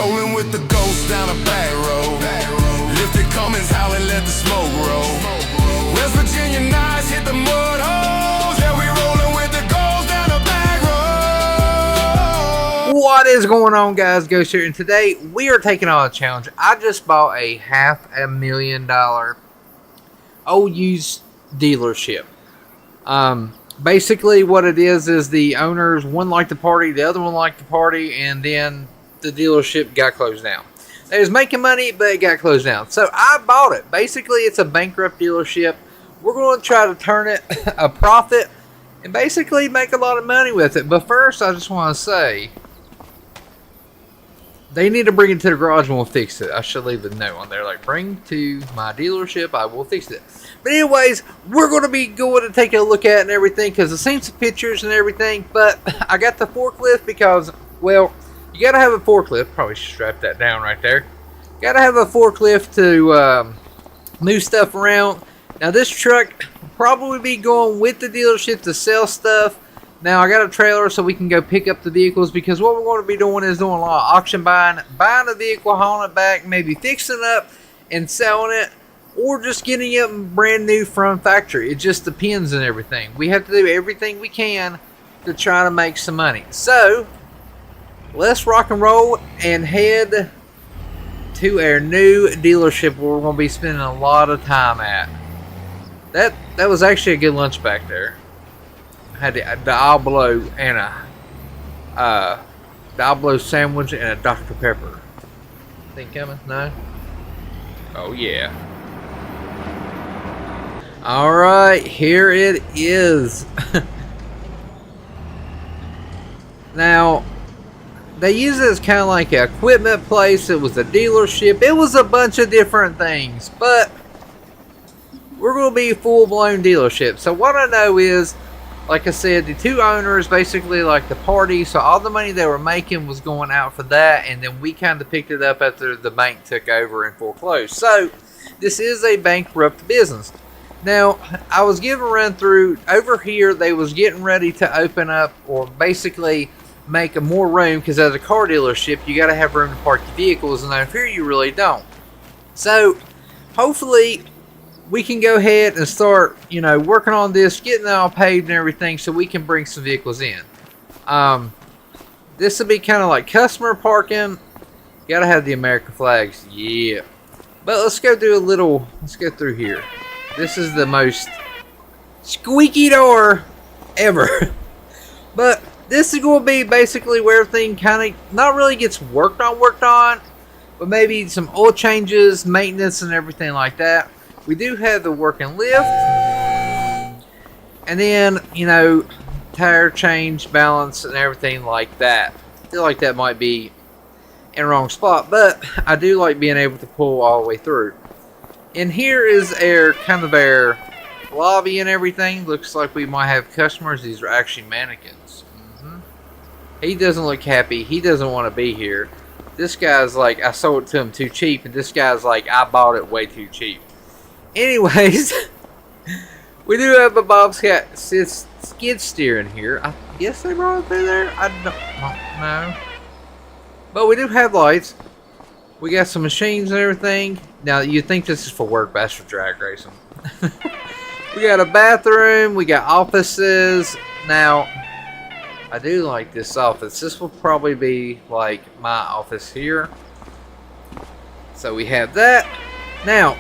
rolling with the ghost down a back road. Lifted Cummins, howling, let the smoke roll. West Virginia nights hit the mud holes. Yeah, we rolling with the ghost down a back road. What is going on, guys? Ghost here, and today we are taking on a challenge. I just bought a $500,000 old used dealership. Basically what it is the owners, one liked the party, the other one liked the party, and then the dealership got closed down. It was making money, but it got closed down. So I bought it. Basically, it's a bankrupt dealership. We're going to try to turn it a profit and basically make a lot of money with it. But first, I just want to say, they need to bring it to the garage and we'll fix it. I should leave a note on there, like, bring to my dealership, I will fix it. But anyways, we're going to be going to take a look at it and everything, because I've seen some pictures and everything. But I got the forklift because, well, you got to have a forklift. Probably strap that down right there. Got to have a forklift to move stuff around. Now, this truck will probably be going with the dealership to sell stuff. Now, I got a trailer so we can go pick up the vehicles, because what we're going to be doing is doing a lot of auction buying a vehicle, hauling it back, maybe fixing it up and selling it, or just getting it brand new from factory. It just depends on everything. We have to do everything we can to try to make some money. So, let's rock and roll and head to our new dealership where we're going to be spending a lot of time at. That was actually a good lunch back there. Had the Diablo and a Diablo sandwich and a Dr. Pepper. Think coming? No? Oh yeah. Alright, here it is. Now, they use it as kind of like an equipment place. It was a dealership. It was a bunch of different things. But we're going to be a full-blown dealership. So what I know is, like I said, the two owners basically like the party. So all the money they were making was going out for that. And then we kind of picked it up after the bank took over and foreclosed. So this is a bankrupt business. Now, I was given a run through. Over here, they was getting ready to open up, or basically make a more room, because as a car dealership, you got to have room to park your vehicles, and over here you really don't. So, hopefully, we can go ahead and start, working on this, getting it all paved and everything, so we can bring some vehicles in. This will be kind of like customer parking. Got to have the American flags, yeah. But let's go through here. This is the most squeaky door ever. But this is going to be basically where everything kind of not really gets worked on, but maybe some oil changes, maintenance, and everything like that. We do have the working lift, and then, tire change, balance, and everything like that. I feel like that might be in the wrong spot, but I do like being able to pull all the way through. And here is our lobby and everything. Looks like we might have customers. These are actually mannequins. He doesn't look happy. He doesn't want to be here. This guy's like, I sold it to him too cheap. And this guy's like, I bought it way too cheap. Anyways, we do have a bobcat skid steer in here. I guess they brought it through there. I don't know. But we do have lights. We got some machines and everything. Now, you think this is for work, but that's for drag racing. We got a bathroom. We got offices. Now, I do like this office. This will probably be like my office here. So we have that. Now,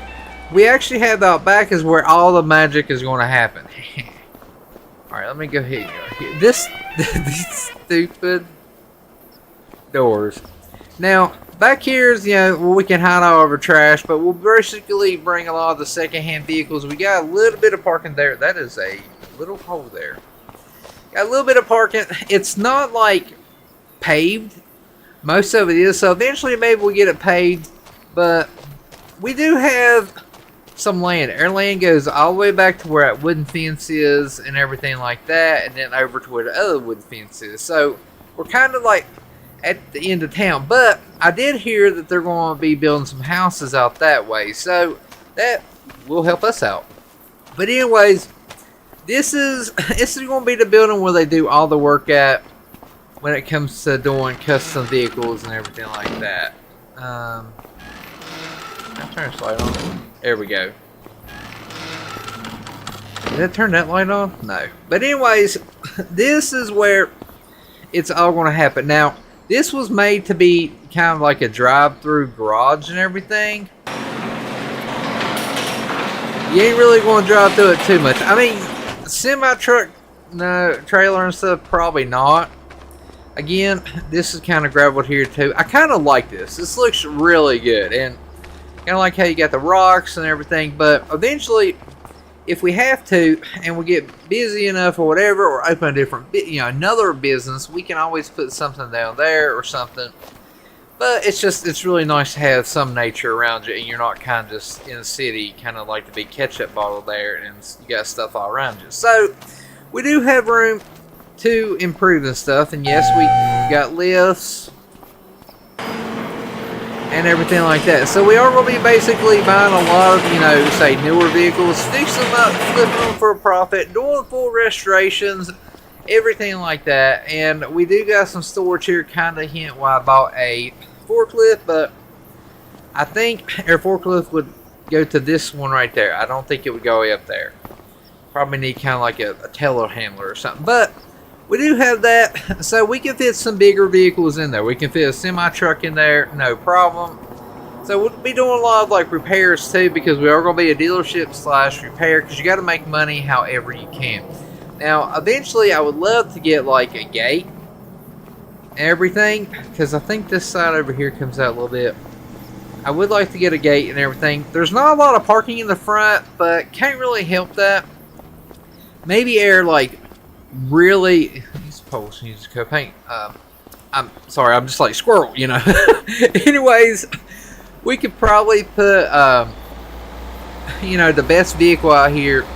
we actually have out back is where all the magic is going to happen. Alright, let me go here. These stupid doors. Now, back here is, where we can hide all of our trash, but we'll basically bring a lot of the secondhand vehicles. We got a little bit of parking there. That is a little hole there. Got a little bit of parking. It's not like paved. Most of it is, so eventually maybe we'll get it paved, but we do have some land. Our land goes all the way back to where that wooden fence is and everything like that, and then over to where the other wooden fence is. So we're kind of like at the end of town, but I did hear that they're going to be building some houses out that way, so that will help us out. But anyways, this is going to be the building where they do all the work at. when it comes to doing custom vehicles and everything like that. I'll turn this light on. There we go. Did I turn that light on? No. But anyways, this is where it's all going to happen. Now, this was made to be kind of like a drive-through garage and everything. You ain't really going to drive through it too much. I mean, semi-truck, no, trailer and stuff, probably not. Again, this is kind of graveled here too. I kind of like this. This looks really good. And kind of like how you got the rocks and everything. But eventually, if we have to, and we get busy enough or whatever, or open a different, another business, we can always put something down there or something. But it's really nice to have some nature around you, and you're not kind of just in the city, kind of like the big ketchup bottle there, and you got stuff all around you. So, we do have room to improve and stuff, and yes, we got lifts and everything like that. So we are going to be basically buying a lot of, say newer vehicles, fix them up, flipping them for a profit, doing full restorations, everything like that. And we do got some storage here, kind of hint why I bought a forklift, but I think our forklift would go to this one right there. I don't think it would go way up there. Probably need kind of like a telehandler or something, but we do have that, so we can fit some bigger vehicles in there. We can fit a semi-truck in there, no problem. So we'll be doing a lot of like repairs too, because we are going to be a dealership / repair, because you got to make money however you can. Now, eventually, I would love to get like a gate and everything, because I think this side over here comes out a little bit. I would like to get a gate and everything. There's not a lot of parking in the front, but can't really help that. Maybe air like really, these poles need to go paint. I'm sorry, I'm just like squirrel, Anyways, we could probably put, the best vehicle out here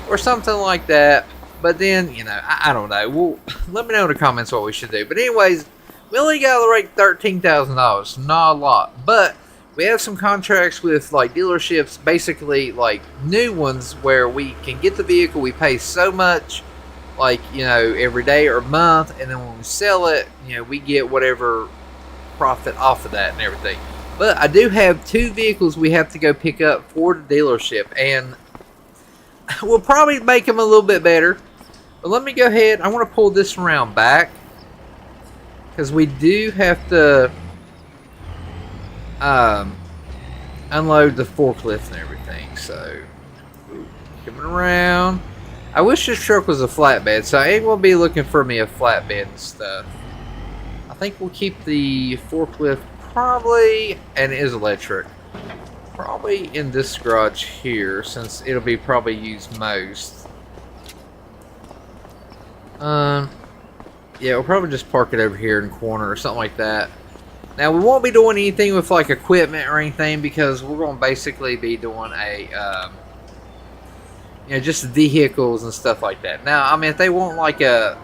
or something like that. But then, I don't know. Well, let me know in the comments what we should do. But anyways, we only got like $13,000, not a lot. But we have some contracts with like dealerships, basically like new ones, where we can get the vehicle, we pay so much, like, every day or month, and then when we sell it, we get whatever profit off of that and everything. But I do have 2 vehicles we have to go pick up for the dealership, and we'll probably make them a little bit better. But let me go ahead, I want to pull this around back, because we do have to unload the forklift and everything. So, coming around. I wish this truck was a flatbed, so I ain't going to be looking for me a flatbed and stuff. I think we'll keep the forklift probably, and it is electric, probably in this garage here, since it'll be probably used most. Yeah, we'll probably just park it over here in the corner or something like that. Now, we won't be doing anything with like equipment or anything, because we're going to basically be doing a just vehicles and stuff like that. Now, I mean, if they want like a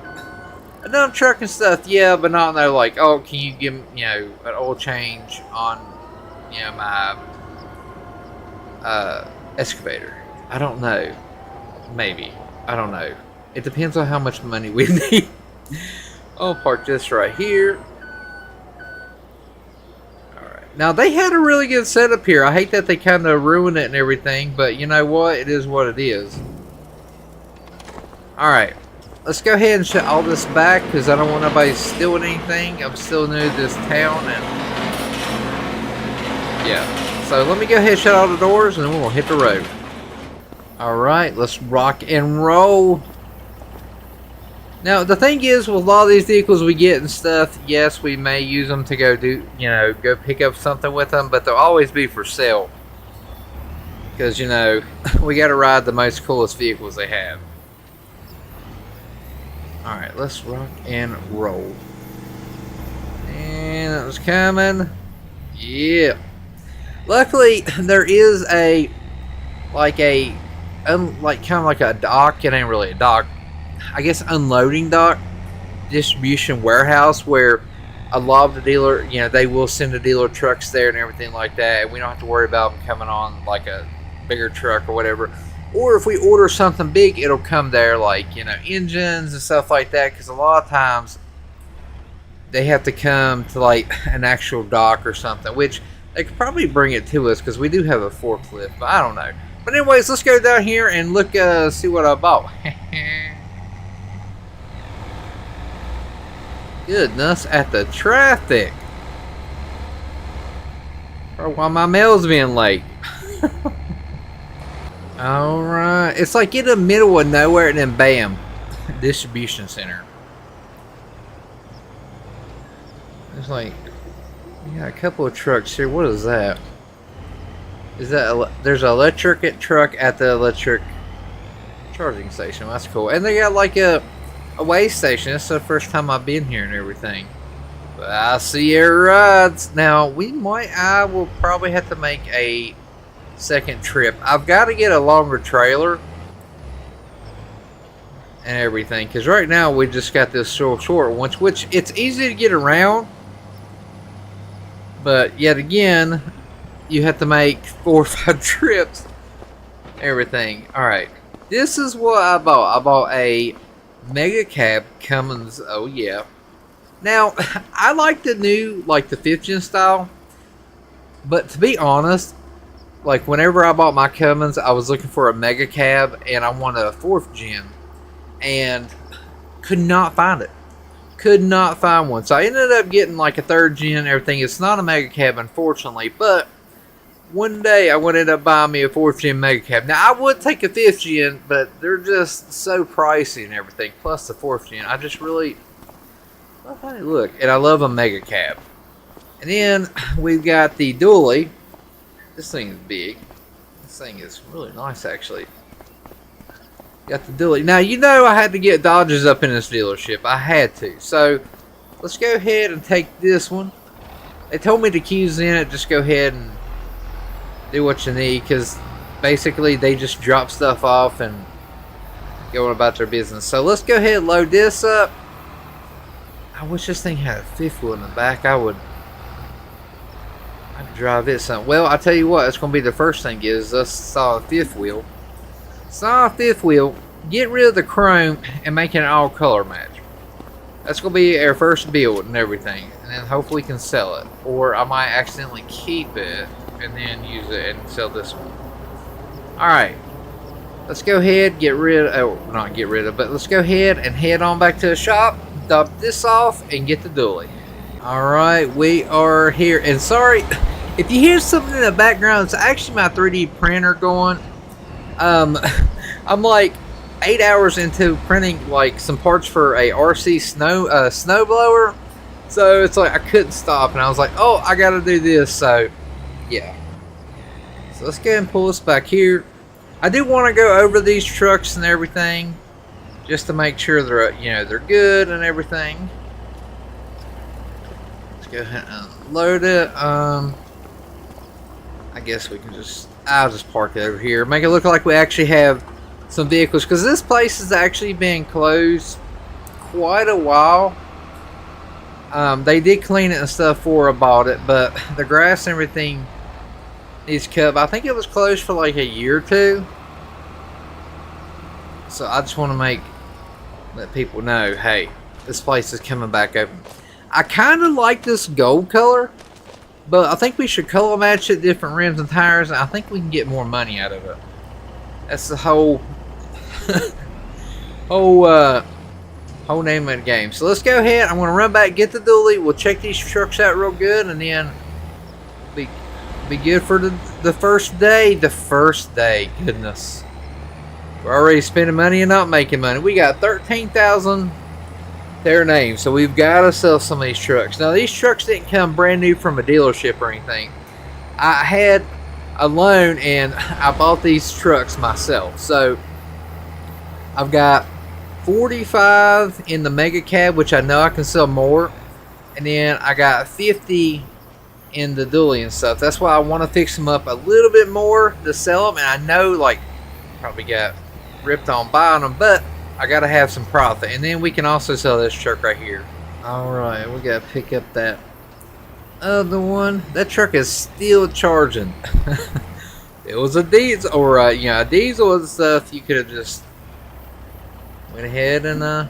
dump truck and stuff, yeah, but not no like, oh, can you give me, an oil change on, my excavator? I don't know. Maybe. I don't know. It depends on how much money we need. I'll park this right here. Alright. Now, they had a really good setup here. I hate that they kind of ruined it and everything, but you know what? It is what it is. Alright. Let's go ahead and shut all this back, because I don't want nobody stealing anything. I'm still new to this town, and yeah. So let me go ahead and shut all the doors, and then we'll hit the road. Alright, let's rock and roll. Now, the thing is, with a lot of these vehicles we get and stuff, yes, we may use them to go do, go pick up something with them, but they'll always be for sale. Because, we got to ride the most coolest vehicles they have. Alright, let's rock and roll. And that was coming. Yeah. Luckily, there is kind of like a dock. It ain't really a dock. I guess unloading dock, distribution warehouse, where a lot of the dealer, they will send the dealer trucks there and everything like that, and we don't have to worry about them coming on like a bigger truck or whatever. Or if we order something big, it'll come there, like, engines and stuff like that, because a lot of times they have to come to like an actual dock or something, which they could probably bring it to us because we do have a forklift, but I don't know. But anyways, let's go down here and look, see what I bought. Goodness, at the traffic. Or while my mail's being late. Alright, it's like in the middle of nowhere and then bam, distribution center. There's like, yeah, a couple of trucks here. What is that? Is that there's an electric truck at the electric charging station? That's cool. And they got like a way station. That's the first time I've been here and everything. But I see air rides. Now I will probably have to make a second trip. I've got to get a longer trailer and everything, because right now we just got this short one, which it's easy to get around, but yet again you have to make 4 or 5 trips. Everything. Alright, this is what I bought. I bought a Mega Cab Cummins. Oh yeah. Now I like the new, like the 5th gen style, but to be honest, like whenever I bought my Cummins, I was looking for a Mega Cab and I wanted a 4th gen and could not find it. Could not find one. So I ended up getting like a 3rd gen and everything. It's not a Mega Cab, unfortunately, but one day I would end up buying me a 4th gen Mega Cab. Now I would take a 5th gen, but they're just so pricey and everything. Plus the 4th gen, I just really love how they look. And I love a Mega Cab. And then we've got the dually. This thing is big. This thing is really nice, actually. Got the dually. Now, you know I had to get Dodges up in this dealership. I had to. So, let's go ahead and take this one. They told me the keys in it. Just go ahead and do what you need. Because, basically, they just drop stuff off and go about their business. So, let's go ahead and load this up. I wish this thing had a 5th wheel in the back. I could drive it some. Well, I tell you what, it's going to be the first thing is us saw a 5th wheel. Saw a 5th wheel, get rid of the chrome and make it an all color match. That's going to be our first build and everything. And then hopefully we can sell it. Or I might accidentally keep it and then use it and sell this one. Alright. Let's go ahead, but let's go ahead and head on back to the shop, dump this off, and get the dually. Alright, we are here. And sorry, if you hear something in the background, it's actually my 3D printer going. I'm like 8 hours into printing like some parts for a RC snow blower. So it's like I couldn't stop and I was like, oh, I gotta do this. So yeah. So let's go ahead and pull this back here. I do want to go over these trucks and everything just to make sure they're good and everything. Go ahead and load it. I guess we can I'll just park it over here. Make it look like we actually have some vehicles. Because this place has actually been closed quite a while. They did clean it and stuff before I bought it. But the grass and everything needs cut. I think it was closed for like a year or 2. So I just want to let people know, hey, this place is coming back open. I kind of like this gold color, but I think we should color match it, different rims and tires, and I think we can get more money out of it. That's the whole whole name of the game. So let's go ahead. I'm going to run back, get the dually. We'll check these trucks out real good, and then be good for the first day. The first day, goodness. We're already spending money and not making money. We got 13,000 their name, so we've got to sell some of these trucks. Now these trucks didn't come brand new from a dealership or anything. I had a loan and I bought these trucks myself. So I've got 45 in the Mega Cab, which I know I can sell more, and then I got 50 in the dually and stuff. That's why I want to fix them up a little bit more to sell them, and I know like probably got ripped on buying them, but I gotta have some profit. And then we can also sell this truck right here. Alright, we gotta pick up that other one. That truck is still charging. It was a diesel, or a diesel and stuff. You could have just went ahead and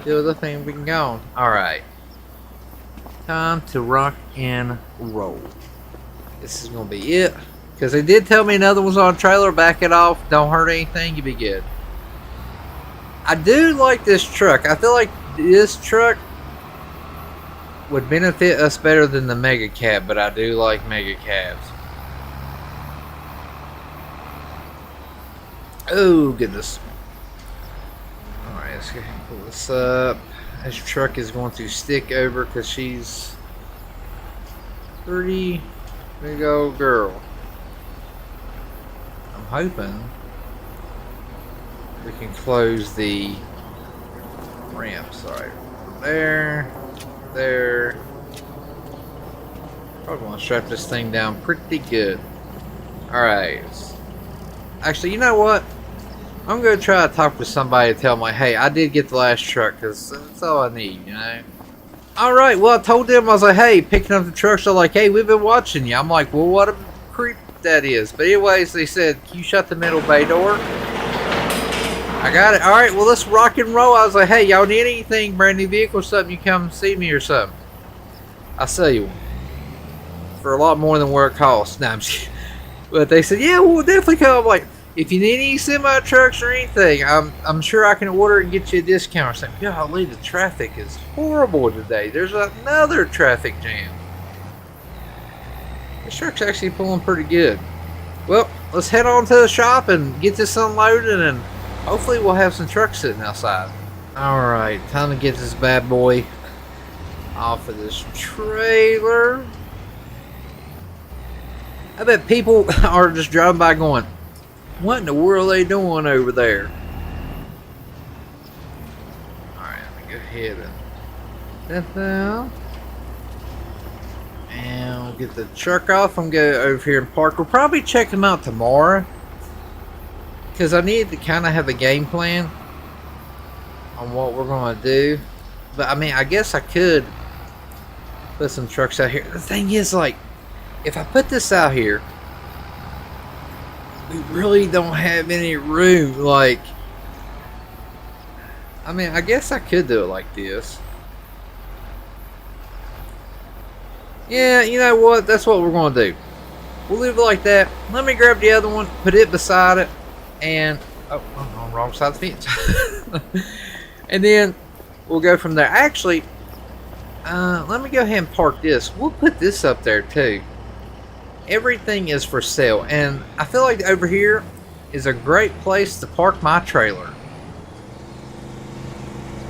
do the thing. We can go on. Alright, Time to rock and roll. This is gonna be it. Because they did tell me another one's on a trailer. Back it off. Don't hurt anything. You'll be good. I do like this truck. I feel like this truck would benefit us better than the Mega Cab, but I do like Mega Cabs. Oh, goodness. Alright, let's go ahead and pull this up. This truck is going to stick over because she's 30 big old girl. I'm hoping we can close the ramps. Alright, there. Probably want to strap this thing down pretty good. Alright. Actually, you know what? I'm going to try to talk to somebody to tell them, like, hey, I did get the last truck, because that's all I need, you know? Alright, well, I told them, I was like, hey, picking up the trucks, they're like, hey, we've been watching you. I'm like, well, what a creep that is. But anyways, they said, can you shut the middle bay door? I got it. Alright, well, let's rock and roll. I was like, hey, y'all need anything, brand new vehicle or something, you come see me or something. I'll sell you one. For a lot more than where it costs. Nah, I'm just kidding. But they said, yeah, we'll definitely come. I'm like, if you need any semi trucks or anything, I'm sure I can order and get you a discount or something. Golly, the traffic is horrible today. There's another traffic jam. This truck's actually pulling pretty good. Well, let's head on to the shop and get this unloaded, and hopefully we'll have some trucks sitting outside. Alright, time to get this bad boy off of this trailer. I bet people are just driving by going, what in the world are they doing over there? Alright, let me go ahead and that down. And we'll get the truck off and go over here and park. We'll probably check them out tomorrow, because I need to kind of have a game plan on what we're going to do. But I mean, I guess I could put some trucks out here. The thing is, like, if I put this out here, we really don't have any room. Like, I mean, I guess I could do it like this. Yeah, you know what? That's what we're going to do. We'll leave it like that. Let me grab the other one, put it beside it, and oh, I'm on the wrong side of the fence. And then we'll go from there. Actually, let me go ahead and park this. We'll put this up there too. Everything is for sale, and I feel like over here is a great place to park my trailer. Go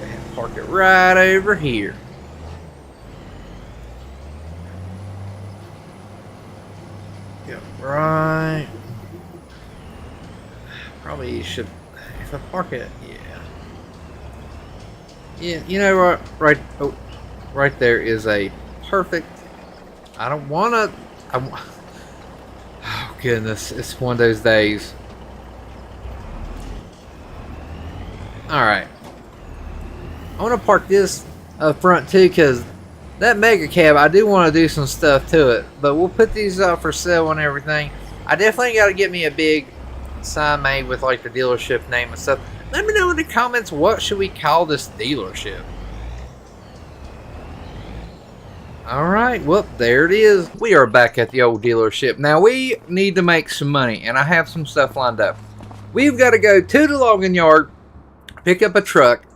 ahead and park it right over here. Yep, right. Probably should, if I park it, yeah, you know, right there is a perfect. I don't want to. Oh goodness, it's one of those days. Alright, I want to park this up front too, because that Mega Cab, I do want to do some stuff to it, but we'll put these up for sale and everything. I definitely got to get me a big sign made with like the dealership name and stuff. Let me know in the comments, what should we call this dealership? Alright, well, there it is. We are back at the old dealership. Now, we need to make some money, and I have some stuff lined up. We've got to go to the logging yard, pick up a truck.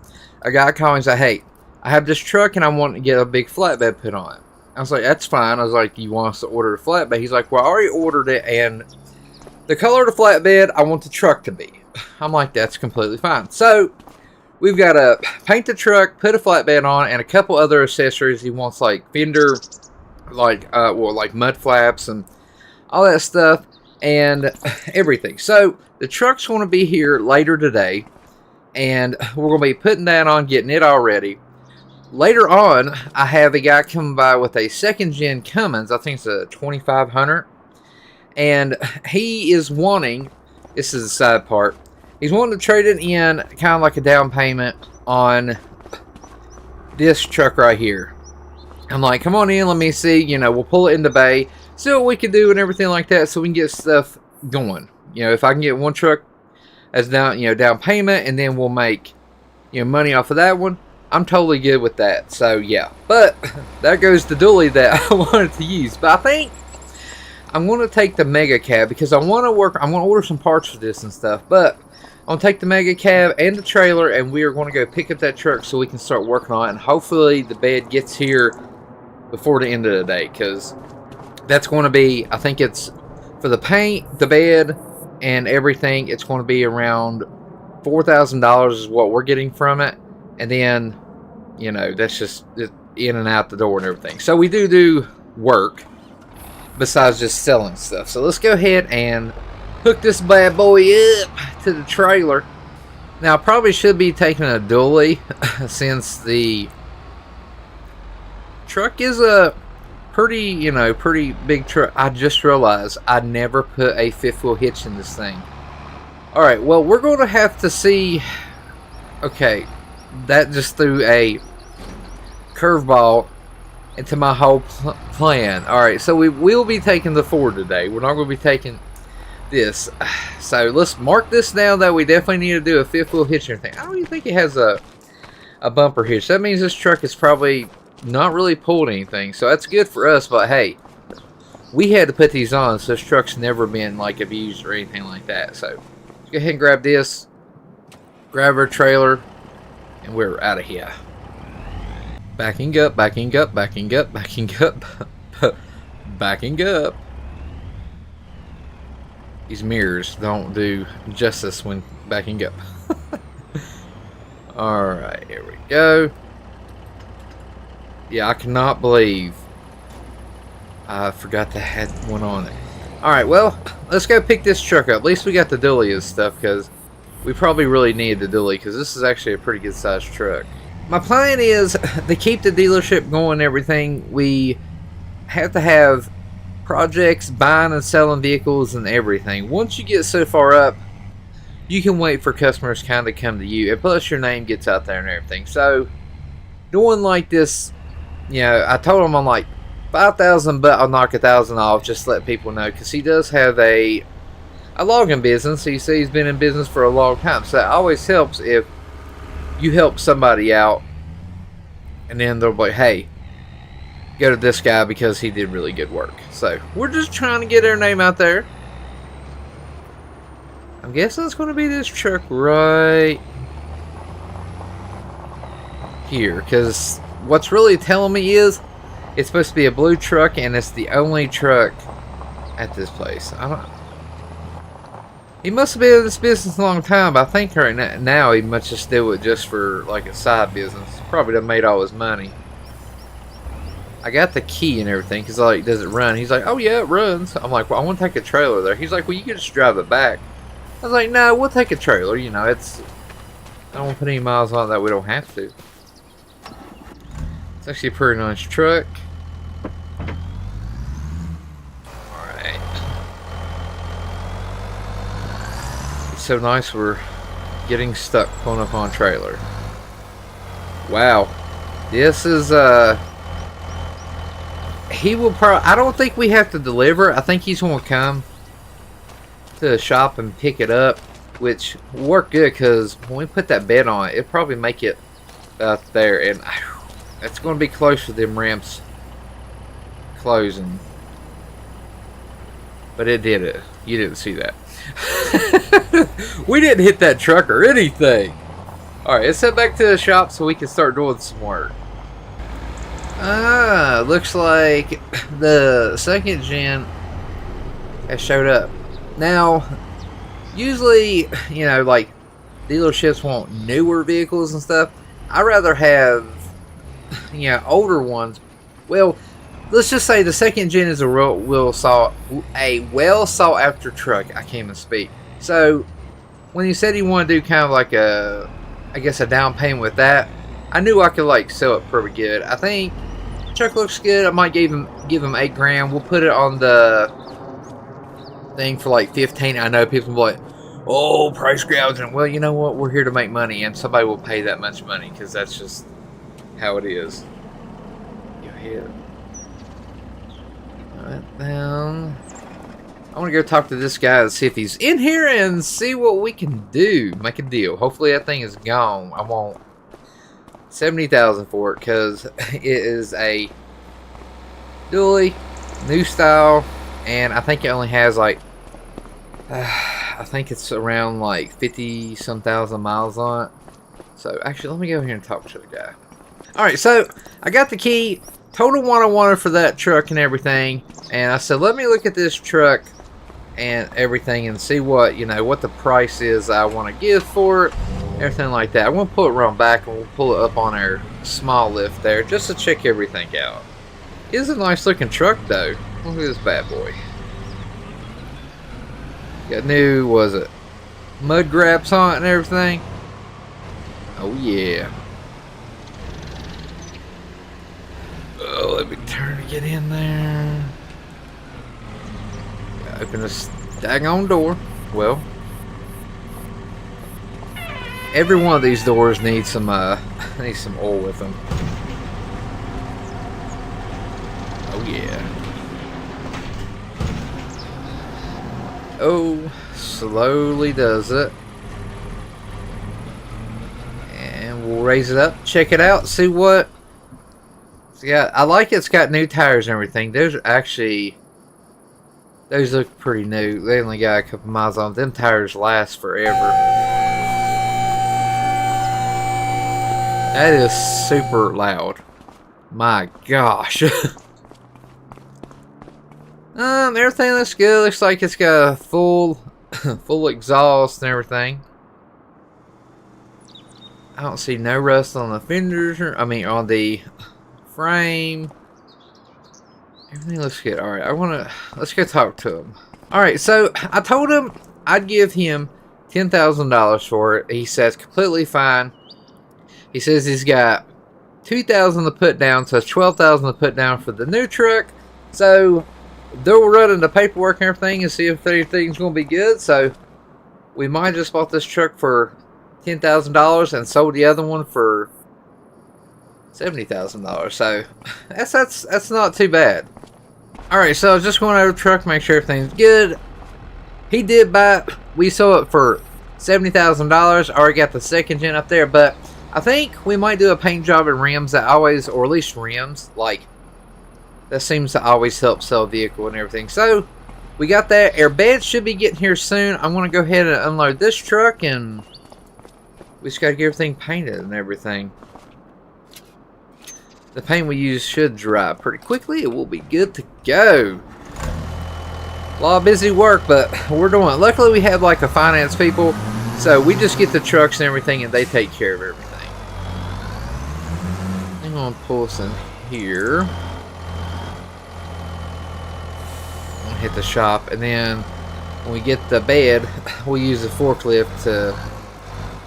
A guy called me and said, hey, I have this truck, and I want to get a big flatbed put on it. I was like, that's fine. I was like, you want us to order a flatbed? He's like, well, I already ordered it, and the color of the flatbed, I want the truck to be. I'm like, that's completely fine. So, we've got to paint the truck, put a flatbed on, and a couple other accessories. He wants like fender, like mud flaps and all that stuff, and everything. So the truck's going to be here later today, and we're going to be putting that on, getting it all ready. Later on, I have a guy coming by with a second-gen Cummins. I think it's a 2500, and he is wanting. This is the side part. He's wanting to trade it in, kind of like a down payment on this truck right here. I'm like, come on in, let me see. You know, we'll pull it in the bay, see what we can do and everything like that, so we can get stuff going. You know, if I can get one truck as down, down payment, and then we'll make, money off of that one, I'm totally good with that. So yeah, but there goes the dually that I wanted to use. But I think I'm going to take the mega cab because I want to work. I'm going to order some parts for this and stuff. But I'm going to take the mega cab and the trailer, and we are going to go pick up that truck so we can start working on it. And hopefully the bed gets here before the end of the day, because that's going to be, I think it's for the paint, the bed, and everything, it's going to be around $4,000 is what we're getting from it. And then, you know, that's just in and out the door and everything. So we do work besides just selling stuff. So let's go ahead and hook this bad boy up to the trailer. Now I probably should be taking a dually since the truck is a pretty big truck. I just realized I never put a fifth wheel hitch in this thing. Alright, well, we're going to have to see. Okay, that just threw a curveball into my whole plan. Alright, so we will be taking the Ford today. We're not going to be taking this. So let's mark this down that we definitely need to do a fifth wheel hitch and everything. I don't even think it has a bumper hitch. That means this truck is probably not really pulled anything. So that's good for us, but hey, we had to put these on, so this truck's never been like abused or anything like that. So let's go ahead and grab this, grab our trailer, and we're out of here. Backing up, backing up, backing up, backing up, backing up. These mirrors don't do justice when backing up. Alright, here we go. Yeah, I cannot believe I forgot to have one on it. Alright, well, let's go pick this truck up. At least we got the dually and stuff, because we probably really need the dually, because this is actually a pretty good sized truck. My plan is to keep the dealership going and everything. We have to have projects, buying and selling vehicles and everything. Once you get so far up, you can wait for customers kind of come to you, and plus your name gets out there and everything. So doing like this, you know, I told him I'm like 5,000, but I'll knock 1,000 off just to let people know, because he does have a logging business. He says he's been in business for a long time, so it always helps if you help somebody out and then they'll be like, hey, go to this guy because he did really good work. So we're just trying to get our name out there. I'm guessing it's going to be this truck right here, because what's really telling me is it's supposed to be a blue truck, and it's the only truck at this place. I don't. He must have been in this business a long time, but I think right now he must just do it just for like a side business. Probably done made all his money. I got the key and everything, because like, does it run? He's like, oh yeah, it runs. I'm like, well, I want to take a trailer there. He's like, well, you can just drive it back. I was like, no, we'll take a trailer. You know, it's, I don't want to put any miles on it that we don't have to. It's actually a pretty nice truck. Alright. It's so nice we're getting stuck pulling up on a trailer. Wow. This is, he will probably, I don't think we have to deliver. I think he's going to come to the shop and pick it up, which will work good, because when we put that bed on it, it'll probably make it out there, and it's going to be close to them ramps closing. But it did it. You didn't see that. We didn't hit that truck or anything. Alright, let's head back to the shop so we can start doing some work. Looks like the second gen has showed up. Now, usually, you know, like, dealerships want newer vehicles and stuff. I'd rather have, you know, older ones. Well, let's just say the second gen is a well sought after truck. I can't even speak. So when he said he wanted to do kind of like a, I guess, a down payment with that, I knew I could like sell it pretty good. I think the truck looks good. I might give him $8,000. We'll put it on the thing for like 15. I know people will be like, oh, price gouging. Well, you know what? We're here to make money, and somebody will pay that much money, because that's just how it is. Go ahead. Right down. I want to go talk to this guy and see if he's in here and see what we can do. Make a deal. Hopefully that thing is gone. I won't $70,000 for it because it is a dually, new style, and I think it only has like I think it's around like 50 some thousand miles on it. So actually, let me go here and talk to the guy. All right, so I got the key, told him what I wanted for that truck and everything, and I said, let me look at this truck and everything and see what, you know, what the price is I want to give for it, everything like that. I'm going to pull it around back and we'll pull it up on our small lift there just to check everything out. It is a nice looking truck though. Look at this bad boy. Got new, was it mud graps on it and everything? Oh yeah. Oh, let me turn to get in there. Open this daggone door. Well, every one of these doors needs some oil with them. Oh yeah. Oh, slowly does it. And we'll raise it up, check it out, see what it's got. I like it's got new tires and everything. Those look pretty new. They only got a couple miles on them. Tires last forever. That is super loud. My gosh. Everything looks good. Looks like it's got a full exhaust and everything. I don't see no rust on the fenders, on the frame. Everything looks good. Alright, let's go talk to him. Alright, so I told him I'd give him $10,000 for it. He says completely fine. He says he's got $2,000 to put down, so it's $12,000 to put down for the new truck. So they'll run the paperwork and everything and see if everything's going to be good. So we might just bought this truck for $10,000 and sold the other one for $70,000. So that's not too bad. Alright, so I was just going over the truck, make sure everything's good. He did buy it. We sold it for $70,000. I already got the second gen up there, but I think we might do a paint job and rims that always, or at least rims, like that seems to always help sell a vehicle and everything. So we got that. Our bed should be getting here soon. I'm going to go ahead and unload this truck, and we just got to get everything painted and everything. The paint we use should dry pretty quickly. It will be good to go. A lot of busy work, but we're doing it. Luckily, we have like a finance people, so we just get the trucks and everything, and they take care of everything. I'm going to pull this in here. I'm going to hit the shop, and then when we get the bed, we'll use the forklift to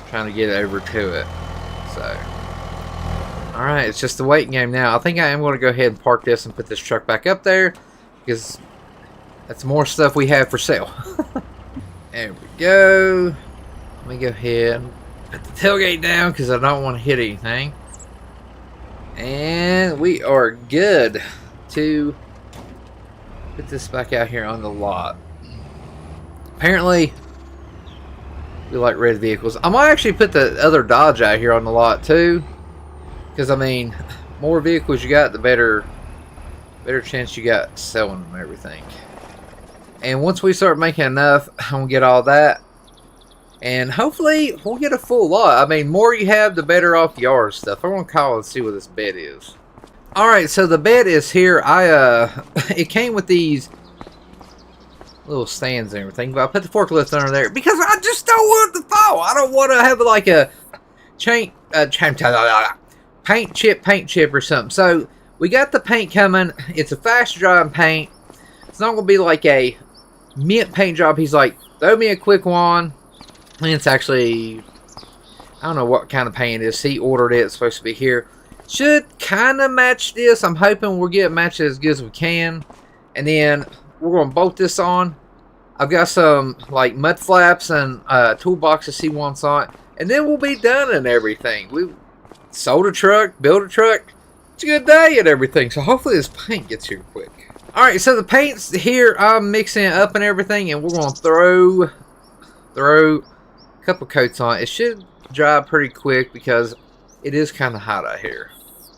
trying to get it over to it. So. Alright, it's just the waiting game now. I think I am going to go ahead and park this and put this truck back up there, because that's more stuff we have for sale. There we go. Let me go ahead and put the tailgate down because I don't want to hit anything. And we are good to put this back out here on the lot. Apparently, we like red vehicles. I might actually put the other Dodge out here on the lot too. Because, I mean, more vehicles you got, the better chance you got selling them and everything. And once we start making enough, I'm going to get all that. And hopefully, we'll get a full lot. I mean, more you have, the better off you are and stuff. I want to call and see what this bed is. Alright, so the bed is here. It came with these little stands and everything. But I put the forklift under there because I just don't want it to fall. I don't want to have like a paint chip or something. So we got the paint coming. It's a fast drying paint. It's not gonna be like a mint paint job. He's like, throw me a quick one. And it's actually, I don't know what kind of paint it is. He ordered it. It's supposed to be here. Should kind of match this. I'm hoping we'll get it matched as good as we can. And then we're gonna bolt this on. I've got some like mud flaps and toolboxes he wants on it. And then we'll be done and everything. We sold a truck, built a truck. It's a good day and everything. So hopefully this paint gets here quick. Alright, so the paint's here. I'm mixing it up and everything. And we're going to throw a couple coats on it. It should dry pretty quick because it is kind of hot out here.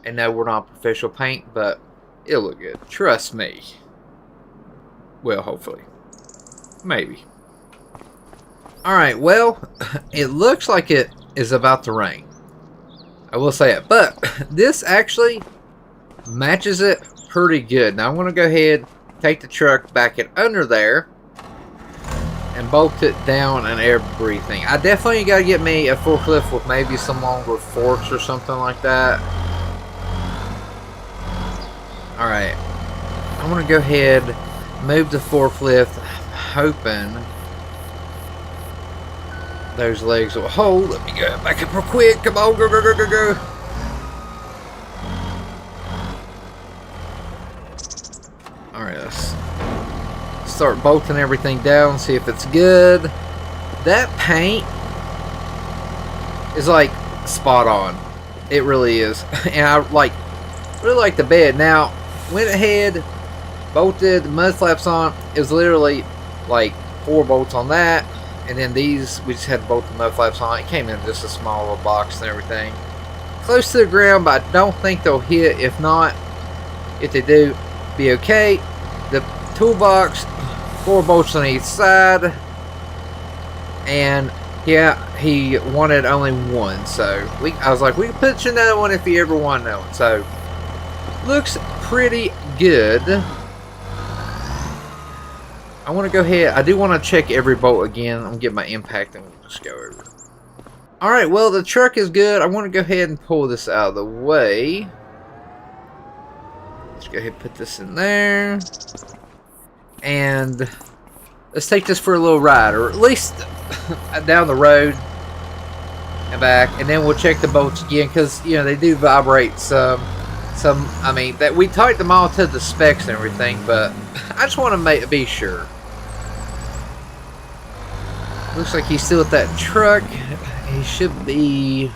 And no, we're not professional paint, but it'll look good. Trust me. Well, hopefully. Maybe. Alright, well, it looks like it is about to rain. I will say it. But this actually matches it pretty good. Now I'm going to go ahead, take the truck back in under there, and bolt it down and everything. I definitely got to get me a forklift with maybe some longer forks or something like that. Alright, I'm going to go ahead, move the forklift, hoping those legs will hold. Let me go back up real quick. Come on, go, go, go, go, go. Alright, let's start bolting everything down, see if it's good. That paint is like spot on. It really is. And I really like the bed. Now, went ahead, bolted the mud flaps on. It was literally like 4 bolts on that. And then these, we just had to bolt the mud flaps on. It came in just a small little box and everything. Close to the ground, but I don't think they'll hit. If not, if they do, be okay. The toolbox, 4 bolts on each side. And yeah, he wanted only 1. So I was like, we can put you another one if you ever want another one. So looks pretty good. I want to go ahead. I do want to check every bolt again. I'm going to get my impact and we'll just go over it. Alright, well, the truck is good. I want to go ahead and pull this out of the way. Let's go ahead and put this in there. And let's take this for a little ride, or at least down the road and back. And then we'll check the bolts again because, you know, they do vibrate some. I mean, that we tightened them all to the specs and everything, but I just want to be sure. Looks like he's still at that truck. He should be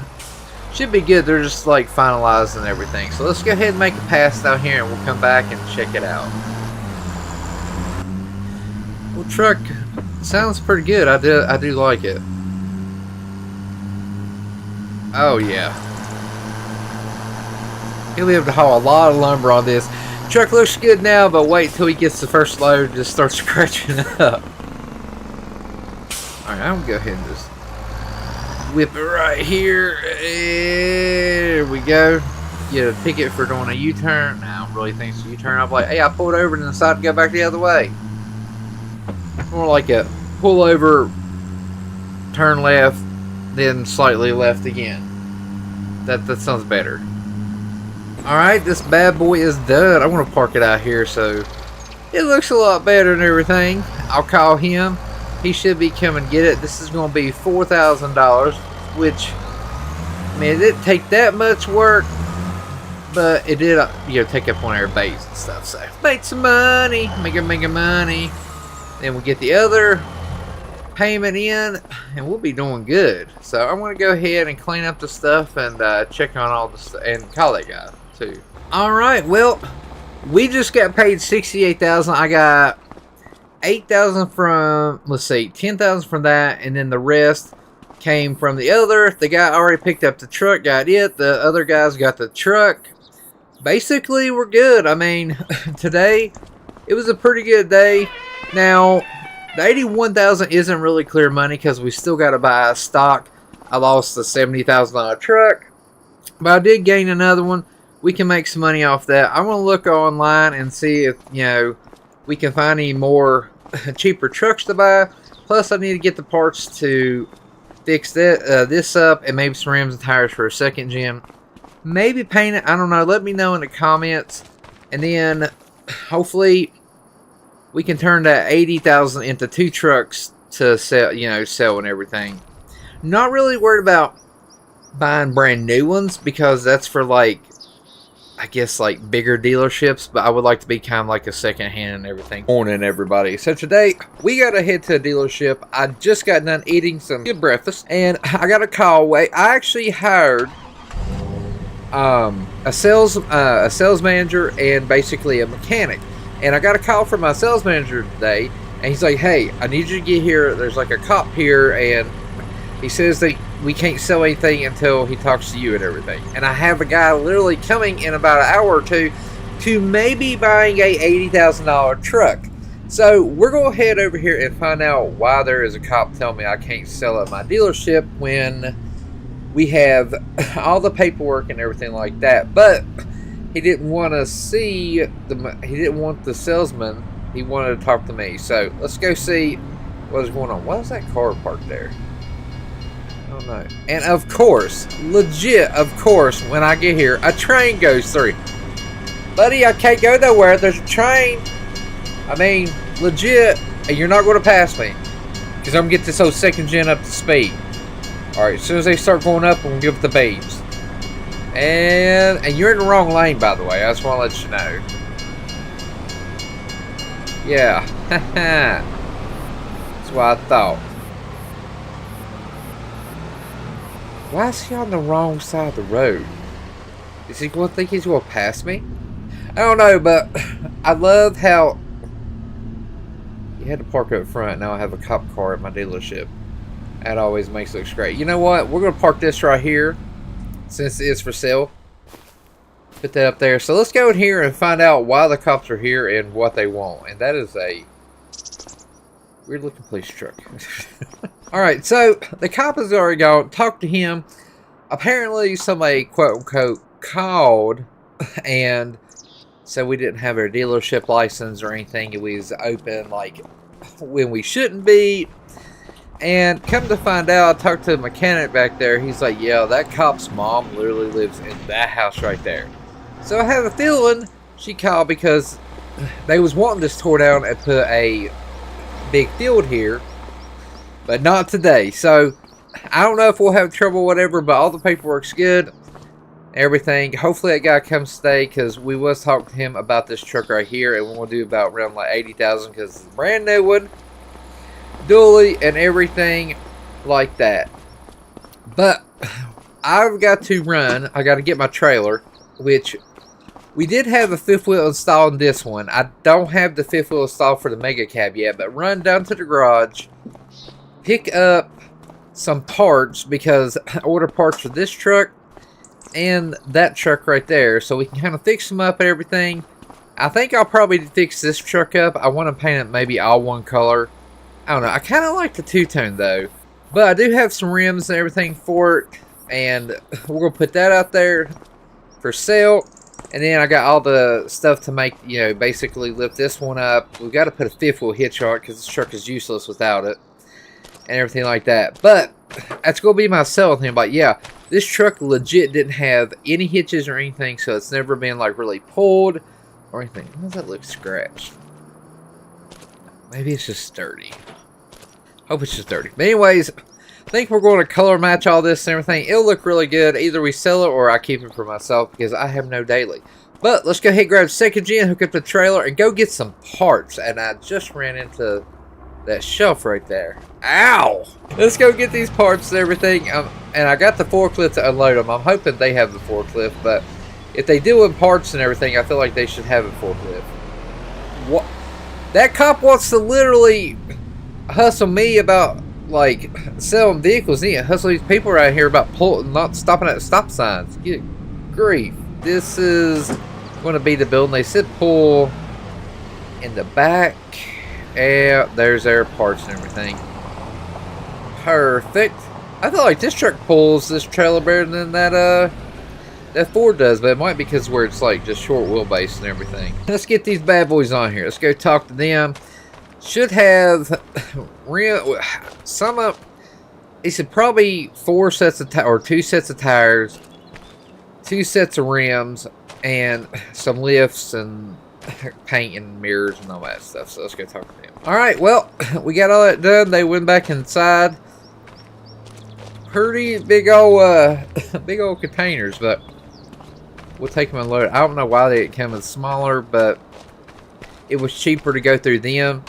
good. They're just like finalizing everything. So let's go ahead and make a pass down here, and we'll come back and check it out. Well, truck sounds pretty good. I do like it. Oh yeah. He'll be able to haul a lot of lumber on this. Truck looks good now, but wait till he gets the first load and just starts scratching it up. Alright, I'm gonna go ahead and just whip it right here. There we go. Get a ticket for doing a U-turn. Now, I don't really think it's a U-turn. I'm like, hey, I pulled over and decided to go back the other way. More like a pull over, turn left, then slightly left again. That sounds better. Alright, this bad boy is done. I want to park it out here so it looks a lot better and everything. I'll call him. He should be coming to get it. This is going to be $4,000, which, I mean, it didn't take that much work, but it did, you know, take up one of our bays and stuff. So, make some money, make money. Then we'll get the other payment in, and we'll be doing good. So, I'm going to go ahead and clean up the stuff and check on all the stuff and call that guy too. All right, well, we just got paid $68,000. I got $8,000 from, let's see, $10,000 from that, and then the rest came from the other. The guy already picked up the truck, got it. The other guys got the truck. Basically, we're good. I mean, today, it was a pretty good day. Now, the $81,000 isn't really clear money because we still got to buy stock. I lost the $70,000 truck, but I did gain another one. We can make some money off that. I'm going to look online and see if, you know, we can find any more cheaper trucks to buy. Plus, I need to get the parts to fix that, this up, and maybe some rims and tires for a second gen. Maybe paint it. I don't know. Let me know in the comments. And then, hopefully, we can turn that $80,000 into 2 trucks to sell, you know, sell and everything. Not really worried about buying brand new ones because that's for, like, I guess like bigger dealerships, but I would like to be kind of like a second hand and everything. Morning, everybody. So today we got to head to a dealership. I just got done eating some good breakfast, and I got a call away. I actually hired a sales manager and basically a mechanic, and I got a call from my sales manager today, and he's like, "Hey, I need you to get here. There's like a cop here, and he says that we can't sell anything until he talks to you and everything. And I have a guy literally coming in about an hour or two to maybe buying a $80,000 truck. So we're going to head over here and find out why there is a cop telling me I can't sell at my dealership when we have all the paperwork and everything like that. But he didn't want to see he didn't want the salesman. He wanted to talk to me. So let's go see what's going on. Why is that car parked there? I don't know. And of course, legit, of course, when I get here, a train goes through. Buddy, I can't go nowhere. There's a train. I mean, legit, and you're not going to pass me. Because I'm going to get this old second gen up to speed. Alright, as soon as they start going up, I'm going to give it the beams. And you're in the wrong lane, by the way. I just want to let you know. Yeah. That's what I thought. Why is he on the wrong side of the road? Is he going to think he's going to pass me? I don't know, but I love how you had to park up front. Now I have a cop car at my dealership. That always makes it look great. You know what? We're going to park this right here since it's for sale. Put that up there. So let's go in here and find out why the cops are here and what they want. And that is a weird looking police truck. Alright, so the cop has already gone. Talked to him. Apparently somebody quote unquote called and said we didn't have our dealership license or anything. It was open like when we shouldn't be. And come to find out, I talked to the mechanic back there. He's like, yeah, that cop's mom literally lives in that house right there. So I have a feeling she called because they was wanting this tore down and put a big field here. But not today. So I don't know if we'll have trouble or whatever, but all the paperwork's good. Everything. Hopefully that guy comes today because we was talking to him about this truck right here. And we'll do about around like $80,000 because it's a brand new one. Dually and everything like that. But I've got to run. I got to get my trailer, which we did have a fifth wheel installed in this one. I don't have the fifth wheel installed for the mega cab yet, but run down to the garage, pick up some parts because I ordered parts for this truck and that truck right there, so we can kind of fix them up and everything. I think I'll probably fix this truck up. I want to paint it maybe all one color. I don't know. I kind of like the two-tone though. But I do have some rims and everything for it. And we're going to put that out there for sale. And then I got all the stuff to make, you know, basically lift this one up. We've got to put a fifth wheel hitch on it because this truck is useless without it. And everything like that. But that's going to be my selling thing. But yeah, this truck legit didn't have any hitches or anything. So it's never been like really pulled or anything. Why does that look scratched? Maybe it's just dirty. Hope it's just dirty. But anyways, I think we're going to color match all this and everything. It'll look really good. Either we sell it or I keep it for myself because I have no daily. But let's go ahead and grab second gen, hook up the trailer, and go get some parts. And I just ran into that shelf right there. Ow! Let's go get these parts and everything. And I got the forklift to unload them. I'm hoping they have the forklift. But if they do in parts and everything, I feel like they should have a forklift. What? That cop wants to literally hustle me about, like, selling vehicles. He hustle these people right here about not stopping at stop signs. Good grief. This is going to be the building. They said pull in the back. And there's their parts and everything. Perfect. I feel like this truck pulls this trailer better than that Ford does, but it might be because where it's like just short wheelbase and everything. Let's get these bad boys on here. Let's go talk to them. Should have some of. He said probably 4 sets of or 2 sets of tires, 2 sets of rims, and some lifts and paint and mirrors and all that stuff. So let's go talk to them. All right. Well, we got all that done. They went back inside. Pretty big old containers, but we'll take them and load it. I don't know why they come in smaller, but it was cheaper to go through them,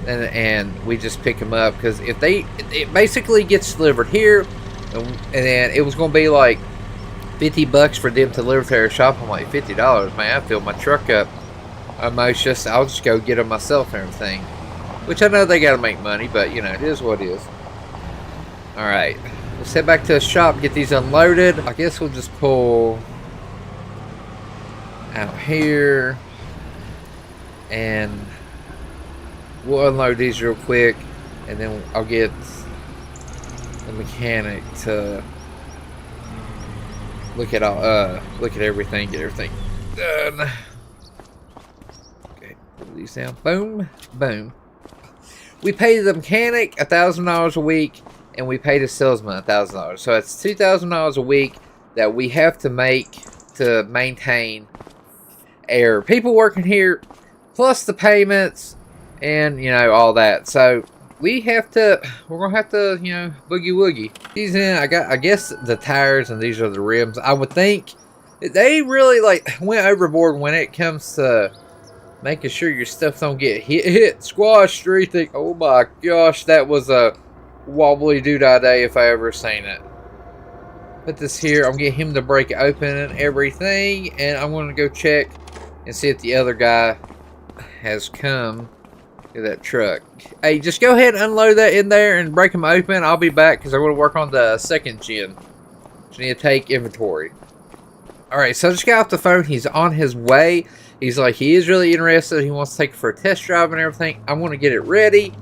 and we just pick them up because if it basically gets delivered here, and then it was going to be like $50 for them to deliver to their shop. I'm like, $50, man. I fill my truck up. I'll just go get them myself and everything, which I know they got to make money, but you know it is what it is. All right, Let's head back to the shop, get these unloaded. I guess we'll just pull out here and we'll unload these real quick, and then I'll get the mechanic to look at everything, get everything done. Okay, put these down. Boom, boom. We pay the mechanic $1,000 a week, and we pay the salesman $1,000. So it's $2,000 a week that we have to make to maintain our people working here, plus the payments, and you know, all that. So we're gonna have to, you know, boogie woogie. These in, I guess the tires, and these are the rims. I would think they really like went overboard when it comes to making sure your stuff don't get hit, squashed, or anything. Oh my gosh, that was a wobbly doodah day if I ever seen it. Put this here. I'm gonna get him to break it open and everything, and I'm gonna go check and see if the other guy has come to that truck. Hey, just go ahead and unload that in there and break them open. I'll be back because I'm going to work on the second gen. Just need to take inventory. Alright, so I just got off the phone. He's on his way. He's like, he is really interested. He wants to take it for a test drive and everything. I want to get it ready.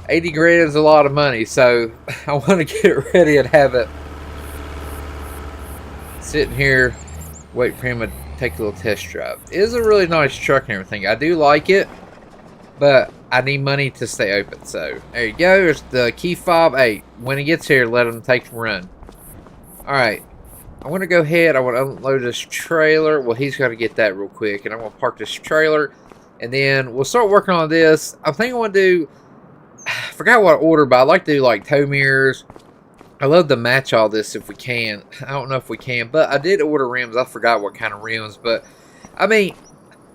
80 grand is a lot of money, so I want to get it ready and have it sitting here, wait for him to take a little test drive. It is a really nice truck and everything. I do like it, but I need money to stay open. So there you go. There's the key fob. Hey, when he gets here, let him take a run. Alright, I want to go ahead. I want to unload this trailer. Well, he's got to get that real quick, and I'm going to park this trailer, and then we'll start working on this. I think I want to do, I forgot what order, but I like to do like tow mirrors. I love to match all this if we can. I don't know if we can, but I did order rims. I forgot what kind of rims, but I mean,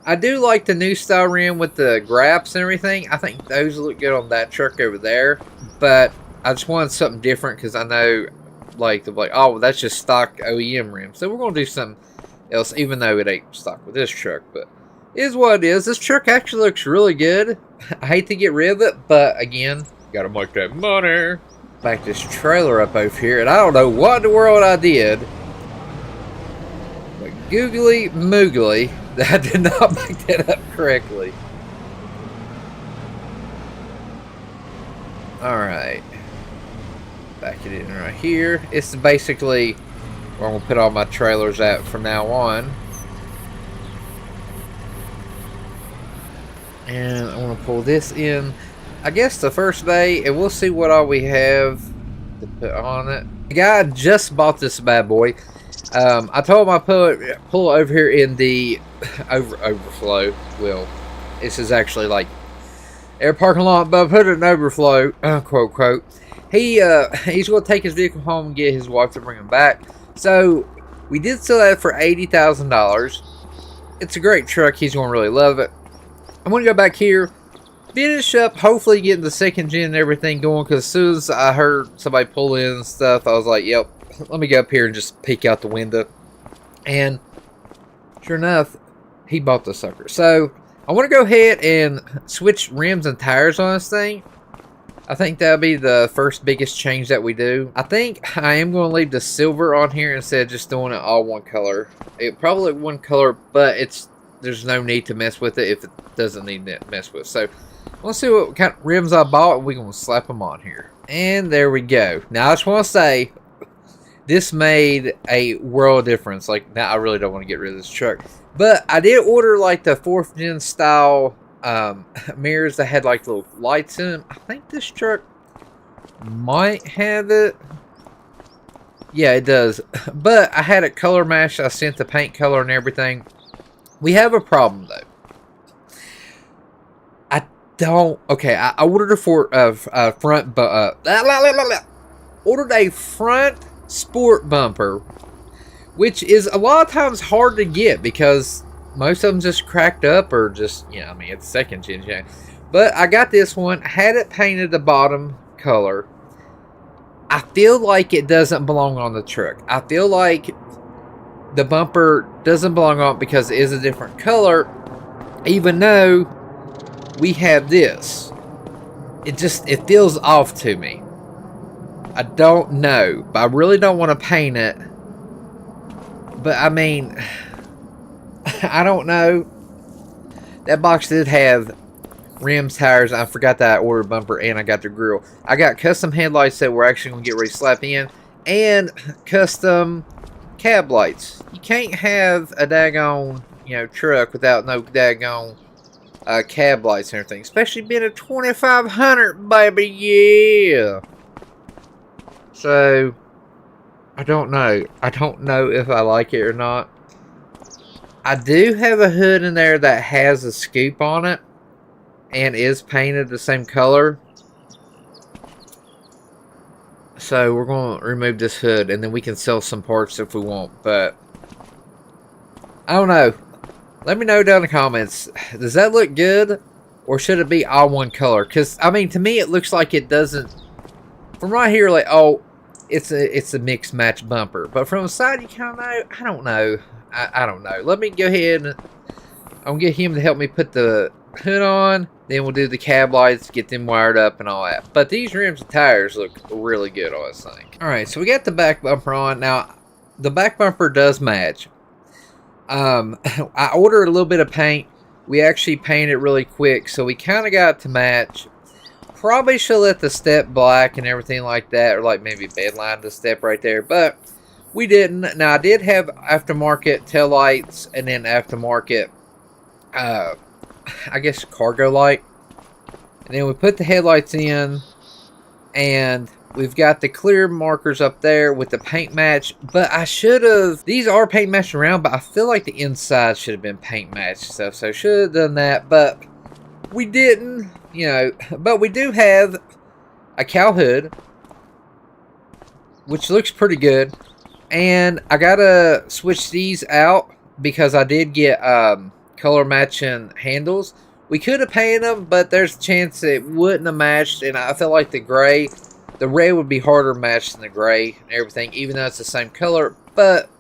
I do like the new style rim with the graps and everything. I think those look good on that truck over there, but I just wanted something different because I know, like, they're like, oh, well, that's just stock OEM rim. So we're going to do something else, even though it ain't stock with this truck, but it is what it is. This truck actually looks really good. I hate to get rid of it, but again, gotta make that money. Back this trailer up over here, and I don't know what in the world I did, but googly moogly, that I did not make that up correctly. Alright, back it in right here. It's basically where I'm going to put all my trailers at from now on. And I'm going to pull this in, I guess, the first day, and we'll see what all we have to put on it. The guy just bought this bad boy. I told him I pull over here in the overflow. Well, this is actually like air parking lot, but I put it in overflow, quote quote. He's going to take his vehicle home and get his wife to bring him back. So we did sell that for $80,000. It's a great truck. He's going to really love it. I'm going to go back here, finish up, hopefully getting the second gen and everything going, because as soon as I heard somebody pull in and stuff, I was like, yep, let me go up here and just peek out the window. And sure enough, he bought the sucker. So I want to go ahead and switch rims and tires on this thing. I think that'll be the first biggest change that we do. I think I am going to leave the silver on here instead of just doing it all one color. It probably look one color, but there's no need to mess with it if it doesn't need to mess with. So let's see what kind of rims I bought. We're going to slap them on here. And there we go. Now I just want to say, this made a world of difference. Like, now I really don't want to get rid of this truck. But I did order like the 4th gen style mirrors that had like little lights in them. I think this truck might have it. Yeah, it does. But I had it color matched. I sent the paint color and everything. We have a problem though. I ordered ordered a front sport bumper, which is a lot of times hard to get because most of them just cracked up or just, you know, I mean, it's second gen. Yeah. But I got this one, had it painted the bottom color. I feel like it doesn't belong on the truck. I feel like the bumper doesn't belong on it because it is a different color, even though we have this. It feels off to me. I don't know, but I really don't want to paint it. But I mean, I don't know. That box did have rims, tires. I forgot that I ordered bumper and I got the grill. I got custom headlights that we're actually going to get ready to slap in, and custom cab lights. You can't have a daggone, truck without no daggone cab lights and everything. Especially being a 2500, baby, yeah. So, I don't know. I don't know if I like it or not. I do have a hood in there that has a scoop on it and is painted the same color. So we're going to remove this hood and then we can sell some parts if we want. But I don't know. Let me know down in the comments. Does that look good? Or should it be all one color? Because, I mean, to me it looks like it doesn't. From right here, like, oh, it's a mixed match bumper. But from the side, you kind of know. I don't know. I don't know. Let me go ahead and I'll get him to help me put the hood on. Then we'll do the cab lights, get them wired up and all that. But these rims and tires look really good, I think. Alright, so we got the back bumper on. Now, the back bumper does match. I ordered a little bit of paint. We actually painted it really quick, so we kind of got it to match. Probably should let the step black and everything like that, or like maybe bedline the step right there, but we didn't. Now, I did have aftermarket tail lights and then aftermarket, I guess, cargo light. And then we put the headlights in, and we've got the clear markers up there with the paint match. But I should have, these are paint matched around, but I feel like the inside should have been paint matched and stuff. So I should have done that, but we didn't, But we do have a cow hood, which looks pretty good. And I gotta switch these out because I did get color matching handles. We could have painted them, but there's a chance it wouldn't have matched. And I feel like the red would be harder matched than the gray and everything, even though it's the same color. But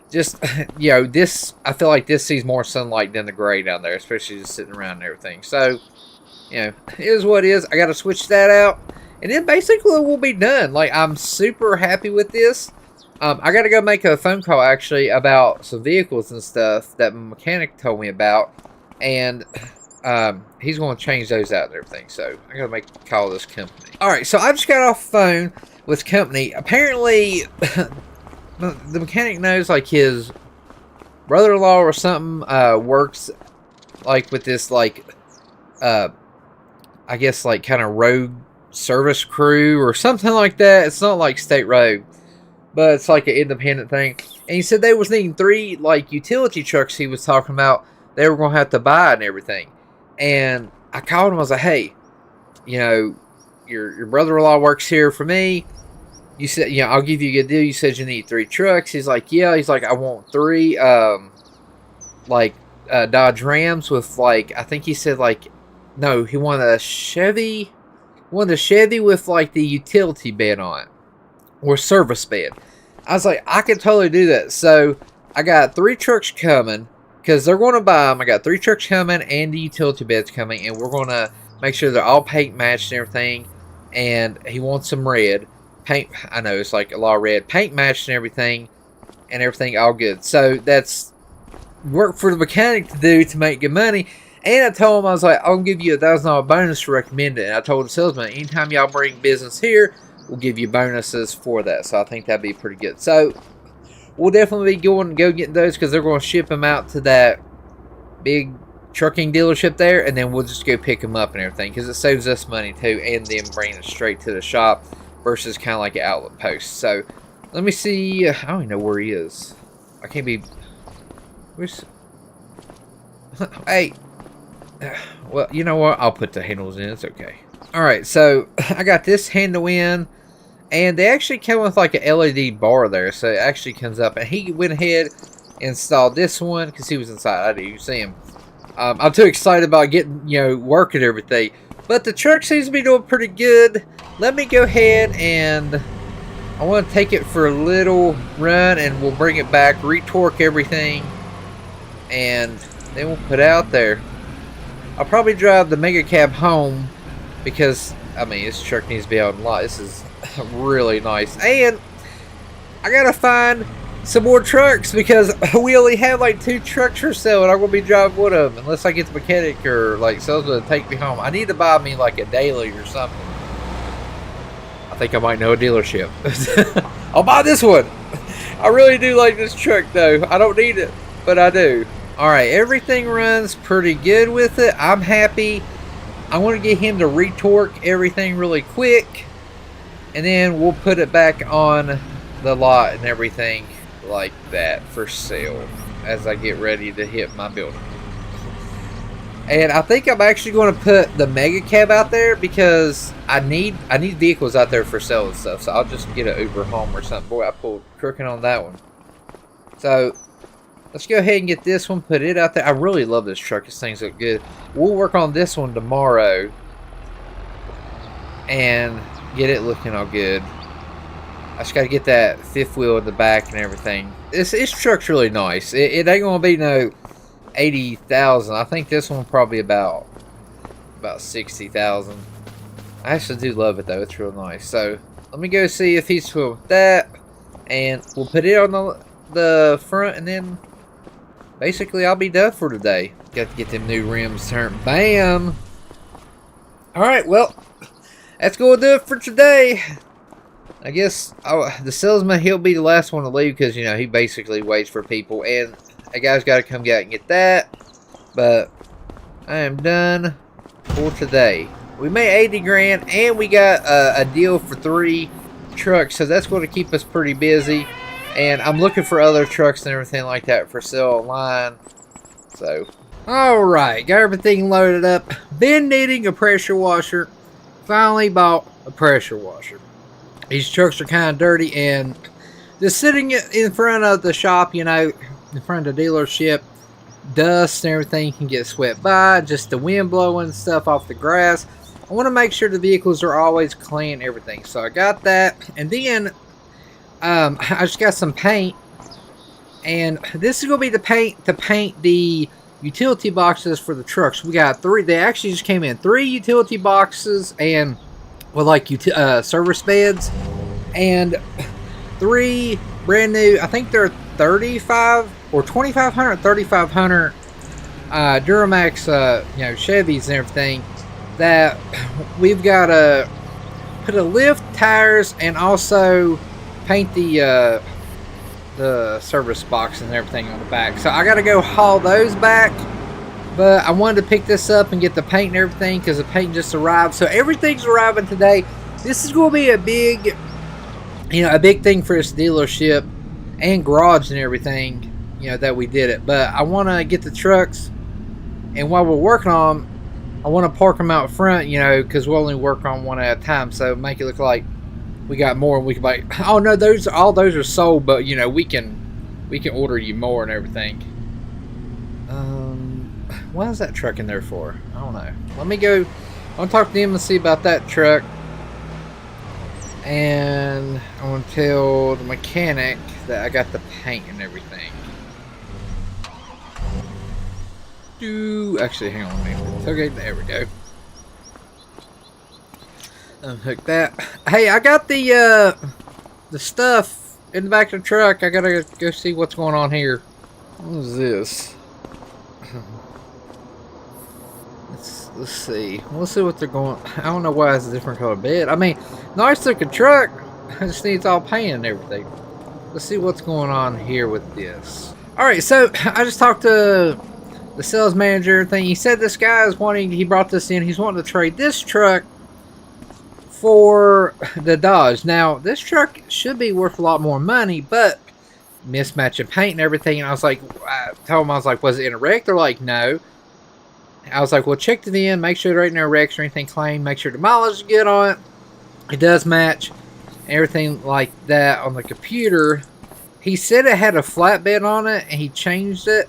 just, this, I feel like this sees more sunlight than the gray down there, especially just sitting around and everything. So, it is what it is. I gotta switch that out, and then basically we'll be done. Like, I'm super happy with this. I got to go make a phone call, actually, about some vehicles and stuff that my mechanic told me about. And he's going to change those out and everything. So I got to make a call to this company. Alright, so I just got off the phone with the company. Apparently, the mechanic knows, like, his brother-in-law or something works, like, with this, like, I guess, like, kind of road service crew or something like that. It's not like state road, but it's like an independent thing. And he said they was needing 3, like, utility trucks he was talking about they were going to have to buy and everything. And I called him. I was like, hey, your brother-in-law works here for me. You said, I'll give you a good deal. You said you need 3 trucks. He's like, yeah. He's like, I want 3, Dodge Rams with, like, I think he said, like, no, he wanted a Chevy. He wanted a Chevy with, like, the utility bed on it. Or service bed. I was like, I can totally do that. So I got 3 trucks coming because they're going to buy them. I got 3 trucks coming and the utility beds coming, and we're going to make sure they're all paint matched and everything. And he wants some red paint. I know it's like a lot of red paint matched and everything all good. So that's work for the mechanic to do to make good money. And I told him, I was like, I'll give you a $1,000 bonus to recommend it. And I told the salesman, anytime y'all bring business here, we'll give you bonuses for that. So I think that'd be pretty good. So we'll definitely be go getting those because they're going to ship them out to that big trucking dealership there, and then we'll just go pick them up and everything because it saves us money too, and then bring it straight to the shop versus kind of like an outlet post. So let me see. I don't even know where he is. I can't be. Where's? Hey. Well, you know what? I'll put the handles in. It's okay. Alright, so I got this handle in, and they actually come with like a LED bar there, so it actually comes up, and he went ahead and installed this one because he was inside. I didn't even see him. I'm too excited about getting, work and everything, but the truck seems to be doing pretty good. Let me go ahead and I want to take it for a little run, and we'll bring it back, retorque everything, and then we'll put it out there. I'll probably drive the mega cab home because, I mean, this truck needs to be out in lot. This is really nice. And I gotta find some more trucks because we only have like 2 trucks for sale, and I'm gonna be driving one of them unless I get the mechanic or like salesman to take me home. I need to buy me like a daily or something. I think I might know a dealership. I'll buy this one. I really do like this truck though. I don't need it, but I do. Alright, everything runs pretty good with it. I'm happy. I want to get him to retorque everything really quick, and then we'll put it back on the lot and everything like that for sale as I get ready to hit my building. And I think I'm actually going to put the mega cab out there because I need vehicles out there for sale and stuff. So I'll just get an Uber home or something. Boy, I pulled crooked on that one. So let's go ahead and get this one, put it out there. I really love this truck. This thing's look good. We'll work on this one tomorrow and get it looking all good. I just got to get that 5th wheel in the back and everything. This truck's really nice. It ain't going to be no 80,000. I think this one probably about 60,000. I actually do love it though. It's real nice. So let me go see if he's cool with that, and we'll put it on the front, and then basically I'll be done for today. Got to get them new rims turned. Bam. Alright, well, that's going to do it for today. I guess the salesman, he'll be the last one to leave because, you know, he basically waits for people, and a guy's got to come out and get that. But I am done for today. We made 80 grand, and we got a deal for 3 trucks, so that's going to keep us pretty busy. And I'm looking for other trucks and everything like that for sale online. So, alright, got everything loaded up. Been needing a pressure washer. Finally bought a pressure washer. These trucks are kind of dirty, and just sitting in front of the shop, you know, in front of the dealership, dust and everything can get swept by, just the wind blowing stuff off the grass. I want to make sure the vehicles are always clean and everything. So I got that, and then I just got some paint, and this is going to be the paint to paint the utility boxes for the trucks. We got 3. They actually just came in 3 utility boxes, and with like service beds, and 3 brand new, I think they're 35 or 2500, 3500 Duramax, you know, Chevys and everything, that we've got to put a lift, tires, and also paint the service box and everything on the back. So I got to go haul those back, but I wanted to pick this up and get the paint and everything because the paint just arrived. So everything's arriving today. This is going to be a big, you know, a big thing for this dealership and garage and everything, you know, that we did it. But I want to get the trucks, and while we're working on them, I want to park them out front, you know, because we'll only work on one at a time. So make it look like we got more, and we can buy. Oh no, all those are sold, but you know, we can order you more and everything. What is that truck in there for? I don't know. Let me go. I'll talk to him and see about that truck. And I want to tell the mechanic that I got the paint and everything. Actually, hang on a minute. Okay, there we go. Unhook that. Hey, I got the stuff in the back of the truck. I gotta go see what's going on here. What is this? Let's see. Let's see what they're going. I don't know why it's a different color bed. I mean, nice looking truck. I just needs all paint and everything. Let's see what's going on here with this. Alright, so I just talked to the sales manager thing. He said this guy is wanting, he brought this in, he's wanting to trade this truck for the Dodge. Now, this truck should be worth a lot more money, but mismatching paint and everything. And I was like, I told him, I was like, was it in a wreck? They're like, no. I was like, well, check to the end, make sure there ain't no wrecks or anything claimed, make sure the mileage is good on it. It does match, everything like that on the computer. He said it had a flatbed on it, and he changed it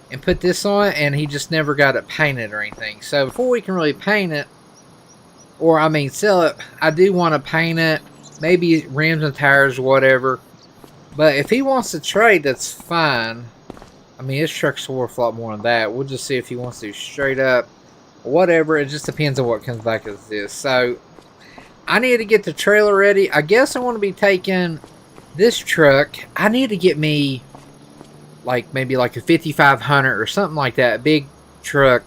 and put this on it, and he just never got it painted or anything. So before we can really paint it, or I mean sell it, I do want to paint it, maybe rims and tires or whatever. But if he wants to trade, that's fine. I mean, his truck's worth a lot more than that. We'll just see if he wants to straight up or whatever. It just depends on what comes back as this. So I need to get the trailer ready. I guess I want to be taking this truck. I need to get me like maybe like a 5500 or something like that, big truck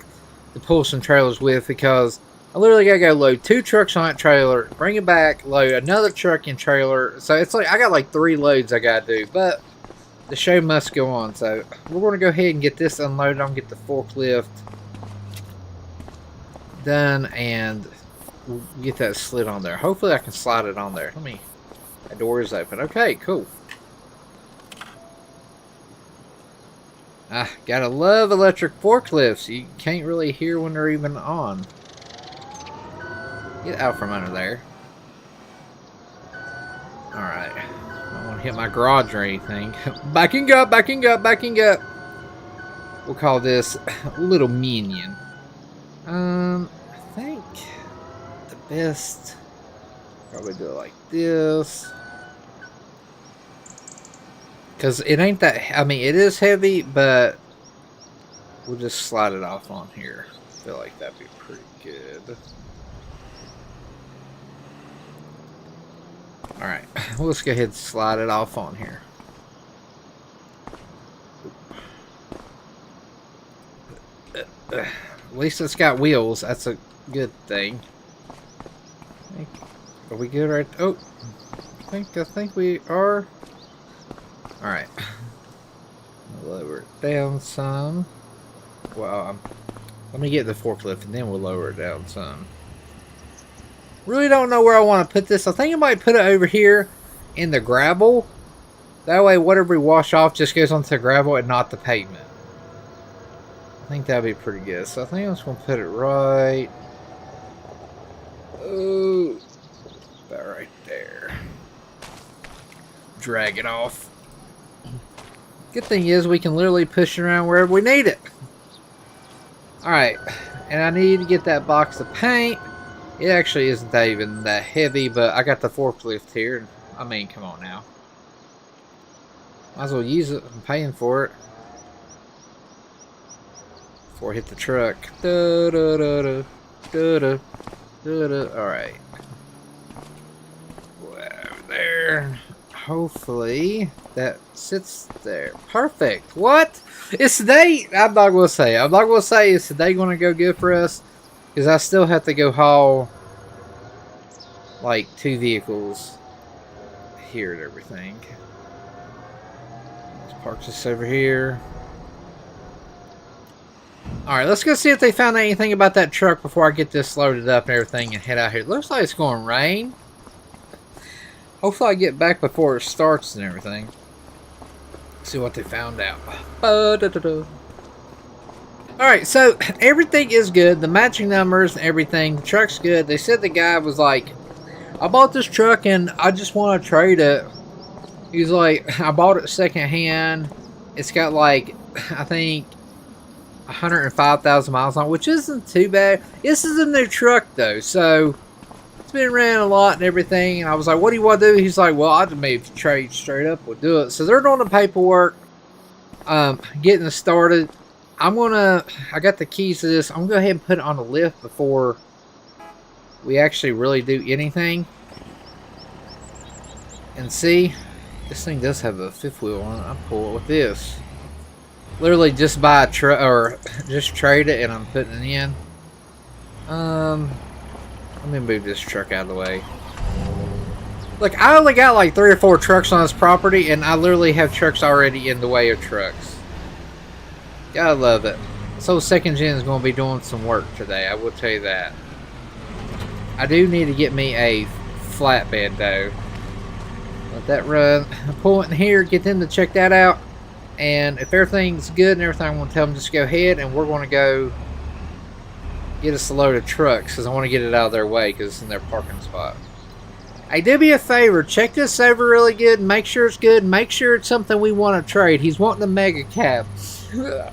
to pull some trailers with, because I literally gotta go load 2 trucks on that trailer, bring it back, load another truck and trailer. So it's like I got like 3 loads I gotta do, but the show must go on. So we're gonna go ahead and get this unloaded. I'm gonna get the forklift done and we'll get that slid on there. Hopefully I can slide it on there. That door is open. Okay, cool. Gotta love electric forklifts. You can't really hear when they're even on. Get out from under there. Alright. I don't want to hit my garage or anything. Backing up, backing up, backing up. We'll call this Little Minion. I think the best, probably do it like this. Because it ain't that, I mean, it is heavy, but we'll just slide it off on here. I feel like that'd be pretty good. Alright, well, let's go ahead and slide it off on here. At least it's got wheels. That's a good thing. Are we good right? Oh, I think we are. Alright. Lower it down some. Well, let me get the forklift and then we'll lower it down some. Really don't know where I want to put this. I think I might put it over here in the gravel. That way whatever we wash off just goes onto the gravel and not the pavement. I think that'd be pretty good. So I think I'm just going to put it right. Oh, about right there. Drag it off. Good thing is we can literally push it around wherever we need it. Alright, and I need to get that box of paint. It actually isn't even that heavy, but I got the forklift here. I mean, come on now. Might as well use it. I'm paying for it. Before I hit the truck. Da, da, da, da, da, da, da, da. Alright. Over there. Hopefully that sits there. Perfect. What? Is today? I'm not going to say. I'm not going to say is today going to go good for us. Because I still have to go haul like 2 vehicles here and everything. Let's park this over here. Alright, let's go see if they found anything about that truck before I get this loaded up and everything and head out here. It looks like it's going to rain. Hopefully I get back before it starts and everything. See what they found out. Alright, so everything is good. The matching numbers and everything. The truck's good. They said the guy was like, I bought this truck and I just want to trade it. He's like, I bought it second hand. It's got like, I think, 105,000 miles on it, which isn't too bad. This is a new truck though, so it's been ran a lot and everything. And I was like, what do you want to do? He's like, well, I just maybe trade straight up. We'll do it. So they're doing the paperwork, getting it started. I got the keys to this. I'm going to go ahead and put it on the lift before we actually really do anything. And see, this thing does have a 5th wheel on it. I'll pull it with this. Literally just buy a truck, or just trade it, and I'm putting it in. Let me move this truck out of the way. Look, I only got like 3 or 4 trucks on this property, and I literally have trucks already in the way of trucks. Gotta love it. So second gen is going to be doing some work today, I will tell you that. I do need to get me a flatbed though. Let that run. Pull it in here, get them to check that out. And if everything's good and everything, I'm going to tell them just go ahead and we're going to go get us a load of trucks because I want to get it out of their way because it's in their parking spot. Hey, do me a favor, check this over really good and make sure it's good and make sure it's something we want to trade. He's wanting the mega cab.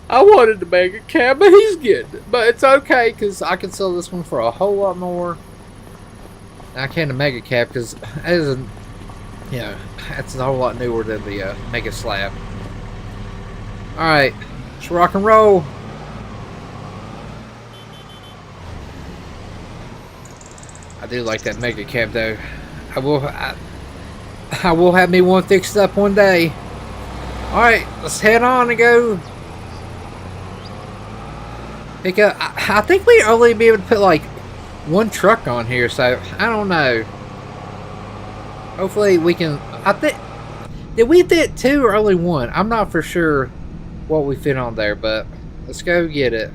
I wanted the mega cab, but he's getting it. But it's okay because I can sell this one for a whole lot more. I can the mega cab because that's a whole lot newer than the mega slab. Alright, let's rock and roll. I do like that mega cab though. I will have me one fixed up one day. Alright, let's head on and go pick up. I think we only be able to put like one truck on here, so I don't know. Hopefully we can. I think, did we fit 2 or only 1? I'm not for sure what we fit on there, but let's go get it.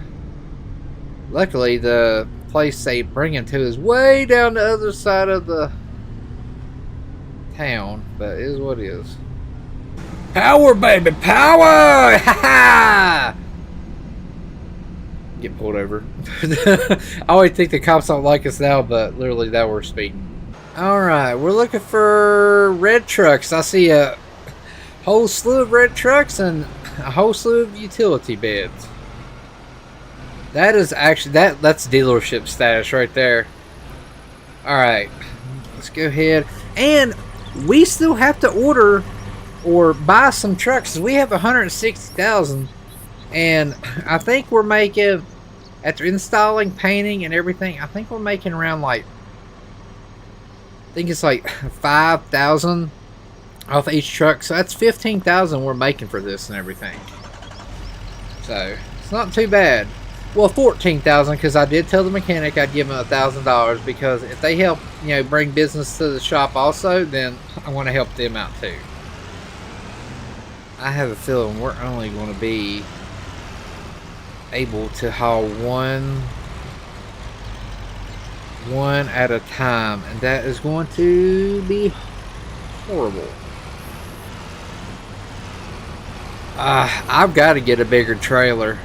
Luckily the place they bring him to is way down the other side of the town, but it is what it is. Power, baby, power! Ha ha! Get pulled over. I always think the cops don't like us now, but literally that we're speeding. Alright, we're looking for red trucks. I see a whole slew of red trucks and a whole slew of utility beds. That is actually, that's dealership status right there. Alright, let's go ahead. And we still have to order or buy some trucks. We have 160,000. And I think we're making, after installing, painting, and everything, I think we're making around like, I think it's like 5,000 off each truck. So that's 15,000 we're making for this and everything. So it's not too bad. Well, 14,000 because I did tell the mechanic I'd give him $1,000 because if they help, you know, bring business to the shop also, then I want to help them out too. I have a feeling we're only going to be able to haul one at a time, and that is going to be horrible. I've got to get a bigger trailer.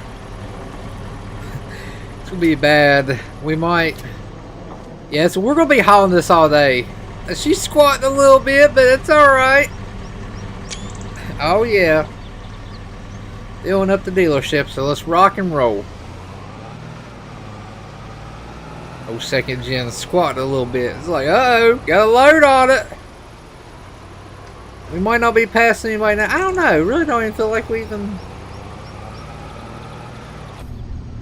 It's gonna be bad. We might, yeah, so we're gonna be hauling this all day. She's squatting a little bit, but it's all right. Oh yeah, filling up the dealership, so let's rock and roll. Oh, second gen squatting a little bit. It's like, uh-oh, got a load on it. We might not be passing anybody now. I don't know. Really don't even feel like we even...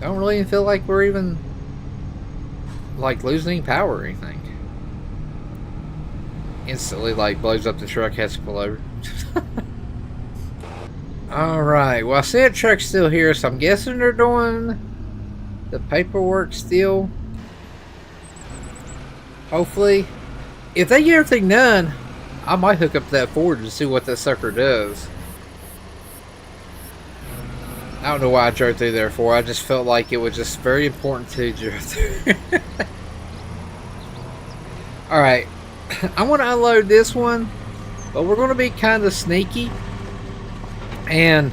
Don't really even feel like we're even like losing any power or anything. Instantly like blows up the truck, has to pull over. Alright, well I see a truck's still here, so I'm guessing they're doing the paperwork still. Hopefully. If they get everything done, I might hook up that Ford to see what that sucker does. I don't know why I drove through there for. I just felt like it was just very important to drive through. Alright. I want to unload this one, but we're going to be kind of sneaky. And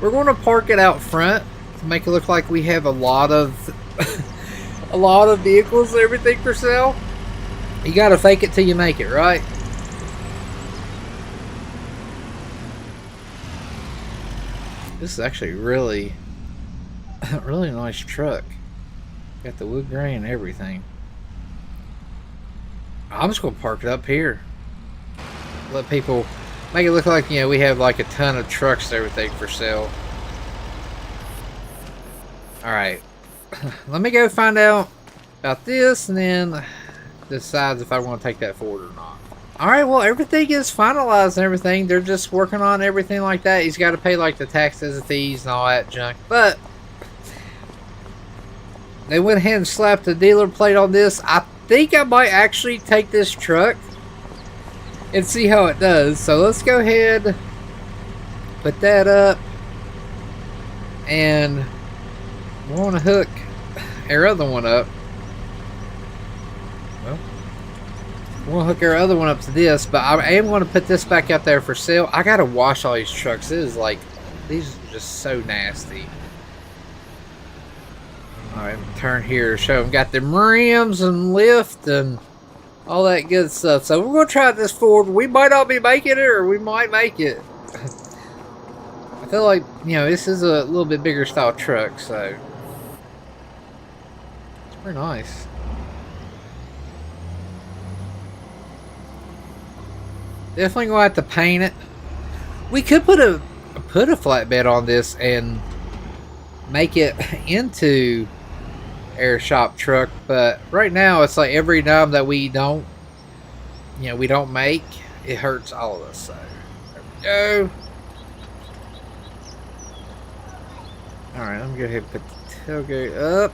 we're going to park it out front to make it look like we have a lot of a lot of vehicles and everything for sale. You got to fake it till you make it, right? This is actually really nice truck. Got the wood grain and everything. I'm just gonna park it up here. Let people make it look like, you know, we have like a ton of trucks and everything for sale. Alright. Let me go find out about this and then decide if I want to take that forward or not. Alright, well everything is finalized and everything. They're just working on everything like that. He's got to pay like the taxes and fees and all that junk. But they went ahead and slapped the dealer plate on this. I think I might actually take this truck and see how it does. So let's go ahead, put that up, and we want to hook our other one up. Well, we'll hook our other one up to this, but I am going to put this back out there for sale. I gotta wash all these trucks. It is like, these are just so nasty. Alright, turn here, show them got them rims and lift and all that good stuff. So we're going to try this Ford. We might not be making it, or we might make it. I feel like, you know, this is a little bit bigger style truck, so it's pretty nice. Definitely going to have to paint it. We could put a flatbed on this and make it into air shop truck. But right now it's like every time that we don't, we don't make, it hurts all of us. So there we go. Alright, I'm gonna go ahead and put the tailgate up.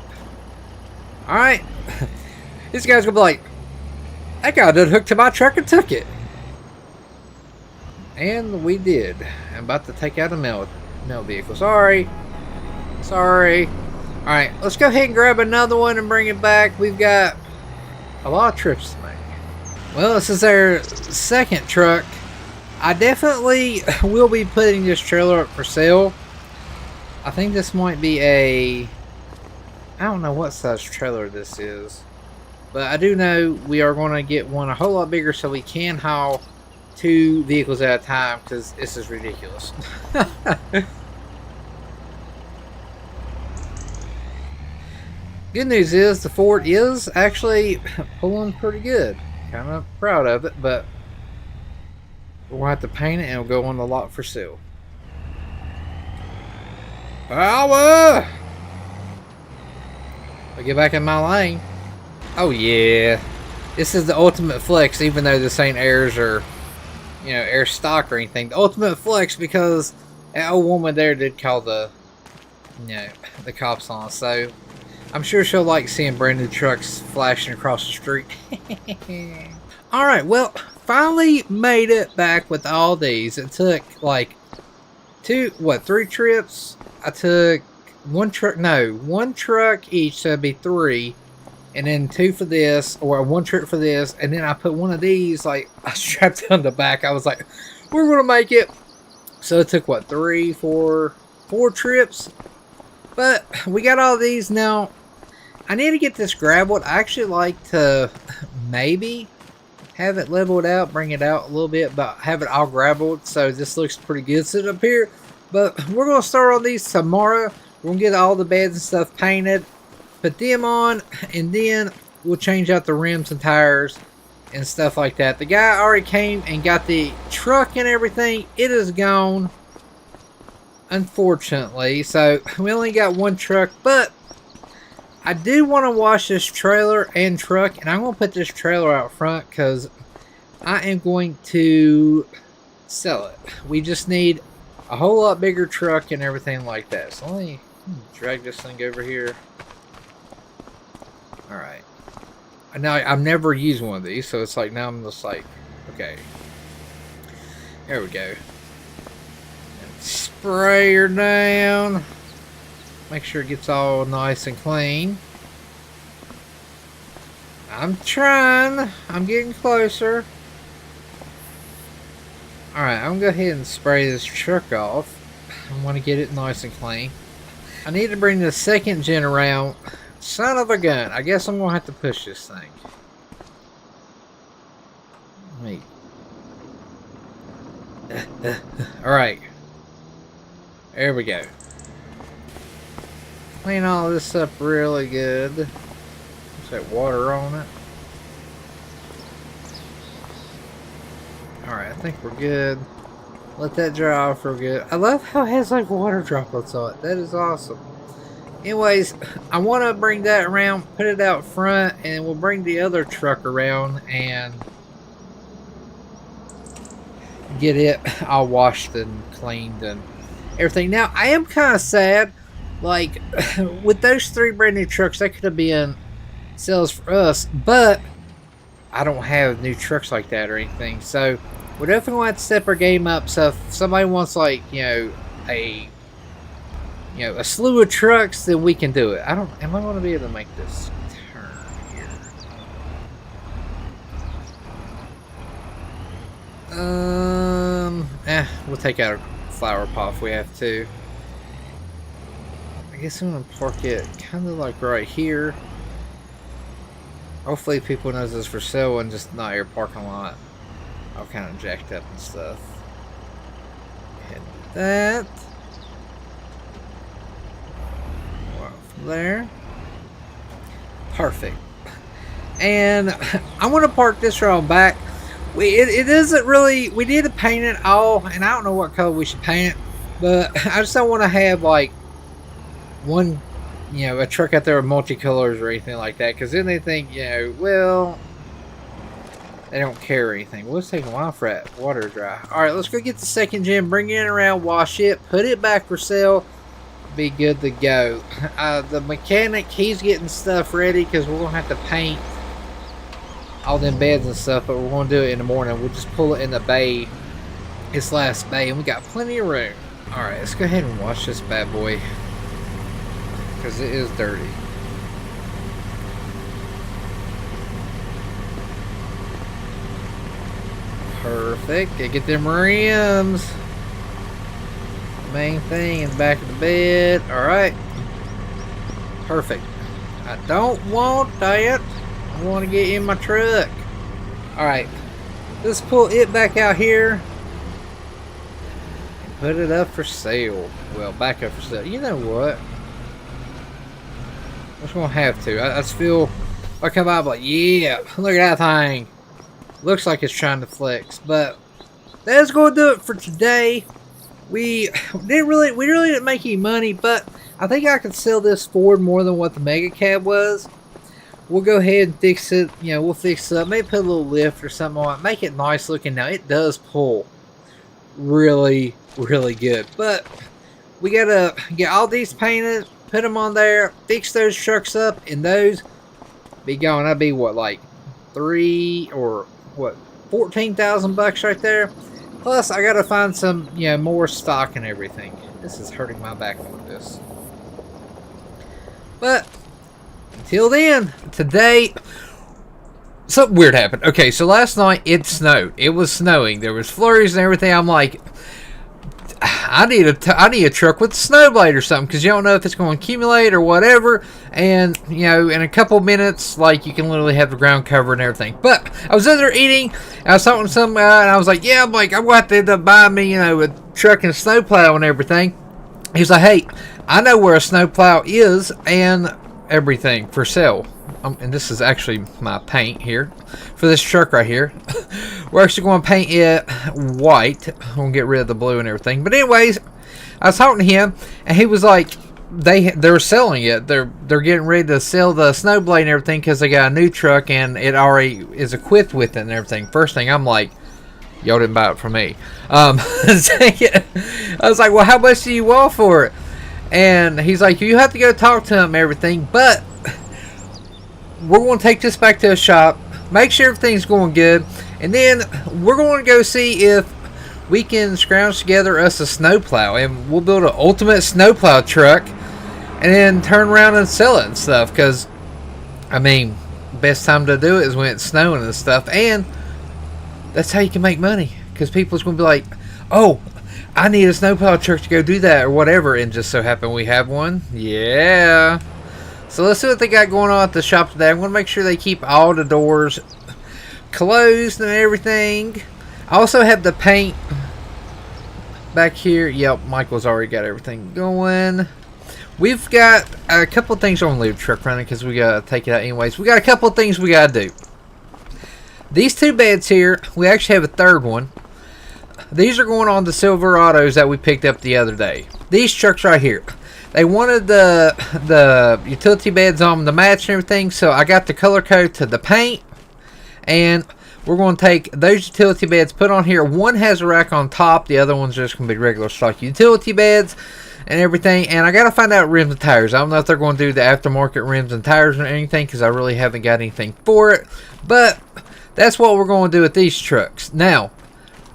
Alright. This guy's gonna be like, that guy done hooked to my truck and took it. And we did. I'm about to take out a mail vehicle. Sorry. Alright, let's go ahead and grab another one and bring it back. We've got a lot of trips to make. Well, this is our second truck. I definitely will be putting this trailer up for sale. I think this might be I don't know what size trailer this is. But I do know we are going to get one a whole lot bigger so we can haul 2 vehicles at a time, because this is ridiculous. Good news is the Ford is actually pulling pretty good. Kind of proud of it, but we'll have to paint it and it'll go on the lot for sale. Power! I'll get back in my lane. Oh yeah, this is the ultimate flex, even though this ain't airs or air stock or anything. The ultimate flex, because that old woman there did call the the cops on us, so I'm sure she'll like seeing brand new trucks flashing across the street. Alright, well, finally made it back with all these. It took like 3 trips. I took one truck each, so it'd be 3, and then 2 for this, or 1 trip for this, and then I put one of these, like, I strapped on the back. I was like, we're gonna make it. So it took 4 trips, but we got all these. Now I need to get this gravelled. I actually like to maybe have it leveled out, bring it out a little bit, but have it all gravelled, so this looks pretty good sitting up here. But we're going to start on these tomorrow. We're going to get all the beds and stuff painted, put them on, and then we'll change out the rims and tires and stuff like that. The guy already came and got the truck and everything. It is gone, unfortunately. So we only got 1 truck, but I do want to wash this trailer and truck, and I'm going to put this trailer out front because I am going to sell it. We just need a whole lot bigger truck and everything like that. So let me drag this thing over here. Alright. Now, I've never used one of these, so it's like, now I'm just like, okay. There we go. And spray her down. Make sure it gets all nice and clean. I'm trying. I'm getting closer. Alright, I'm going to go ahead and spray this truck off. I want to get it nice and clean. I need to bring the second gen around. Son of a gun. I guess I'm going to have to push this thing. Wait. Alright. There we go. Clean all this up really good. There's that water on it. Alright, I think we're good. Let that dry off real good. I love how it has like water droplets on it. That is awesome. Anyways, I want to bring that around, put it out front, and we'll bring the other truck around and get it all washed and cleaned and everything. Now, I am kind of sad. Like, with those 3 brand new trucks, that could have been sales for us, but I don't have new trucks like that or anything. So, we're definitely going to have to step our game up. So, if somebody wants, like, a slew of trucks, then we can do it. Am I going to be able to make this turn here? We'll take out a flower pot if we have to. I guess I'm going to park it kind of like right here. Hopefully people knows this for sale and just not your parking lot. All kind of jacked up and stuff. Head to that. From there. Perfect. And I'm going to park this around back. It isn't really, we need to paint it all, and I don't know what color we should paint it, but I just don't want to have like one you know, a truck out there with multicolors or anything like that, because then they think, you know, well, they don't care or anything. We'll just take a while for that water to dry. Alright, let's go get the second gen, bring it around, wash it, put it back for sale, be good to go. The mechanic, he's getting stuff ready because we're going to have to paint all them beds and stuff, but we're going to do it in the morning. We'll just pull it in the bay, this last bay, and we got plenty of room. Alright, let's go ahead and wash this bad boy, because it is dirty. Perfect. Gotta get them rims. Main thing in the back of the bed. Alright. Perfect. I don't want that. I want to get in my truck. Alright. Let's pull it back out here and put it up for sale. Well, back up for sale. You know what? I'm just gonna have to. I just feel I come out like, yeah, look at that thing. Looks like it's trying to flex, but that's gonna do it for today. We really didn't make any money, but I think I could sell this Ford more than what the Mega Cab was. We'll go ahead and fix it. You know, we'll fix it up. Maybe put a little lift or something on it. Make it nice looking. Now it does pull really, really good, but we gotta get all these painted, put them on there, fix those trucks up, and those be going. That'd be what, like 14,000 bucks right there. Plus I gotta find some, you know, more stock and everything. This is hurting my back with this, but until then, today something weird happened. Okay, so last night it snowed. It was snowing. There was flurries and everything. I'm like, I need a truck with a snow blade or something, because you don't know if it's going to accumulate or whatever. And you know, in a couple minutes, like, you can literally have the ground covered and everything. But I was in there eating, and I was talking to some guy, and I was like, yeah, I'm going to have to end up buying me, you know, a truck and a snow plow and everything. He's like, hey, I know where a snow plow is and everything for sale. And this is actually my paint here for this truck right here. We're actually going to paint it white. I'm going to get rid of the blue and everything. But anyways, I was talking to him, and he was like, they're selling it. They're getting ready to sell the snow blade and everything, because they got a new truck and it already is equipped with it and everything. First thing, I'm like, y'all didn't buy it from me. I was like, well, how much do you want for it? And he's like, you have to go talk to him and everything, but we're going to take this back to the shop, make sure everything's going good, and then we're going to go see if we can scrounge together us a snowplow, and we'll build an ultimate snowplow truck and then turn around and sell it and stuff. Because, I mean, best time to do it is when it's snowing and stuff, and that's how you can make money, because people's going to be like, oh, I need a snowplow truck to go do that or whatever, and just so happen we have one. Yeah. So let's see what they got going on at the shop today. I'm going to make sure they keep all the doors closed and everything. I also have the paint back here. Yep, Michael's already got everything going. We've got a couple things. I'm going to leave the truck running because we got to take it out anyways. We got a couple of things we got to do. These two beds here, we actually have a third one. These are going on the Silverados that we picked up the other day. These trucks right here. They wanted the utility beds on them to match and everything, so I got the color code to the paint, and we're going to take those utility beds, put on here. One has a rack on top, the other one's just going to be regular stock utility beds and everything. And I got to find out rims and tires. I don't know if they're going to do the aftermarket rims and tires or anything, because I really haven't got anything for it, but that's what we're going to do with these trucks. Now,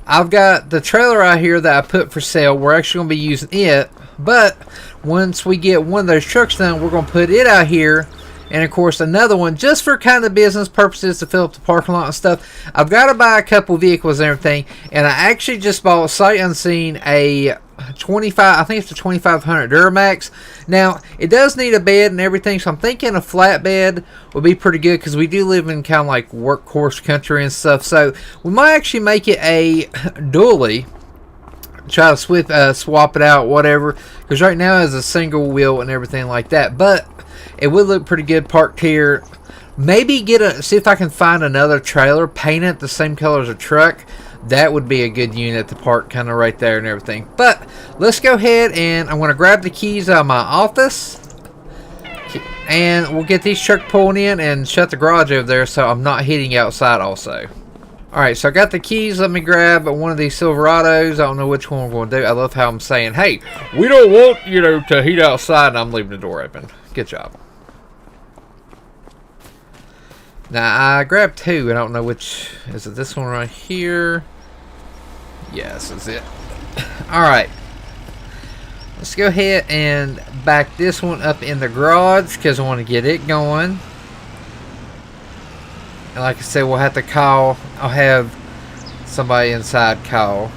I've got the trailer out here that I put for sale. We're actually going to be using it, but once we get one of those trucks done, we're going to put it out here, and of course another one just for kind of business purposes to fill up the parking lot and stuff. I've got to buy a couple vehicles and everything, and I actually just bought sight unseen a 25, I think it's a 2500 Duramax. Now it does need a bed and everything, so I'm thinking a flat bed would be pretty good, because we do live in kind of like workhorse country and stuff, so we might actually make it a dually. Try to swap it out, whatever, because right now it's a single wheel and everything like that, but it would look pretty good parked here. Maybe see if I can find another trailer, paint it the same color as a truck. That would be a good unit to park kind of right there and everything. But let's go ahead, and I'm going to grab the keys out of my office, And we'll get these truck pulling in and shut the garage over there so I'm not heating outside also. Alright, so I got the keys. Let me grab one of these Silverados. I don't know which one we're going to do. I love how I'm saying, hey, we don't want, you know, to heat outside, and I'm leaving the door open. Good job. Now, I grabbed two. I don't know which. Is it this one right here? Yes, that's it. Alright. Let's go ahead and back this one up in the garage because I want to get it going. And like I said, we'll have to call. I'll have somebody inside call.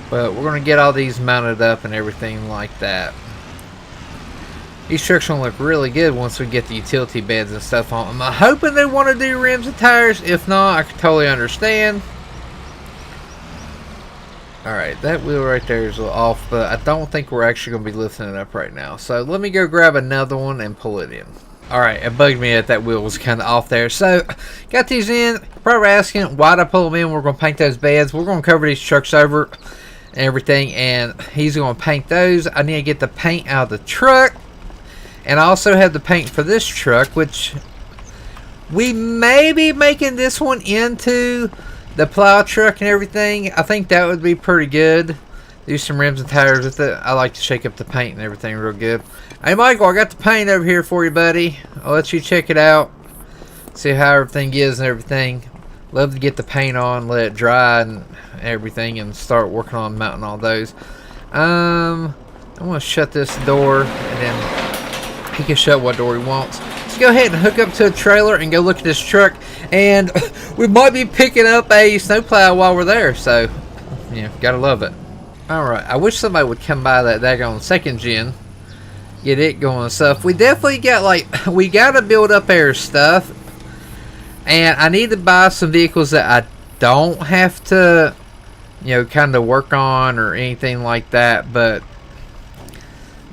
But we're going to get all these mounted up and everything like that. These trucks going to look really good once we get the utility beds and stuff on them. I'm hoping they want to do rims and tires. If not, I can totally understand. Alright, that wheel right there is a little off, but I don't think we're actually going to be lifting it up right now. So let me go grab another one and pull it in. Alright, it bugged me that wheel was kind of off there. So, got these in. Probably asking, why'd I pull them in? We're going to paint those beds. We're going to cover these trucks over and everything, and he's going to paint those. I need to get the paint out of the truck. And I also have the paint for this truck, which we may be making this one into the plow truck and everything. I think that would be pretty good. Do some rims and tires with it. I like to shake up the paint and everything real good. Hey Michael, I got the paint over here for you, buddy. I'll let you check it out. See how everything is and everything. Love to get the paint on, let it dry and everything, and start working on mounting all those. I'm going to shut this door, and then he can shut what door he wants. Let's go ahead and hook up to a trailer and go look at this truck. And we might be picking up a snowplow while we're there. So, yeah, gotta love it. Alright, I wish somebody would come by that daggone second gen. Get it going and stuff. We definitely got, like, we gotta build up our stuff. And I need to buy some vehicles that I don't have to, you know, kind of work on or anything like that. But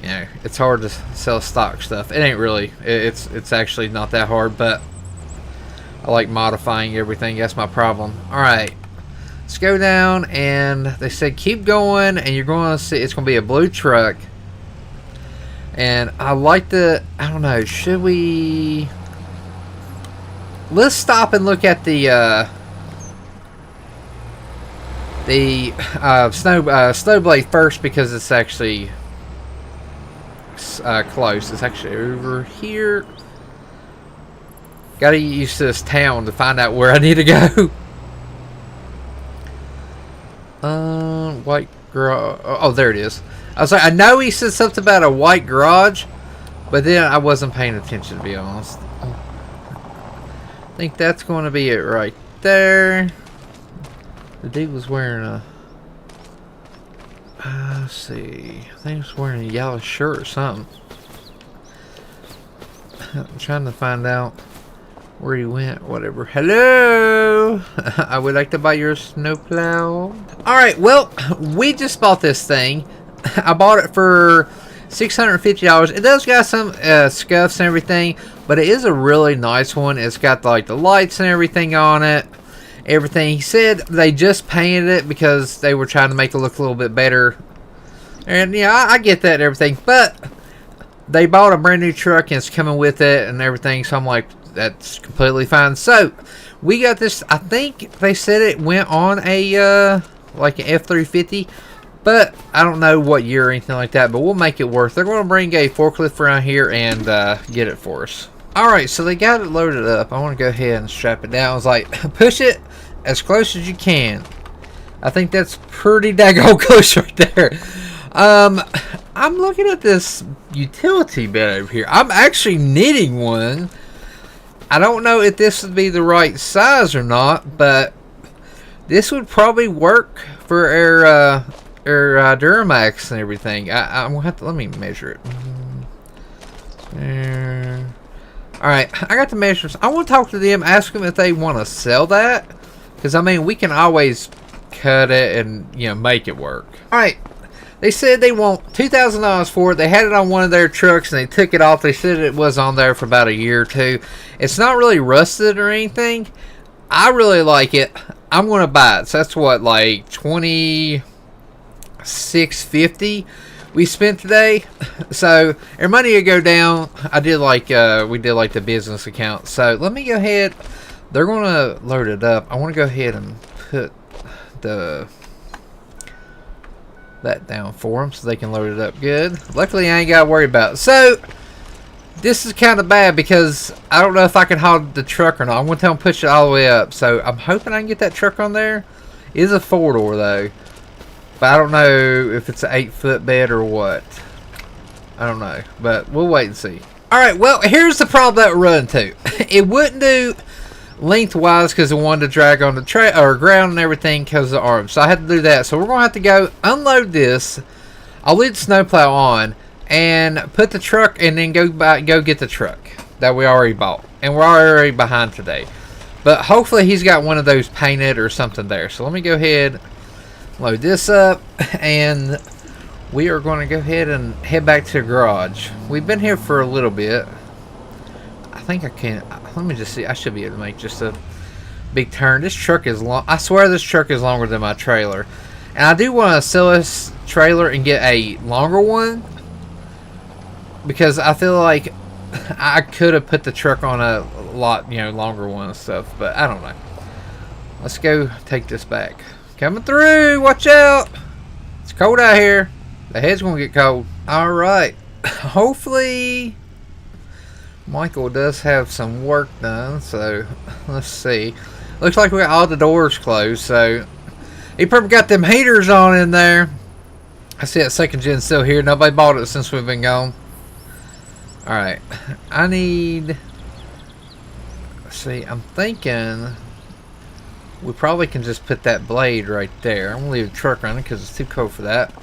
you know, it's hard to sell stock stuff. It ain't really. It's actually not that hard, but I like modifying everything. That's my problem. Alright. Let's go down, and they said keep going, and you're going to see it's going to be a blue truck. And I like the, I don't know, should we, let's stop and look at the Snowblade first, because it's actually close. It's actually over here. Gotta get used to this town to find out where I need to go. White garage. Oh, there it is. I was like, I know he said something about a white garage, but then I wasn't paying attention, to be honest. I think that's going to be it right there. The dude was wearing a, let's see, I think he was wearing a yellow shirt or something. I'm trying to find out where he went, whatever. Hello! I would like to buy your snowplow. Alright, well, we just bought this thing. I bought it for $650. It does got some scuffs and everything, but it is a really nice one. It's got like the lights and everything on it. Everything. He said they just painted it because they were trying to make it look a little bit better. And yeah, I get that and everything, but they bought a brand new truck and it's coming with it and everything, so I'm like, that's completely fine. So we got this. I think they said it went on a like an F350, but I don't know what year or anything like that, but we'll make it work. They're going to bring a forklift around here and get it for us. Alright, so they got it loaded up. I want to go ahead and strap it down. I was like, push it as close as you can. I think that's pretty daggone close right there. I'm looking at this utility bed over here. I'm actually needing one. I don't know if this would be the right size or not, but this would probably work for our Duramax and everything. I'm gonna have to, let me measure it. Alright, I got the measurements. I want to talk to them, ask them if they want to sell that, because I mean, we can always cut it and, you know, make it work. Alright, they said they want $2,000 for it. They had it on one of their trucks and they took it off. They said it was on there for about a year or two. It's not really rusted or anything. I really like it. I'm going to buy it. So that's what, like $26.50, we spent today. So our money will go down. I did like we did like the business account. So let me go ahead. They're gonna load it up. I want to go ahead and put that down for them so they can load it up good. Luckily, I ain't got to worry about it. So this is kind of bad because I don't know if I can haul the truck or not. I'm gonna tell them push it all the way up. So I'm hoping I can get that truck on there. It is a 4-door though, but I don't know if it's an 8-foot bed or what. I don't know, but we'll wait and see. All right. Well, here's the problem that we're running into. It wouldn't do lengthwise because it wanted to drag on the ground and everything because of the arms. So I had to do that. So we're gonna have to go unload this. I'll leave the snowplow on and put the truck, and then go get the truck that we already bought. And we're already behind today, but hopefully he's got one of those painted or something there. So let me go ahead, load this up, and we are going to go ahead and head back to the garage. We've been here for a little bit. I think I can. Let me just see. I should be able to make just a big turn. This truck is long. I swear this truck is longer than my trailer. And I do want to sell this trailer and get a longer one, because I feel like I could have put the truck on a lot, longer one and stuff. But I don't know. Let's go take this back. Coming through. Watch out. It's cold out here. The head's going to get cold. All right. Hopefully Michael does have some work done, so let's see. Looks like we got all the doors closed, so he probably got them heaters on in there. I see that second gen still here. Nobody bought it since we've been gone. Alright, I need... Let's see, I'm thinking we probably can just put that blade right there. I'm going to leave the truck running because it's too cold for that.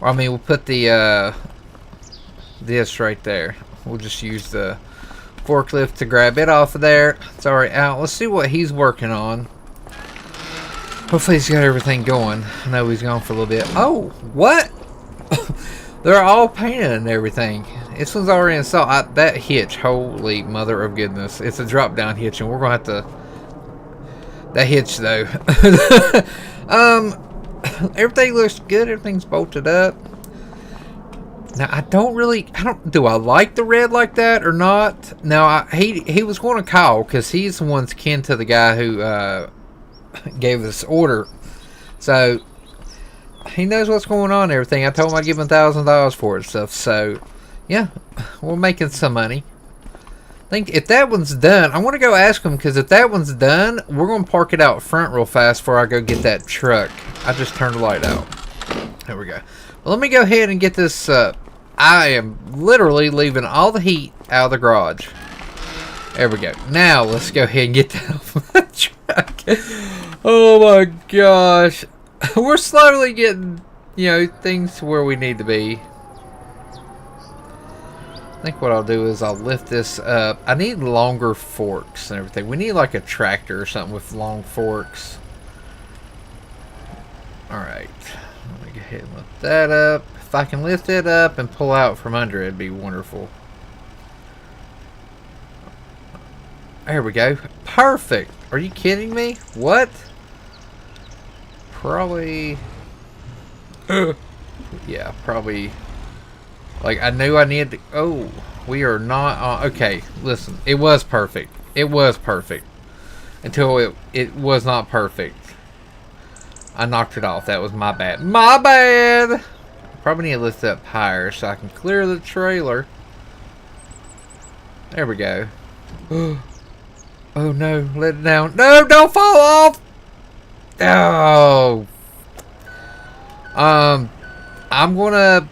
Or, I mean, we'll put the this right there. We'll just use the forklift to grab it off of there. It's already out. Let's see what he's working on. Hopefully he's got everything going. I know he's gone for a little bit. Oh, what? They're all painted and everything. This one's already installed. That hitch, holy mother of goodness. It's a drop down hitch, and we're gonna have to... That hitch though. Everything looks good. Everything's bolted up. Now do I like the red like that or not? Now he was going to call because he's the one's kin to the guy who gave this order, so he knows what's going on and everything. I told him I'd give him $1,000 for it and stuff. So yeah, we're making some money. I think if that one's done, I want to go ask him, because if that one's done, we're going to park it out front real fast before I go get that truck. I just turned the light out. There we go. Well, let me go ahead and get this I am literally leaving all the heat out of the garage. There we go. Now let's go ahead and get that off the truck. Oh my gosh. We're slowly getting, things to where we need to be. I think what I'll do is I'll lift this up. I need longer forks and everything. We need like a tractor or something with long forks. Alright. Let me go ahead and lift that up. If I can lift it up and pull out from under it, it'd be wonderful. There we go. Perfect. Are you kidding me? What? Probably... yeah, probably... Like, I knew I needed to... Oh, we are not on... Okay, listen. It was perfect. It was perfect. Until it was not perfect. I knocked it off. That was my bad. My bad! Probably need to lift it up higher so I can clear the trailer. There we go. Oh no, let it down. No, don't fall off! Oh. I'm gonna...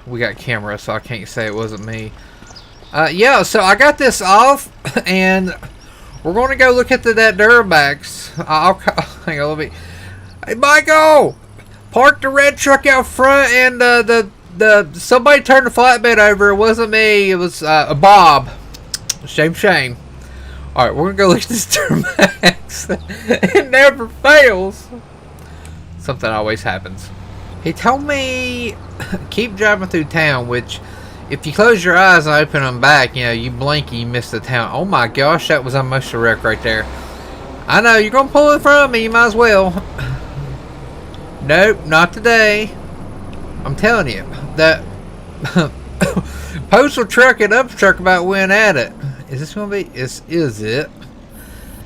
We got camera, so I can't say it wasn't me. Yeah, so I got this off, and we're going to go look at that Durabax. Hang on, let me... Hey, Michael! Park the red truck out front, and somebody turned the flatbed over. It wasn't me. It was a Bob. Shame. All right, we're gonna go look at this Durabax. It never fails. Something always happens. He told me keep driving through town, which if you close your eyes and open them back, you blink and you miss the town. Oh my gosh, that was almost a wreck right there. I know, you're gonna pull in front of me, you might as well. Nope, not today. I'm telling you, that postal truck and up truck about went at it. Is this going to be? Is it?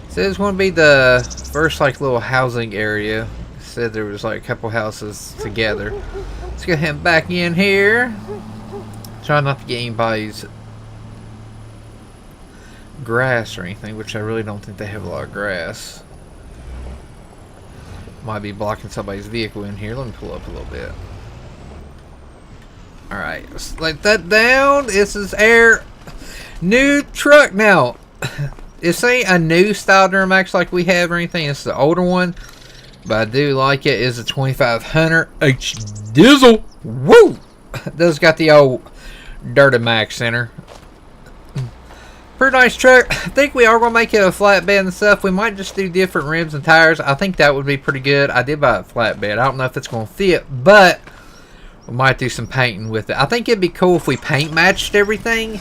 So it's going to be the first like little housing area. It said there was like a couple houses together. Let's go ahead and back in here. Try not to get anybody's grass or anything, which I really don't think they have a lot of grass. Might be blocking somebody's vehicle in here. Let me pull up a little bit. Alright, let's let that down. This is our new truck now. This ain't a new style Duramax like we have or anything. It's the older one, but I do like it. It's a 2500 H diesel. Woo! This got the old Duramax in her. Pretty nice truck. I think we are going to make it a flatbed and stuff. We might just do different rims and tires. I think that would be pretty good. I did buy a flatbed. I don't know if it's going to fit, but we might do some painting with it. I think it'd be cool if we paint matched everything.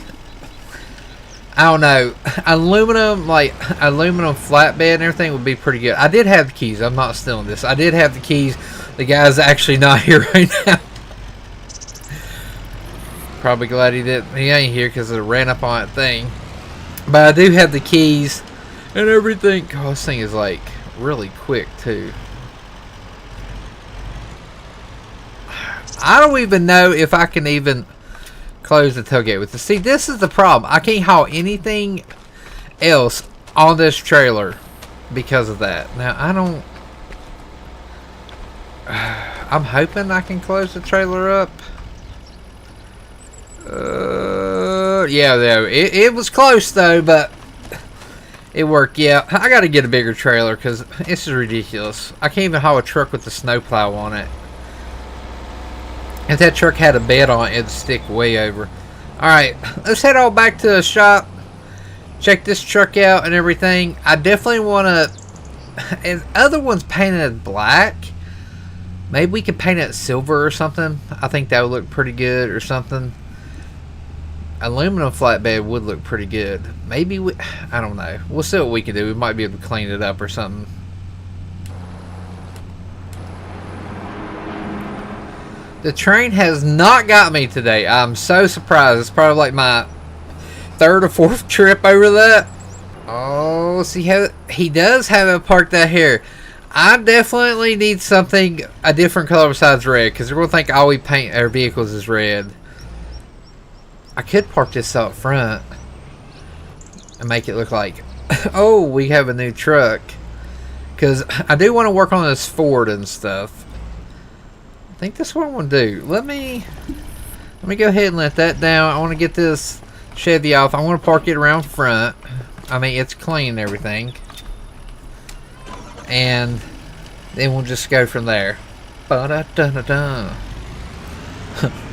I don't know. Aluminum flatbed and everything would be pretty good. I did have the keys. I'm not stealing this. I did have the keys. The guy's actually not here right now. Probably glad he ain't here because it ran up on that thing. But I do have the keys and everything. Oh, this thing is like really quick too. I don't even know if I can even close the tailgate with this. See, this is the problem. I can't haul anything else on this trailer because of that. Now, I don't... I'm hoping I can close the trailer up. Yeah, though. It was close, though, but it worked. Yeah, I got to get a bigger trailer because this is ridiculous. I can't even haul a truck with the snowplow on it. If that truck had a bed on it, it'd stick way over. Alright, let's head all back to the shop. Check this truck out and everything. I definitely want to... And other one's painted black. Maybe we could paint it silver or something. I think that would look pretty good or something. Aluminum flatbed would look pretty good. Maybe we... I don't know. We'll see what we can do. We might be able to clean it up or something. The train has not got me today. I'm so surprised. It's probably like my third or fourth trip over that. Oh, see how he does have it parked out here. I definitely need something a different color besides red, because they're going to think all we paint our vehicles is red. I could park this out front and make it look like, oh, we have a new truck. Because I do want to work on this Ford and stuff. I think that's what I want to do. Let me go ahead and let that down. I want to get this Chevy off. I want to park it around front. I mean, it's clean and everything. And then we'll just go from there. Ba-da-da-da-da.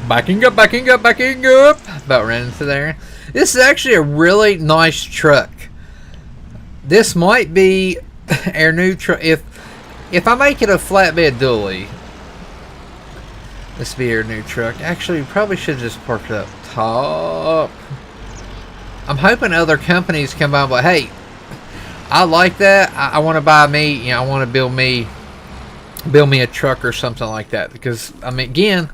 Backing up, backing up, backing up. About ran into there. This is actually a really nice truck. This might be our new truck. If I make it a flatbed dually, this will be our new truck. Actually, we probably should just park it up top. I'm hoping other companies come by, but hey, I like that. I want to buy me, you know, I want to build me a truck or something like that. Because, I mean, again,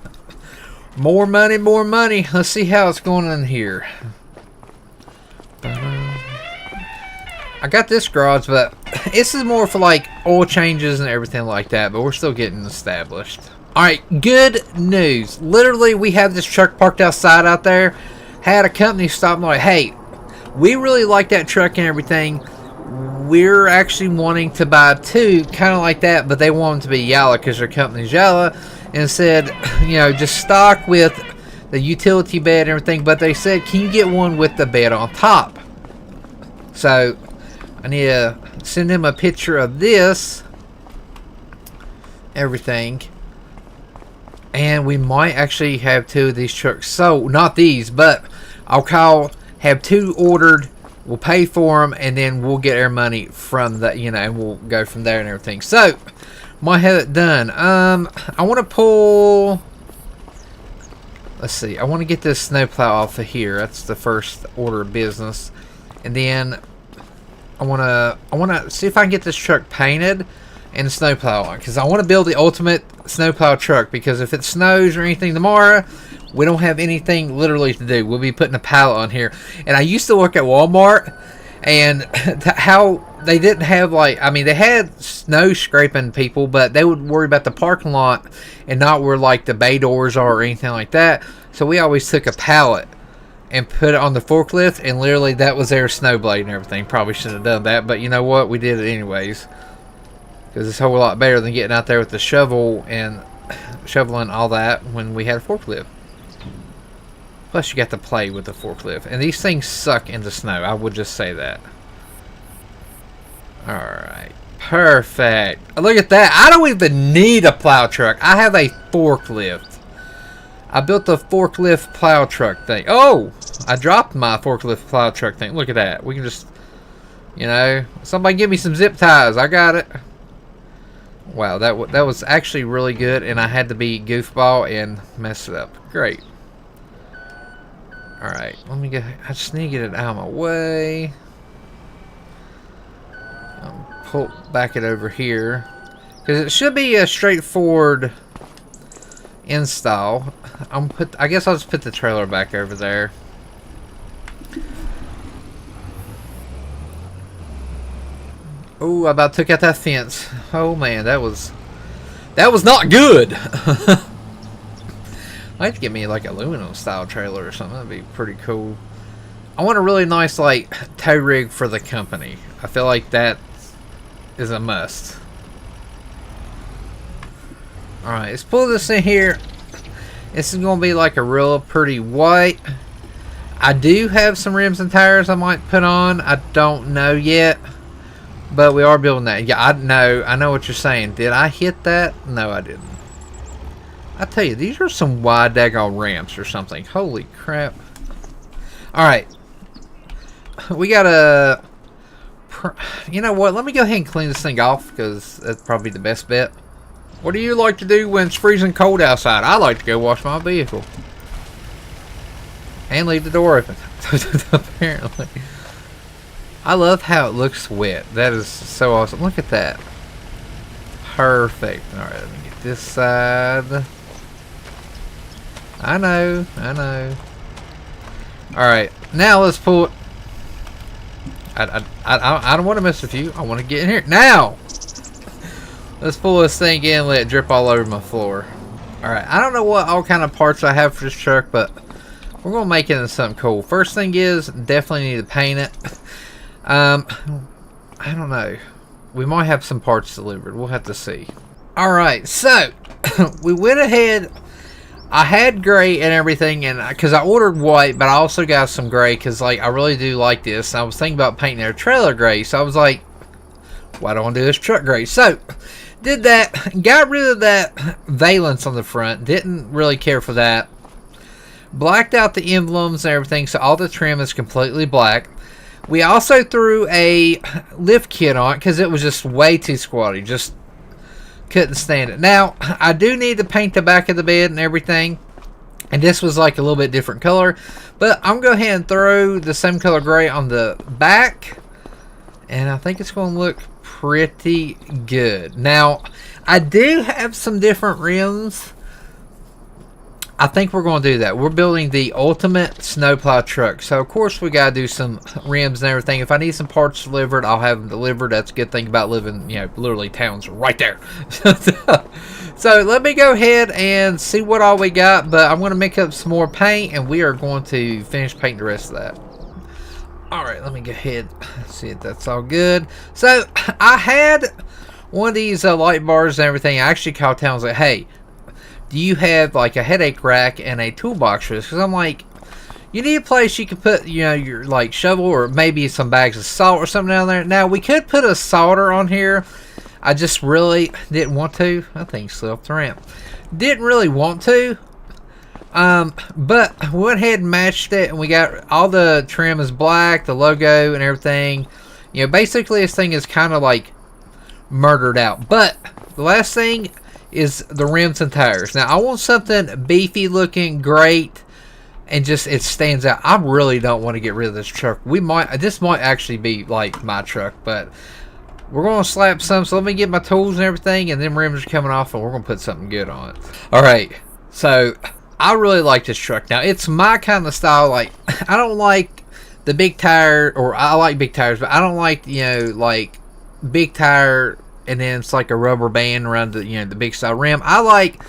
more money, more money. Let's see how it's going in here. I got this garage, but this is more for like oil changes and everything like that. But we're still getting established. Alright, good news. Literally, we have this truck parked outside out there. Had a company stop and like, hey, we really like that truck and everything. We're actually wanting to buy two, kind of like that, but they want them to be yellow because their company's yellow. And said, you know, just stock with the utility bed and everything. But they said, can you get one with the bed on top? So, I need to send them a picture of this. Everything. And we might actually have two of these trucks. So, not these, but I'll have two ordered. We'll pay for them, and then we'll get our money from that, you know, and we'll go from there and everything. So, might have it done. I want to pull... Let's see. I want to get this snowplow off of here. That's the first order of business. And then I want to see if I can get this truck painted. and a snowplow on, because I want to build the ultimate snowplow truck, because if it snows or anything tomorrow, we don't have anything literally to do. We'll be putting a pallet on here. And I used to work at Walmart, and how they didn't have, like, I mean, they had snow scraping people, but they would worry about the parking lot and not where, like, the bay doors are or anything like that. So we always took a pallet and put it on the forklift, and literally that was their snow blade and everything. Probably shouldn't have done that, but you know what? We did it anyways, because it's a whole lot better than getting out there with the shovel and shoveling all that when we had a forklift. Plus, you got to play with the forklift. And these things suck in the snow. I would just say that. Alright. Perfect. Look at that. I don't even need a plow truck. I have a forklift. I built a forklift plow truck thing. Oh! I dropped my forklift plow truck thing. Look at that. We can just, you know, somebody give me some zip ties. I got it. Wow, that was actually really good, and I had to be goofball and mess it up. Great. Alright, let me get, I just need to get it out of my way. Back it over here, because it should be a straightforward install. I guess I'll just put the trailer back over there. Oh, I about took out that fence. Oh man, that was not good. I'd like to get me like aluminum style trailer or something. That'd be pretty cool. I want a really nice like tow rig for the company. I feel like that is a must. Alright, let's pull this in here. This is going to be like a real pretty white. I do have some rims and tires I might put on. I don't know yet. But we are building that. Yeah, I know what you're saying. Did I hit that? No, I didn't. I tell you, these are some wide daggone ramps or something. Holy crap. Alright. We got a... You know what? Let me go ahead and clean this thing off, because that's probably the best bet. What do you like to do when it's freezing cold outside? I like to go wash my vehicle. And leave the door open. Apparently. I love how it looks wet. That is so awesome. Look at that. Perfect. Alright, let me get this side. I know. Alright, now let's pull it. I don't want to mess with you. I want to get in here. Now! Let's pull this thing in and let it drip all over my floor. Alright, I don't know what all kind of parts I have for this truck, but we're going to make it into something cool. First thing is, definitely need to paint it. I don't know. We might have some parts delivered. We'll have to see. Alright, so we went ahead. I had gray and everything, and because I ordered white, but I also got some gray because like I really do like this. I was thinking about painting their trailer gray, so I was like, why don't I do this truck gray? So did that, got rid of that valance on the front, didn't really care for that. Blacked out the emblems and everything, so all the trim is completely black. We also threw a lift kit on it because it was just way too squatty. Just couldn't stand it. Now, I do need to paint the back of the bed and everything. And this was like a little bit different color. But I'm going to go ahead and throw the same color gray on the back. And I think it's going to look pretty good. Now, I do have some different rims. I think we're going to do that. We're building the ultimate snowplow truck. So, of course, we got to do some rims and everything. If I need some parts delivered, I'll have them delivered. That's a good thing about living, you know, literally towns right there. So, let me go ahead and see what all we got. But I'm going to make up some more paint, and we are going to finish painting the rest of that. Alright, let me go ahead and see if that's all good. So, I had one of these light bars and everything. I actually called town and was like, hey, do you have like a headache rack and a toolbox for this? Because I'm like, you need a place you can put, you know, your like shovel or maybe some bags of salt or something down there. Now, we could put a solder on here. I just really didn't want to. I think slid off the ramp. Didn't really want to. But we went ahead and matched it, and we got all the trim is black, the logo and everything. You know, basically this thing is kind of like murdered out. But the last thing is the rims and tires. Now, I want something beefy looking, great, and just it stands out. I really don't want to get rid of this truck. This might actually be like my truck, but we're going to slap some. So let me get my tools and everything, and then rims are coming off, and we're going to put something good on it. All right, so I really like this truck. Now, it's my kind of style. Like, I don't like the big tire, or I like big tires, but I don't like, you know, like big tire and then it's like a rubber band around the, you know, the big style rim. I like,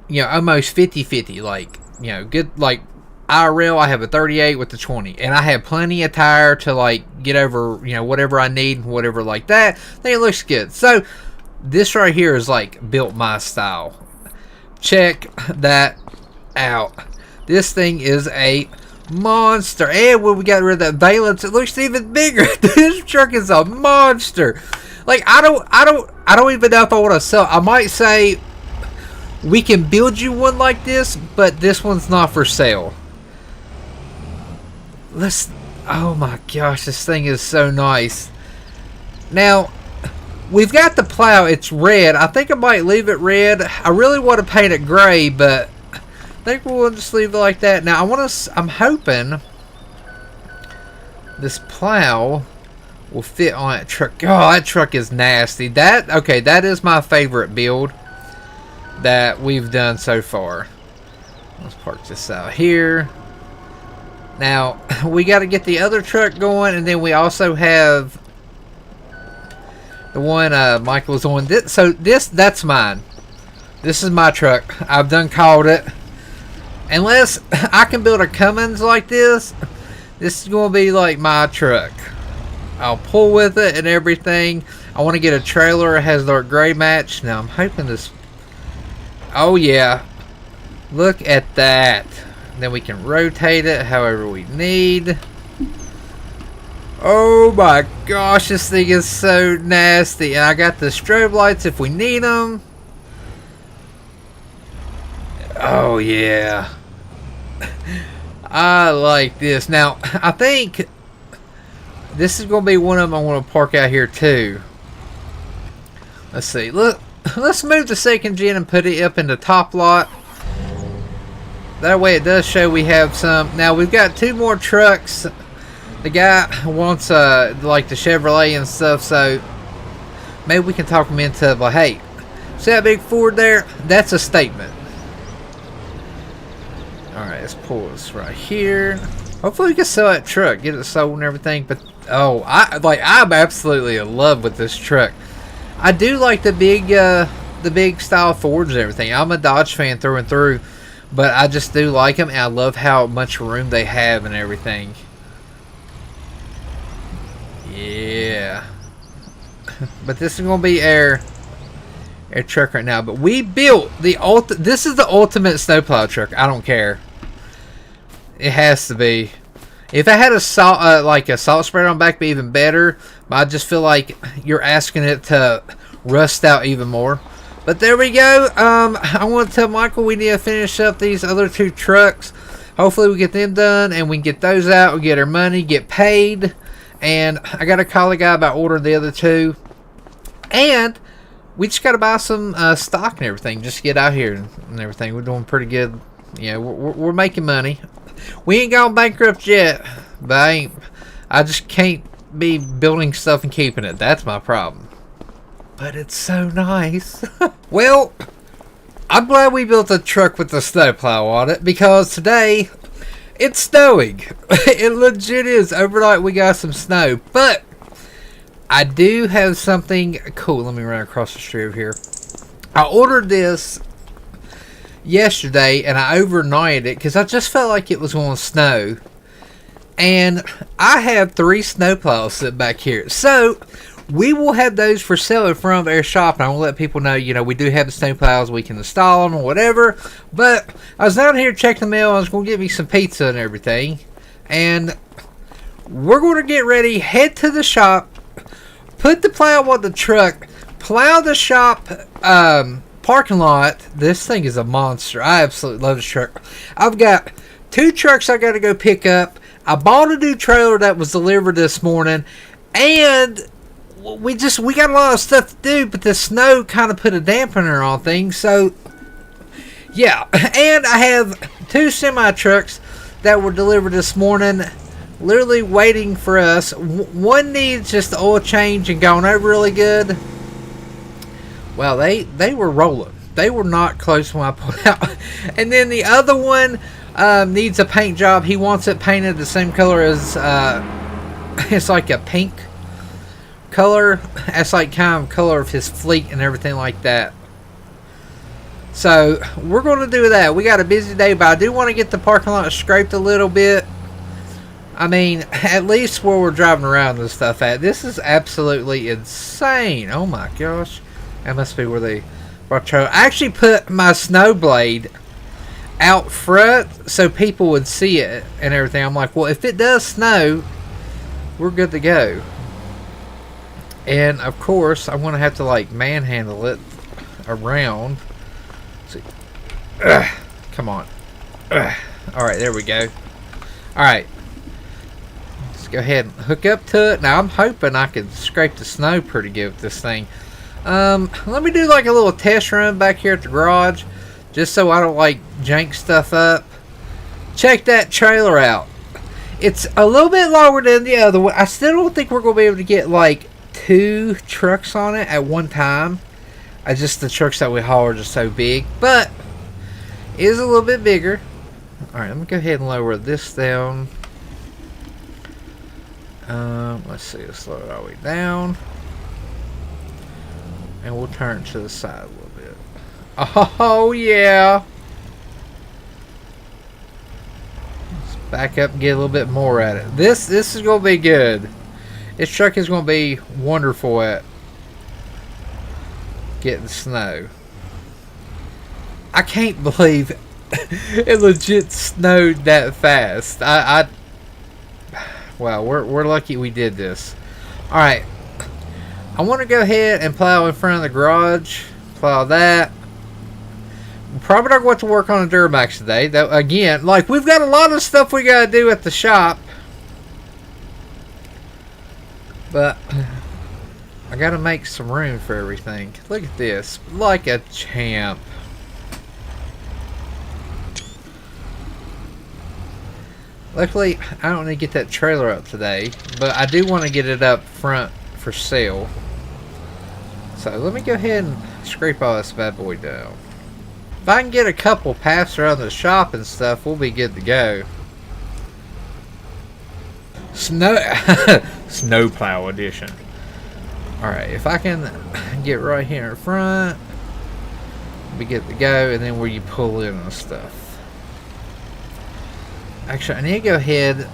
you know, almost 50-50, like, you know, good, like IRL. I have a 38 with the 20, and I have plenty of tire to like get over, you know, whatever I need and whatever like that. I think it looks good. So this right here is like built my style. Check that out. This thing is a monster, and when we got rid of that valence, it looks even bigger. This truck is a monster. Like, I don't even know if I want to sell. I might say we can build you one like this, but this one's not for sale. Oh my gosh, this thing is so nice. Now, we've got the plow. It's red. I think I might leave it red. I really want to paint it gray, but I think we'll just leave it like that. Now, I'm hoping this plow will fit on that truck. Oh, that truck is nasty. Okay, that is my favorite build that we've done so far. Let's park this out here. Now, we got to get the other truck going, and then we also have the one Michael's on. That's mine. This is my truck. I've done called it. Unless I can build a Cummins like this, this is going to be like my truck. I'll pull with it and everything. I want to get a trailer that has the gray match. Now, I'm hoping this... Oh, yeah. Look at that. Then we can rotate it however we need. Oh my gosh, this thing is so nasty. And I got the strobe lights if we need them. Oh yeah. I like this. Now, I think this is going to be one of them I want to park out here too. Let's see. Look, let's move the second gen and put it up in the top lot. That way it does show we have some. Now we've got two more trucks. The guy wants like the Chevrolet and stuff, so maybe we can talk him into like, hey, see that big Ford there? That's a statement. Alright, let's pull this right here. Hopefully we can sell that truck, get it sold and everything. But oh, I'm absolutely in love with this truck. I do like the big style Fords and everything. I'm a Dodge fan through and through. But I just do like them, and I love how much room they have and everything. Yeah. But this is going to be our truck right now. But we built this is the ultimate snowplow truck. I don't care. It has to be. If I had a salt, like a salt spreader on back, it'd be even better. But I just feel like you're asking it to rust out even more. But there we go. I want to tell Michael we need to finish up these other two trucks. Hopefully we get them done and we can get those out. We get our money, get paid. And I got to call the guy about ordering the other two. And we just got to buy some stock and everything. Just get out here and everything. We're doing pretty good. Yeah, we're making money. We ain't gone bankrupt yet. But I just can't be building stuff and keeping it. That's my problem. But it's so nice. Well, I'm glad we built a truck with the snowplow on it, because today it's snowing. It legit is. Overnight we got some snow. But I do have something cool. Let me run across the street over here. I ordered this yesterday and I overnighted it because I just felt like it was going to snow. And I have 3 snowplows sitting back here. So we will have those for sale in front of our shop, and I will let people know, you know, we do have the snowplows, we can install them or whatever. But I was down here checking the mail, I was going to get me some pizza and everything. And we're going to get ready, head to the shop, put the plow on the truck, plow the shop parking lot. This thing is a monster. I absolutely love this truck. I've got 2 trucks I got to go pick up. I bought a new trailer that was delivered this morning, and we got a lot of stuff to do, but the snow kind of put a dampener on things. So yeah, and I have 2 semi trucks that were delivered this morning. literally waiting for us. One needs just the oil change and gone over really good. Well, they were rolling. They were not close when I pulled out. And then the other one needs a paint job. He wants it painted the same color as it's like a pink color. That's like kind of color of his fleet and everything like that. So we're going to do that. We got a busy day, but I do want to get the parking lot scraped a little bit. I mean, at least where we're driving around and stuff at. This is absolutely insane. Oh my gosh. That must be where they brought I actually put my snow blade out front so people would see it and everything. I'm like, well, if it does snow, we're good to go. And of course, I'm going to have to like manhandle it around. See. Come on. Alright, there we go. Alright. Let's go ahead and hook up to it. Now, I'm hoping I can scrape the snow pretty good with this thing. Let me do like a little test run back here at the garage. Just so I don't like jank stuff up. Check that trailer out. It's a little bit lower than the other one. I still don't think we're going to be able to get like 2 trucks on it at one time. Just the trucks that we haul are just so big. But it is a little bit bigger. Alright, let me go ahead and lower this down. Let's see, let's lower it all the way down. And we'll turn it to the side a little bit. Oh yeah! Let's back up and get a little bit more at it. This is going to be good. This truck is going to be wonderful at getting snow. I can't believe it legit snowed that fast. Wow, we're lucky we did this. Alright. I want to go ahead and plow in front of the garage. Plow that. We're probably not going to work on a Duramax today. Though, again, like, we've got a lot of stuff we got to do at the shop. But I got to make some room for everything. Look at this. Like a champ. Luckily, I don't need to get that trailer up today. But I do want to get it up front for sale. So let me go ahead and scrape all this bad boy down. If I can get a couple paths around the shop and stuff, we'll be good to go. Snowplow edition. Alright, if I can get right here in front, we get to go, and then where you pull in and stuff. Actually, I need to go ahead.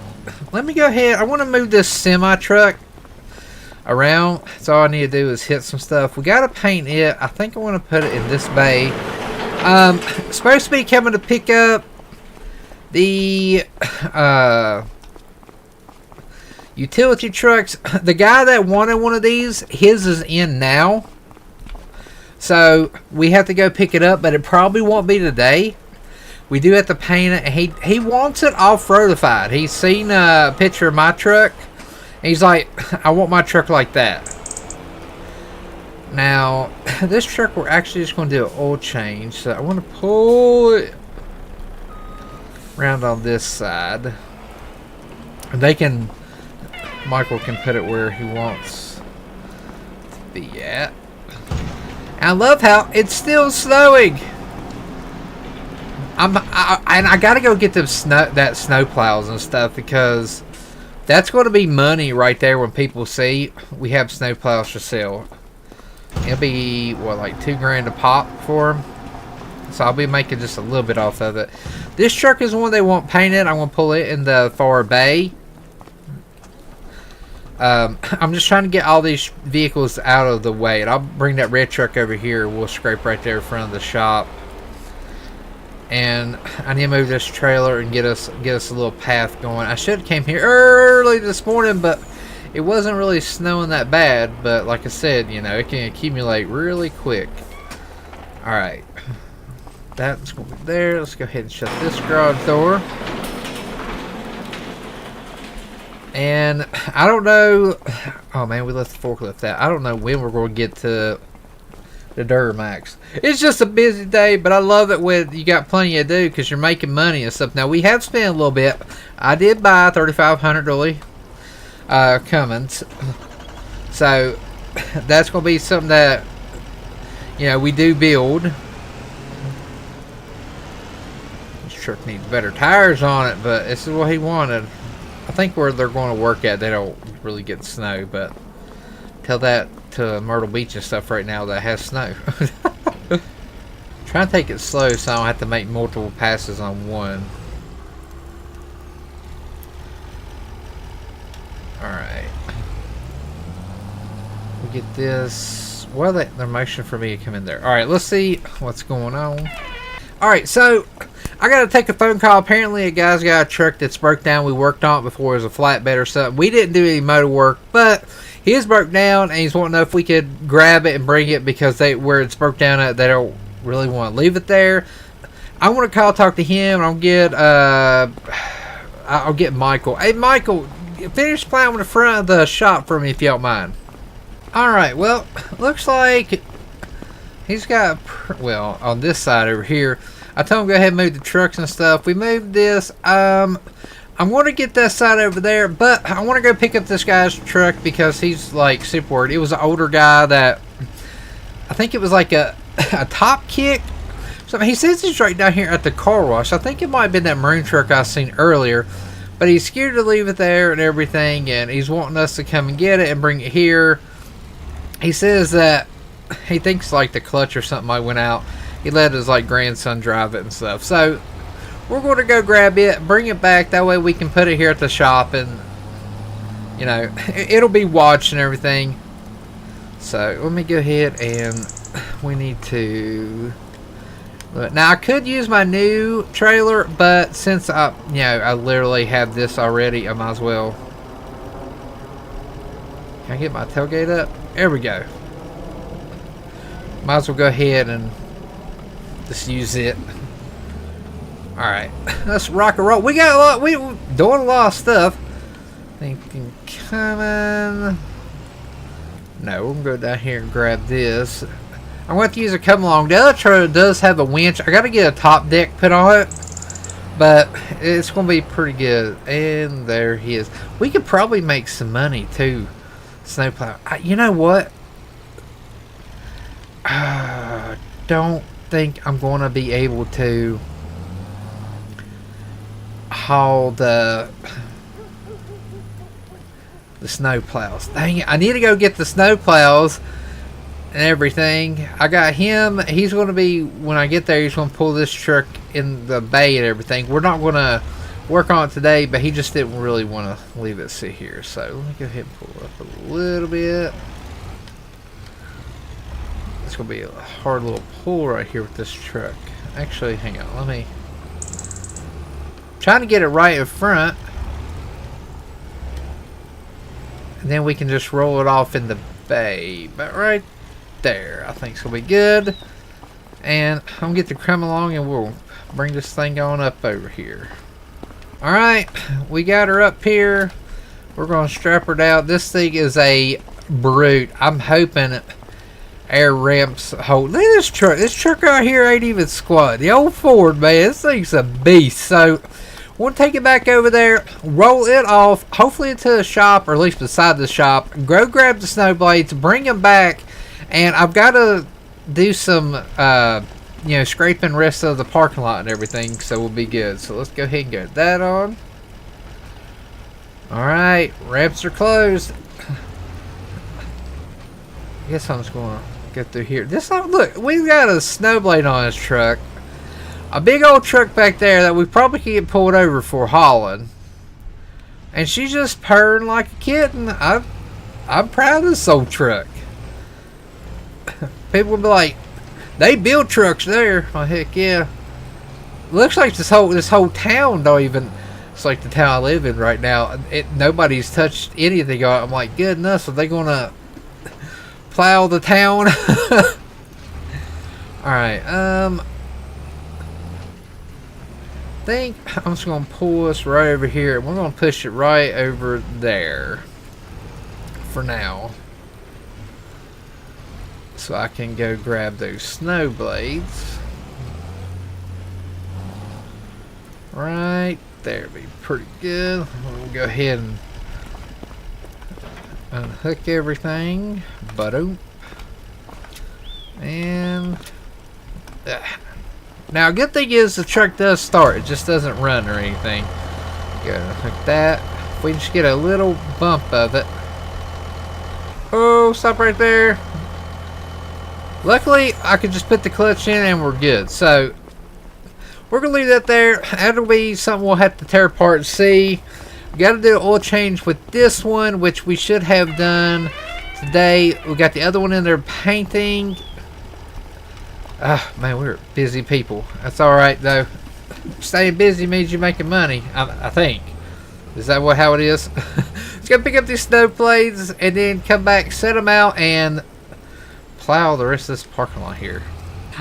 Let me go ahead. I want to move this semi truck around. So all I need to do is hit some stuff. We got to paint it. I think I want to put it in this bay. Supposed to be coming to pick up the utility trucks. The guy that wanted one of these, his is in now. So we have to go pick it up, but it probably won't be today. We do have to paint it. He wants it off-roadified. He's seen a picture of my truck. And he's like, I want my truck like that. Now, this truck we're actually just going to do an oil change. So I want to pull it around on this side. And they can, Michael can put it where he wants to be at. And I love how it's still snowing. And I gotta go get them snow plows and stuff, because that's going to be money right there when people see we have snow plows for sale. It'll be what, like $2,000 a pop for them. So I'll be making just a little bit off of it. This truck is one they want painted. I'm gonna pull it in the far bay. I'm just trying to get all these vehicles out of the way, and I'll bring that red truck over here. We'll scrape right there in front of the shop. And I need to move this trailer and get us a little path going. I should have came here early this morning, but it wasn't really snowing that bad. But like I said, you know, it can accumulate really quick. Alright. That's going to be there. Let's go ahead and shut this garage door. And I don't know. Oh man, we left the forklift out. I don't know when we're going to get to the Duramax. It's just a busy day, but I love it when you got plenty to do because you're making money and stuff. Now, we have spent a little bit. I did buy 3,500 Dolly Cummins. So, that's going to be something that, you know, we do build. This truck needs better tires on it, but this is what he wanted. I think where they're going to work at, they don't really get snow, but tell that to Myrtle Beach and stuff right now that has snow. Trying to take it slow so I don't have to make multiple passes on one. Alright. We get this. Well, they're motioning for me to come in there. Alright, let's see what's going on. Alright, so I gotta take a phone call. Apparently a guy's got a truck that's broke down. We worked on it before. It was a flatbed or something. We didn't do any motor work, but his broke down and he's wanting to know if we could grab it and bring it because where it's broke down at, they don't really want to leave it there. I want to talk to him, and I'll get Michael. Hey Michael, finish plowing the front of the shop for me if you don't mind. Alright, well, looks like he's got, well, on this side over here, I told him go ahead and move the trucks and stuff. We moved this. I'm going to get that side over there, but I want to go pick up this guy's truck because he's like super worried. It was an older guy that, I think it was like a top kick. So he says he's right down here at the car wash. I think it might have been that maroon truck I seen earlier, but he's scared to leave it there and everything, and he's wanting us to come and get it and bring it here. He says that he thinks like the clutch or something might went out. He let his like grandson drive it and stuff. So we're going to go grab it, bring it back. That way we can put it here at the shop, and you know, it'll be watched and everything. So let me go ahead, and we need to. Now I could use my new trailer, but since I literally have this already, I might as well. Can I get my tailgate up? There we go. Might as well go ahead and just use it. Alright, let's rock and roll. We got a lot, we're doing a lot of stuff. Thinking coming. No, we're going to go down here and grab this. I'm going to use a come along. The other trailer does have a winch. I got to get a top deck put on it, but it's going to be pretty good. And there he is. We could probably make some money too. Snowplow. You know what? Don't think I'm going to be able to haul the snow plows. Dang it, I need to go get the snow plows and everything. I got him. He's going to be, when I get there, he's going to pull this truck in the bay and everything. We're not going to work on it today, but he just didn't really want to leave it sit here. So let me go ahead and pull it up a little bit. It's going to be a hard little pull right here with this truck. Actually, hang on. Let me. Trying to get it right in front. And then we can just roll it off in the bay. But right there, I think it's going to be good. And I'm going to get the come along and we'll bring this thing on up over here. Alright, we got her up here. We're going to strap her down. This thing is a brute. I'm hoping air ramps hold. Look at this truck. This truck right here ain't even squat. The old Ford, man, this thing's a beast. So we'll take it back over there, roll it off, hopefully into the shop, or at least beside the shop. Go grab the snow blades, bring them back, and I've got to do some, scraping rest of the parking lot and everything, so we'll be good. So let's go ahead and get that on. All right, ramps are closed. I guess I'm just going to go through here. Look, we've got a snow blade on this truck. A big old truck back there that we probably could get pulled over for hauling. And she's just purring like a kitten. I'm proud of this old truck. People will be like, they build trucks there. Oh, heck yeah. Looks like this whole town don't even. It's like the town I live in right now. Nobody's touched anything on it. I'm like, goodness, are they going to plow the town? Alright, I think I'm just going to pull this right over here. We're going to push it right over there for now. so I can go grab those snow blades. Right there, be pretty good. We'll go ahead and unhook everything. And now, a good thing is the truck does start. It just doesn't run or anything. Go unhook that. If we just get a little bump of it. Oh, stop right there. Luckily, I could just put the clutch in and we're good. So, we're going to leave that there. That'll be something we'll have to tear apart and see. We got to do an oil change with this one, which we should have done today. We got the other one in there painting. Man, we're busy people. That's alright, though. Staying busy means you're making money, I think. Is that how it is? Let's go pick up these snow blades and then come back, set them out, and plow the rest of this parking lot here.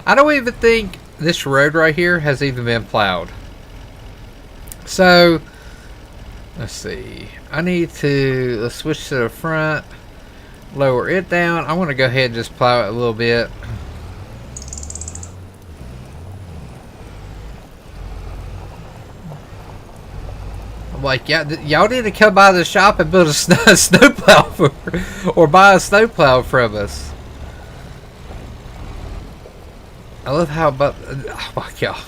I don't even think this road right here has even been plowed. So, let's see. I need to let's switch to the front, lower it down. I want to go ahead and just plow it a little bit. Like, y'all need to come by the shop and build a snowplow or buy a snowplow from us. I love how oh my god,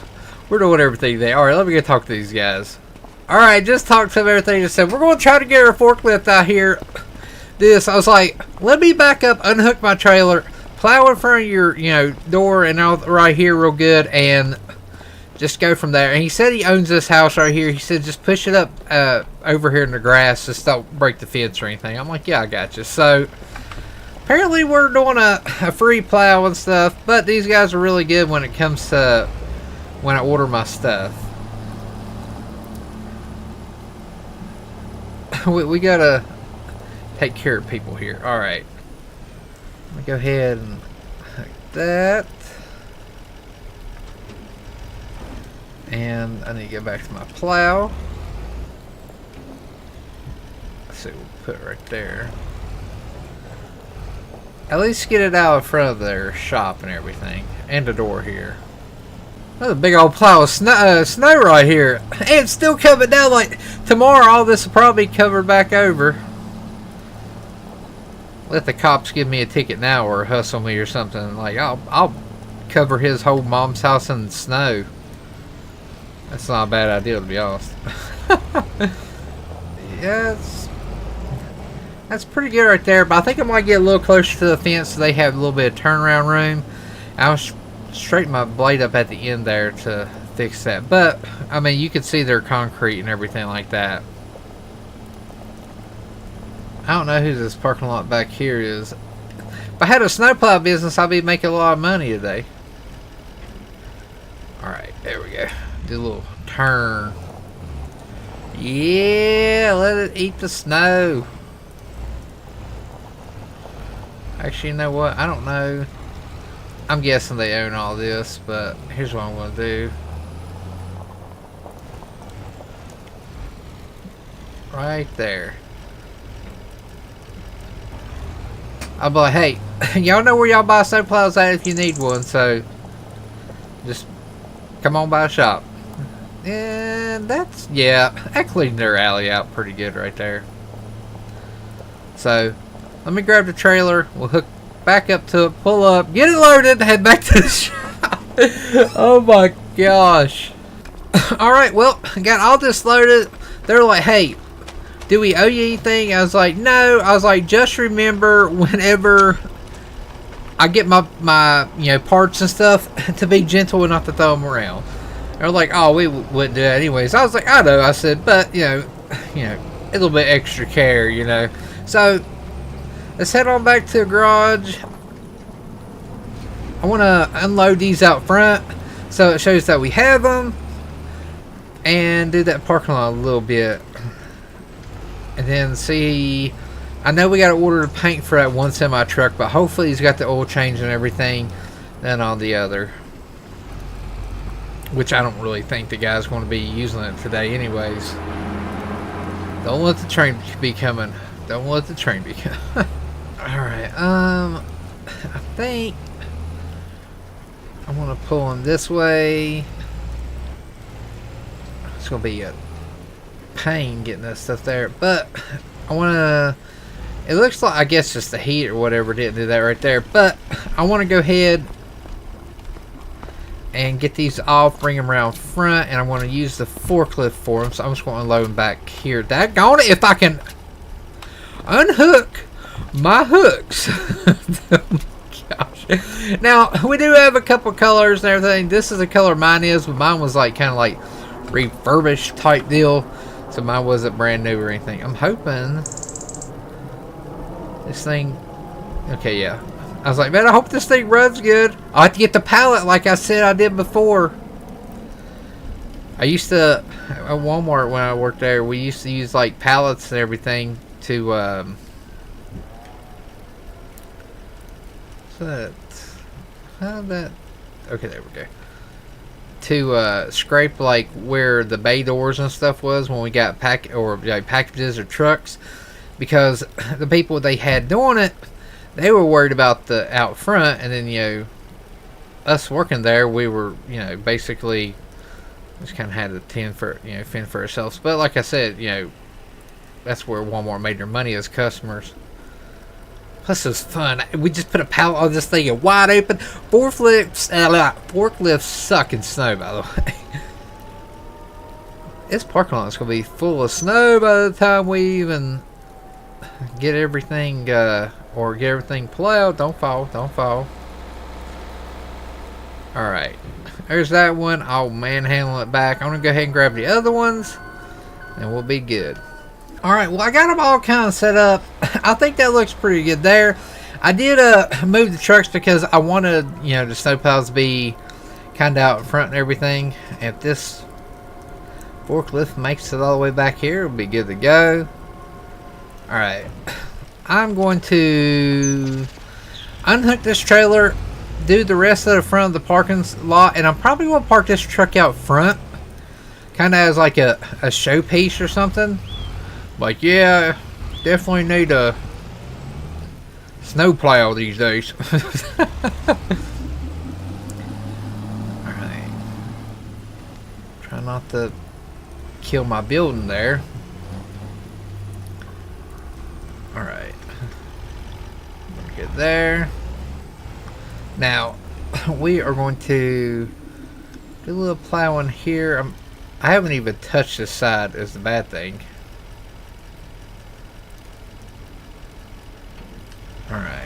we're doing everything there. All right, let me go talk to these guys. All right, just talked to them, everything. Just said we're going to try to get our forklift out here. I was like, let me back up, unhook my trailer, plow in front of your door and all right here real good, and just go from there. And he said he owns this house right here. He said just push it up over here in the grass. Just don't break the fence or anything. I'm like, yeah, I got you. So apparently we're doing a free plow and stuff. But these guys are really good when it comes to when I order my stuff. we gotta take care of people here. All right. Let me go ahead and like that. And I need to go back to my plow. Let's see, we'll put it right there. At least get it out in front of their shop and everything. And the door here. Another big old plow of snow right here. And it's still coming down. Like, tomorrow all this will probably be covered back over. Let the cops give me a ticket now or hustle me or something. Like, I'll cover his whole mom's house in snow. That's not a bad idea, to be honest. Yeah, that's pretty good right there. But I think I might get a little closer to the fence so they have a little bit of turnaround room. I'll straighten my blade up at the end there to fix that. But, I mean, you can see their concrete and everything like that. I don't know who this parking lot back here is. If I had a snowplow business, I'd be making a lot of money today. Alright, there we go. Do a little turn. Yeah, let it eat the snow. Actually, you know what? I don't know. I'm guessing they own all this, but here's what I'm going to do. Right there. I'll be like, hey, y'all know where y'all buy snowplows at if you need one, so just come on by the shop. And that's, yeah, that cleaned their alley out pretty good right there. So, let me grab the trailer, we'll hook back up to it, pull up, get it loaded, head back to the shop. Oh my gosh. Alright, well, got all this loaded. They're like, hey, do we owe you anything? I was like, no. I was like, just remember whenever I get my parts and stuff to be gentle and not to throw them around. They're like, oh, we wouldn't do that anyways. I was like, I know. I said, but a little bit extra care, So let's head on back to the garage. I want to unload these out front so it shows that we have them, and do that parking lot a little bit, and then see. I know we got to order the paint for that one semi truck, but hopefully he's got the oil change and everything then on the other, which I don't really think the guy's going to be using it today anyways. Don't let the train be coming. Don't let the train be coming. Alright, I think I want to pull them this way. It's gonna be a pain getting that stuff there, but I want to. It looks like, I guess, just the heat or whatever didn't do that right there, but I want to go ahead and get these off, bring them around front, and I want to use the forklift for them, so I'm just going to unload them back here. Daggone it, if I can unhook my hooks. Gosh. Now, we do have a couple colors and everything. This is the color mine is, but mine was like kind of like refurbished type deal, so mine wasn't brand new or anything. I'm hoping this thing, okay, yeah. I was like, man, I hope this thing runs good. I have to get the pallet like I said I did before. I used to, at Walmart when I worked there, we used to use like pallets and everything to, how that, okay, there we go. To scrape like where the bay doors and stuff was when we got packages or trucks, because the people they had doing it, they were worried about the out front, and then, you know, us working there, we were, you know, basically just kind of had to fend for ourselves. But like I said, you know, that's where Walmart made their money as customers. Plus, it was fun. We just put a pallet on this thing and wide open. Forklifts suck in snow, by the way. This parking lot is going to be full of snow by the time we even get everything, or get everything plowed. Don't fall, don't fall. Alright, there's that one. I'll manhandle it back. I'm going to go ahead and grab the other ones, and we'll be good. Alright, well, I got them all kind of set up. I think that looks pretty good there. I did move the trucks because I wanted, you know, the snowplows to be kind of out front and everything. If this forklift makes it all the way back here, it'll be good to go. Alright, I'm going to unhook this trailer, do the rest of the front of the parking lot, and I'm probably going to park this truck out front, kind of as like a showpiece or something. Like, yeah, definitely need a snowplow these days. Alright, try not to kill my building there. Alright, get there. Now, we are going to do a little plowing here. I haven't even touched this side, is the bad thing. Alright.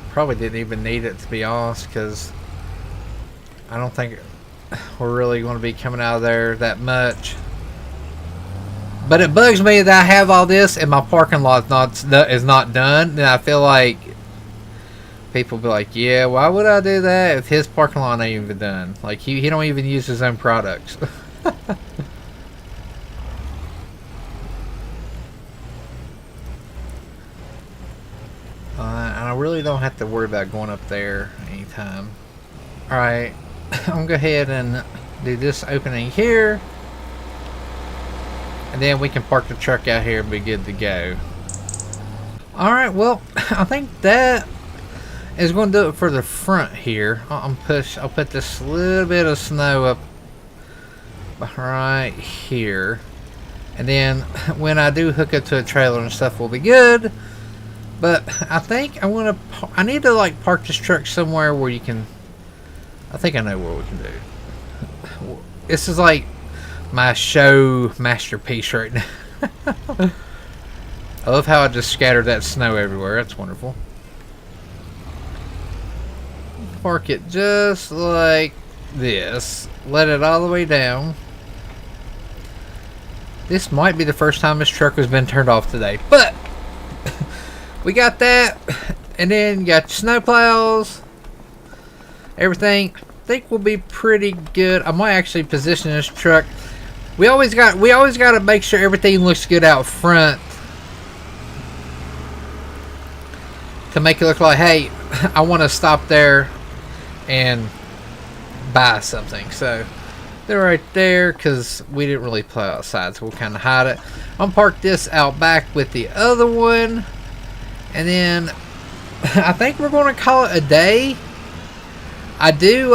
Probably didn't even need it, to be honest, because I don't think we're really going to be coming out of there that much. But it bugs me that I have all this and my parking lot is not done. And I feel like people be like, yeah, why would I do that if his parking lot ain't even done? Like, he don't even use his own products. And I really don't have to worry about going up there anytime. Alright, I'm going to go ahead and do this opening here. And then we can park the truck out here and be good to go. Alright, well, I think that is going to do it for the front here. I'll put this little bit of snow up right here. And then when I do hook up to a trailer and stuff, will be good. But I think I need to like park this truck somewhere where you can, I think I know where we can do. This is like my show masterpiece right now. I love how I just scattered that snow everywhere. That's wonderful. Park it just like this. Let it all the way down. This might be the first time this truck has been turned off today, but we got that, and then you got your snow plows. Everything I think will be pretty good. I might actually position this truck. We always got to make sure everything looks good out front to make it look like, hey, I want to stop there and buy something. So they're right there because we didn't really play outside, so we'll kind of hide it. I'm gonna park this out back with the other one, and then I think we're going to call it a day. I do.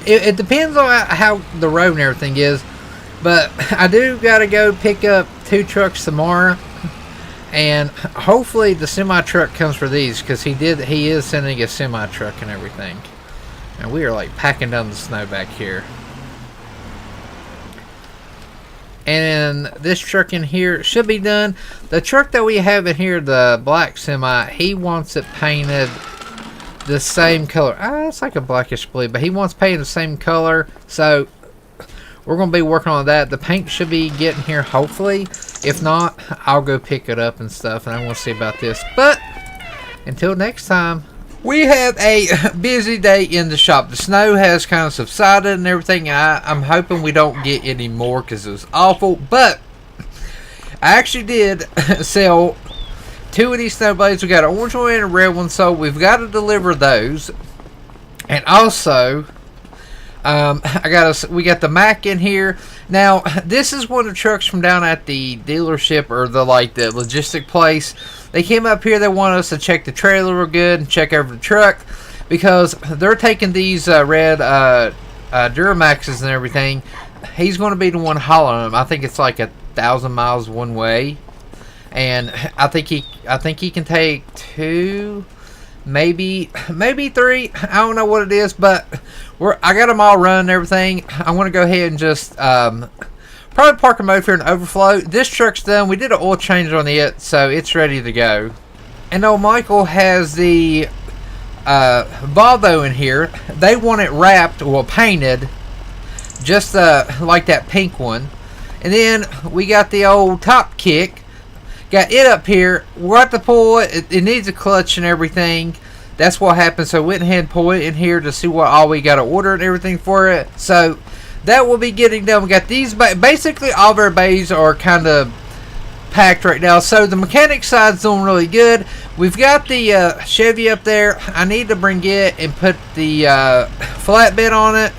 It depends on how the road and everything is, but I do gotta go pick up 2 trucks tomorrow, and hopefully the semi truck comes for these because he is sending a semi truck and everything, and we are like packing down the snow back here. And this truck in here should be done. The truck that we have in here, the black semi, he wants it painted the same color. It's like a blackish blue, but he wants painted the same color. So we're going to be working on that. The paint should be getting here hopefully. If not, I'll go pick it up and stuff, and I want to see about this. But until next time, we have a busy day in the shop. The snow has kind of subsided and everything. I'm hoping we don't get any more because it was awful. But I actually did sell 2 of these snow blades. We got an orange one and a red one, so we've got to deliver those. And also, we got the Mac in here. Now, this is one of the trucks from down at the dealership, or the logistic place. They came up here. They want us to check the trailer real good and check over the truck because they're taking these red Duramaxes and everything. He's going to be the one hauling them. I think it's like 1,000 miles one way, and I think he can take 2, maybe 3. I don't know what it is, but I got them all run and everything. I'm going to go ahead and just probably park them over here in overflow. This truck's done. We did an oil change on it, so it's ready to go. And old Michael has the Volvo in here. They want it wrapped or painted just like that pink one. And then we got the old top kick. Got it up here. We're at the pull it. It needs a clutch and everything. That's what happened. So we went ahead and pulled it in here to see what all we got to order and everything for it. So that will be getting done. We got these. Basically, all of our bays are kind of packed right now. So the mechanic side's doing really good. We've got the Chevy up there. I need to bring it and put the flatbed on it,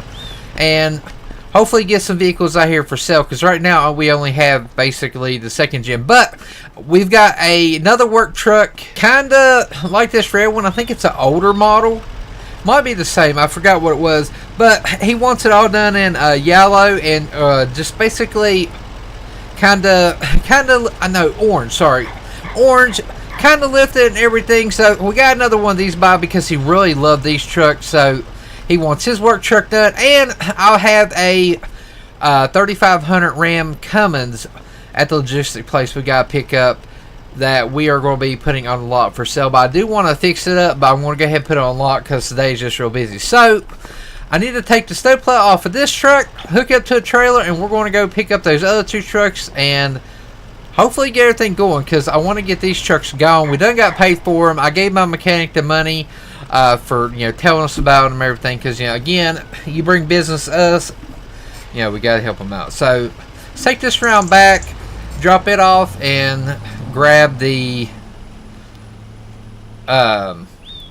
and hopefully get some vehicles out here for sale, because right now we only have basically the 2nd gen. But we've got another work truck, kind of like this red one. I think it's an older model. Might be the same. I forgot what it was. But he wants it all done in yellow and just basically kind of, I know, orange. Sorry. Orange. Kind of lifted and everything. So we got another one of these by because he really loved these trucks. So he wants his work truck done. And I'll have a 3500 Ram Cummins at the logistic place we got to pick up, that we are going to be putting on the lot for sale. But I do want to fix it up, but I'm going to go ahead and put it on lot because today's just real busy. So I need to take the snowplow off of this truck, hook up to a trailer, and we're going to go pick up those other 2 trucks and hopefully get everything going, because I want to get these trucks going. We done got paid for them. I gave my mechanic the money for telling us about them and everything, because again, you bring business to us, we got to help them out. So let's take this round back, drop it off, and grab the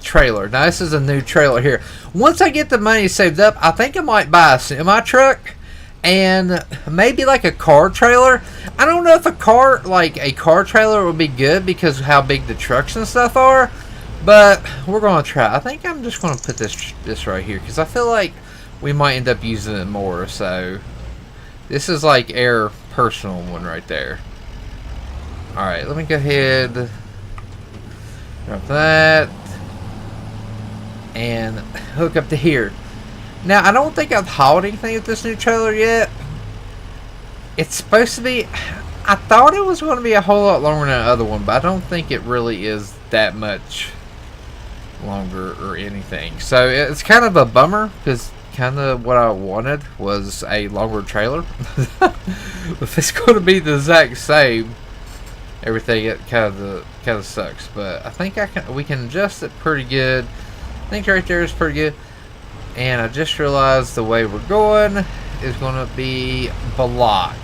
trailer. Now this is a new trailer here. Once I get the money saved up, I think I might buy a semi truck and maybe like a car trailer. I don't know if a car trailer would be good because of how big the trucks and stuff are, but we're gonna try. I think I'm just gonna put this right here because I feel like we might end up using it more. So this is like our personal one right there. Alright, let me go ahead, drop that, and hook up to here. Now, I don't think I've hauled anything with this new trailer yet. It's supposed to be, I thought it was going to be a whole lot longer than the other one, but I don't think it really is that much longer or anything. So it's kind of a bummer, because kind of what I wanted was a longer trailer. If it's going to be the exact same, everything, it kind of sucks. But I think we can adjust it pretty good. I think right there is pretty good. And I just realized the way we're going is going to be blocked.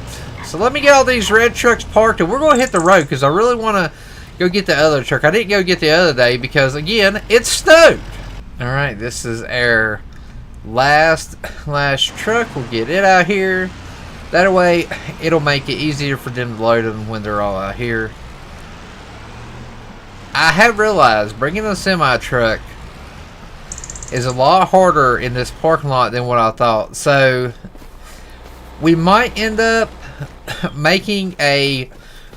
So let me get all these red trucks parked, and we're going to hit the road because I really want to go get the other truck. I didn't go get the other day because, again, it snowed. Alright, this is our last truck. We'll get it out here. That way, it'll make it easier for them to load them when they're all out here. I have realized bringing a semi-truck is a lot harder in this parking lot than what I thought. So, we might end up making a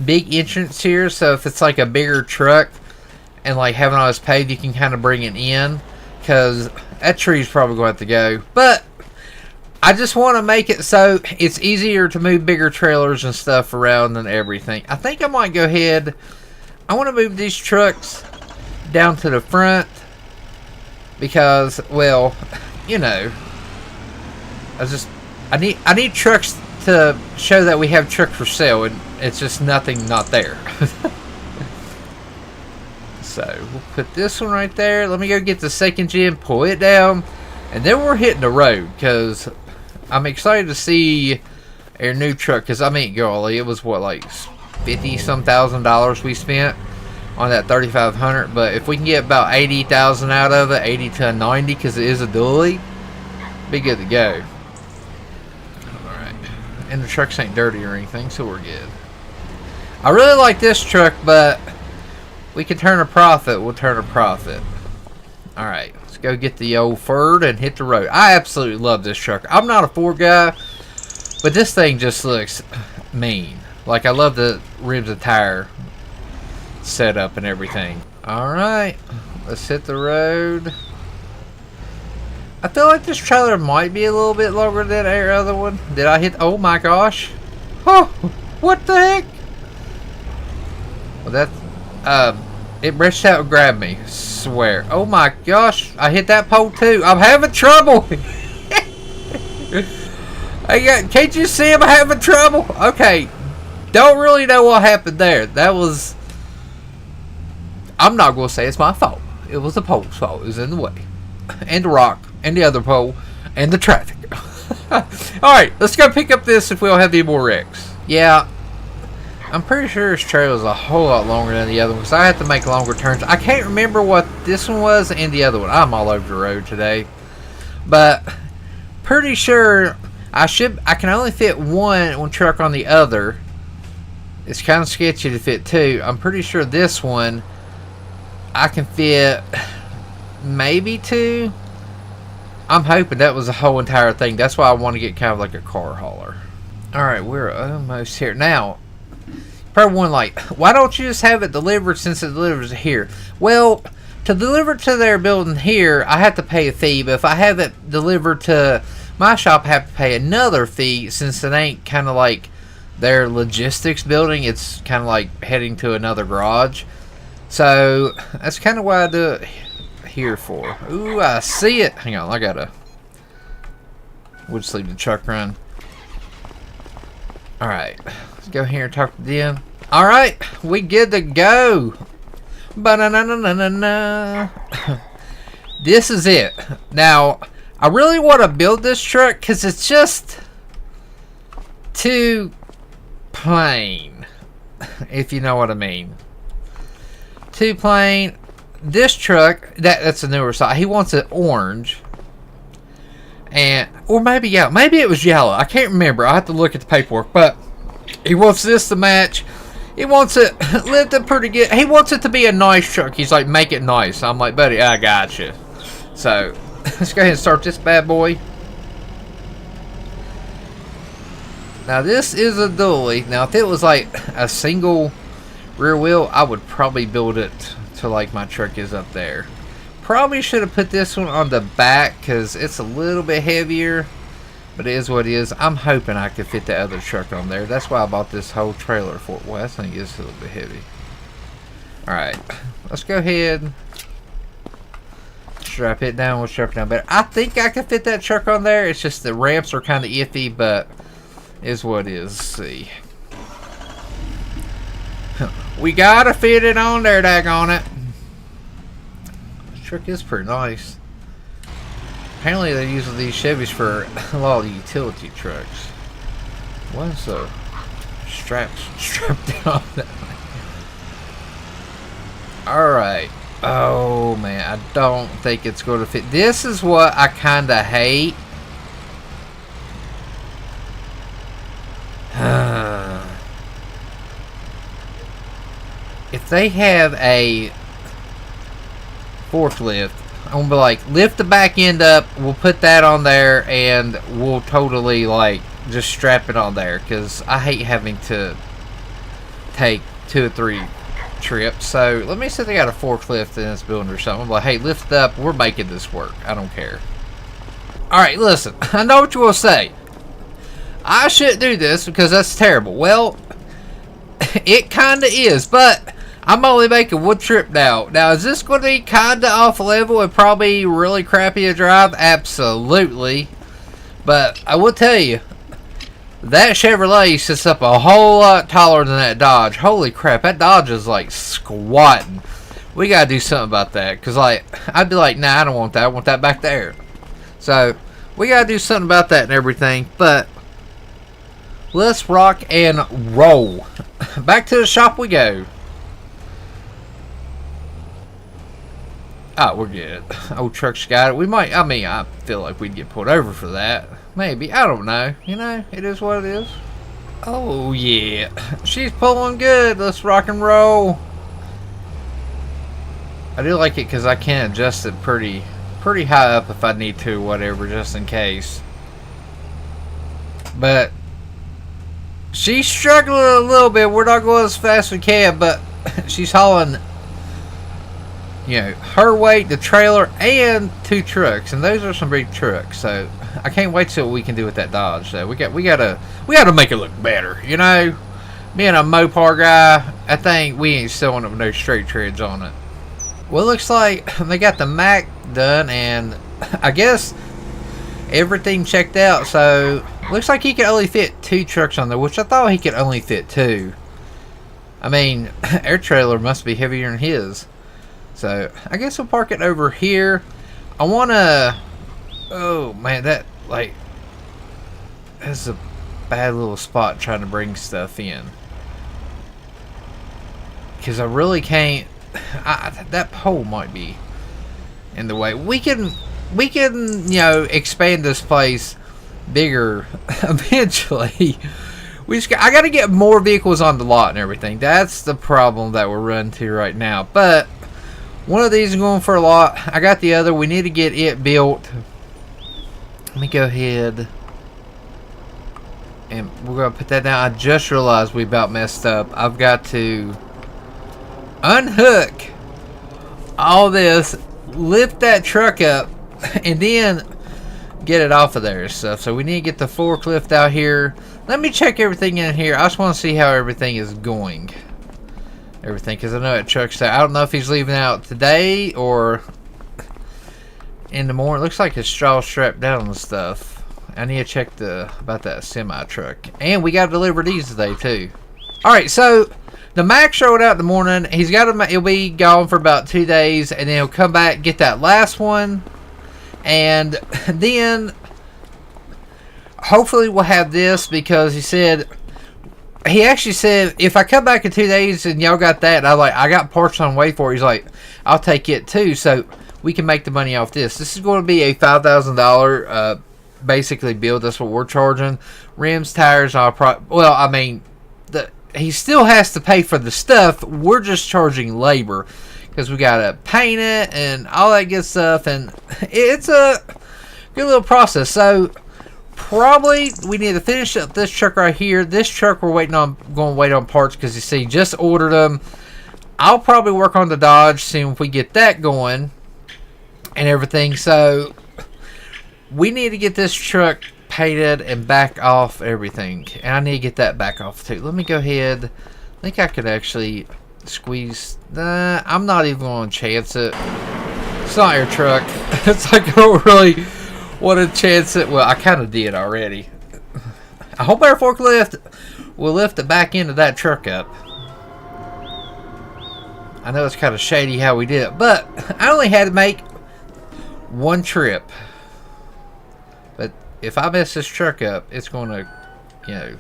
big entrance here. So, if it's like a bigger truck and like having all this paved, you can kind of bring it in. Because that tree's probably going to have to go. But I just want to make it so it's easier to move bigger trailers and stuff around and everything. I think I might go ahead. I want to move these trucks down to the front. Because, well, you know, I need trucks to show that we have trucks for sale, and it's just nothing not there. So, we'll put this one right there. Let me go get the second gen, pull it down, and then we're hitting the road, because I'm excited to see our new truck, because, I mean, golly, it was, what, like, $50-some thousand we spent on that 3500, but if we can get about 80,000 out of it, 80 to 90, because it is a dually, be good to go. Alright, and the trucks ain't dirty or anything, so we're good. I really like this truck, but we can turn a profit. We'll turn a profit. Alright, let's go get the old Ford and hit the road. I absolutely love this truck. I'm not a Ford guy, but this thing just looks mean. Like, I love the rims and tire setup and everything. Alright, let's hit the road. I feel like this trailer might be a little bit longer than our other one. Did I hit? Oh my gosh. Oh, what the heck? Well, that it reached out and grabbed me. Swear. Oh my gosh, I hit that pole too. I'm having trouble. Can't you see I'm having trouble? Okay, don't really know what happened there. That was, I'm not going to say it's my fault. It was the pole's fault. It was in the way. And the rock. And the other pole. And the traffic. Alright, let's go pick up this if we don't have any more wrecks. Yeah, I'm pretty sure this trailer is a whole lot longer than the other one, because I have to make longer turns. I can't remember what this one was and the other one. I'm all over the road today. But pretty sure I can only fit one truck on the other. It's kind of sketchy to fit two. I'm pretty sure this one I can fit maybe two. I'm hoping that was the whole entire thing. That's why I want to get kind of like a car hauler. Alright, we're almost here. Now, probably one like, why don't you just have it delivered since it delivers here? Well, to deliver to their building here, I have to pay a fee. But if I have it delivered to my shop, I have to pay another fee, since it ain't kind of like their logistics building. It's kind of like heading to another garage. So, that's kind of why I do it here for. Ooh, I see it. Hang on, I gotta. We'll just leave the truck run. Alright, let's go here and talk to them. Alright, we good to go. Ba-na-na-na-na-na. This is it. Now, I really want to build this truck because it's just too plain, if you know what I mean. Too plain. This truck, that's a newer side. He wants it orange. And, or maybe, yeah, maybe it was yellow. I can't remember. I have to look at the paperwork. But he wants this to match. He wants it lifted pretty good. He wants it to be a nice truck. He's like, make it nice. I'm like, buddy, I got you. So, let's go ahead and start this bad boy. Now, this is a dually. Now, if it was like a single rear wheel, I would probably build it to like my truck is up there. Probably should have put this one on the back because it's a little bit heavier, but it is what it is. I'm hoping I could fit the other truck on there. That's why I bought this whole trailer for it. Well, I think it's a little bit heavy. Alright, let's go ahead. Strap it down. We'll strap it down better. I think I can fit that truck on there. It's just the ramps are kind of iffy, but is what it is. Let's see. We gotta fit it on there, daggone it. This truck is pretty nice. Apparently they're using these Chevys for a lot of the utility trucks. What's the strapped down that way? Alright. Oh man, I don't think it's going to fit. This is what I kind of hate. If they have a forklift, I'm gonna be like, lift the back end up, we'll put that on there, and we'll totally like just strap it on there, because I hate having to take 2 or 3 trips. So let me say they got a forklift in this building or something. I'm like, hey, lift it up, we're making this work. I don't care. Alright, listen, I know what you will say. I shouldn't do this because that's terrible. Well, it kinda is, but I'm only making 1 trip now. Now, is this going to be kinda off level and probably really crappy to drive? Absolutely. But I will tell you, that Chevrolet sits up a whole lot taller than that Dodge. Holy crap, that Dodge is like squatting. We gotta do something about that, because like, I'd be like, nah, I don't want that. I want that back there. So, we gotta do something about that and everything. But let's rock and roll. Back to the shop we go. Oh, we're good. Old truck's got it. We might, I mean, I feel like we'd get pulled over for that. Maybe. I don't know. You know, it is what it is. Oh, yeah. She's pulling good. Let's rock and roll. I do like it because I can adjust it pretty high up if I need to, whatever, just in case. But she's struggling a little bit. We're not going as fast as we can, but she's hauling, you know, her weight, the trailer, and 2 trucks, and those are some big trucks. So I can't wait to see what we can do with that Dodge. So we gotta make it look better, you know. Being a Mopar guy, I think we ain't sewing up no straight treads on it. Well, it looks like they got the Mac done, and I guess everything checked out. So looks like he could only fit 2 trucks on there, which I thought he could only fit 2. I mean, our trailer must be heavier than his. So I guess we'll park it over here. I wanna, oh man, that like, that's a bad little spot trying to bring stuff in, because I really can't. That pole might be in the way. We can, you know, expand this place bigger eventually. I got to get more vehicles on the lot and everything. That's the problem that we're running to right now. But one of these is going for a lot. I got the other. We need to get it built. Let me go ahead and we're going to put that down. I just realized we about messed up. I've got to unhook all this, lift that truck up, and then get it off of there and stuff. So we need to get the forklift out here. Let me check everything in here. I just want to see how everything is going. Everything, because I know that truck's out. I don't know if he's leaving out today or in the morning. It looks like his straw strapped down and stuff. I need to check about that semi truck. And we got to deliver these today too. Alright, so the Mac showed out in the morning. He'll be gone for about 2 days, and then he'll come back, get that last one, and then hopefully we'll have this, because he actually said, if I come back in 2 days and y'all got that, and I got parts on way for it. He's like, I'll take it too, so we can make the money off this. This is going to be a $5,000 basically build. That's what we're charging. Rims, tires, well, I mean, he still has to pay for the stuff. We're just charging labor, because we gotta paint it and all that good stuff, and it's a good little process. So probably we need to finish up this truck right here. This truck we're going to wait on parts, because you see, just ordered them. I'll probably work on the Dodge, see if we get that going and everything. So we need to get this truck painted and back off everything, and I need to get that back off too. Let me go ahead. I think I could actually squeeze. I'm not even going to chance it. It's not your truck. It's like I don't really want to chance it. Well, I kind of did already. I hope our forklift will lift the back end of that truck up. I know it's kind of shady how we did it, but I only had to make 1 trip. But if I mess this truck up, it's going to, you know,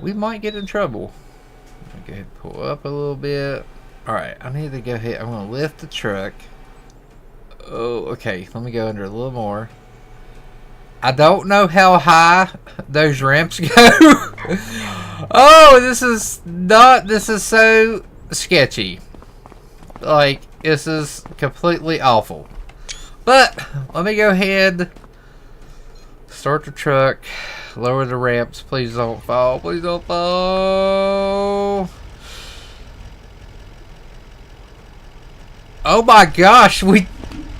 we might get in trouble. Go ahead and pull up a little bit. Alright, I need to go ahead. I'm going to lift the truck. Oh, okay. Let me go under a little more. I don't know how high those ramps go. Oh, this is so sketchy. Like, this is completely awful. But, let me go ahead. Start the truck. Lower the ramps. Please don't fall. Please don't fall. Oh my gosh, we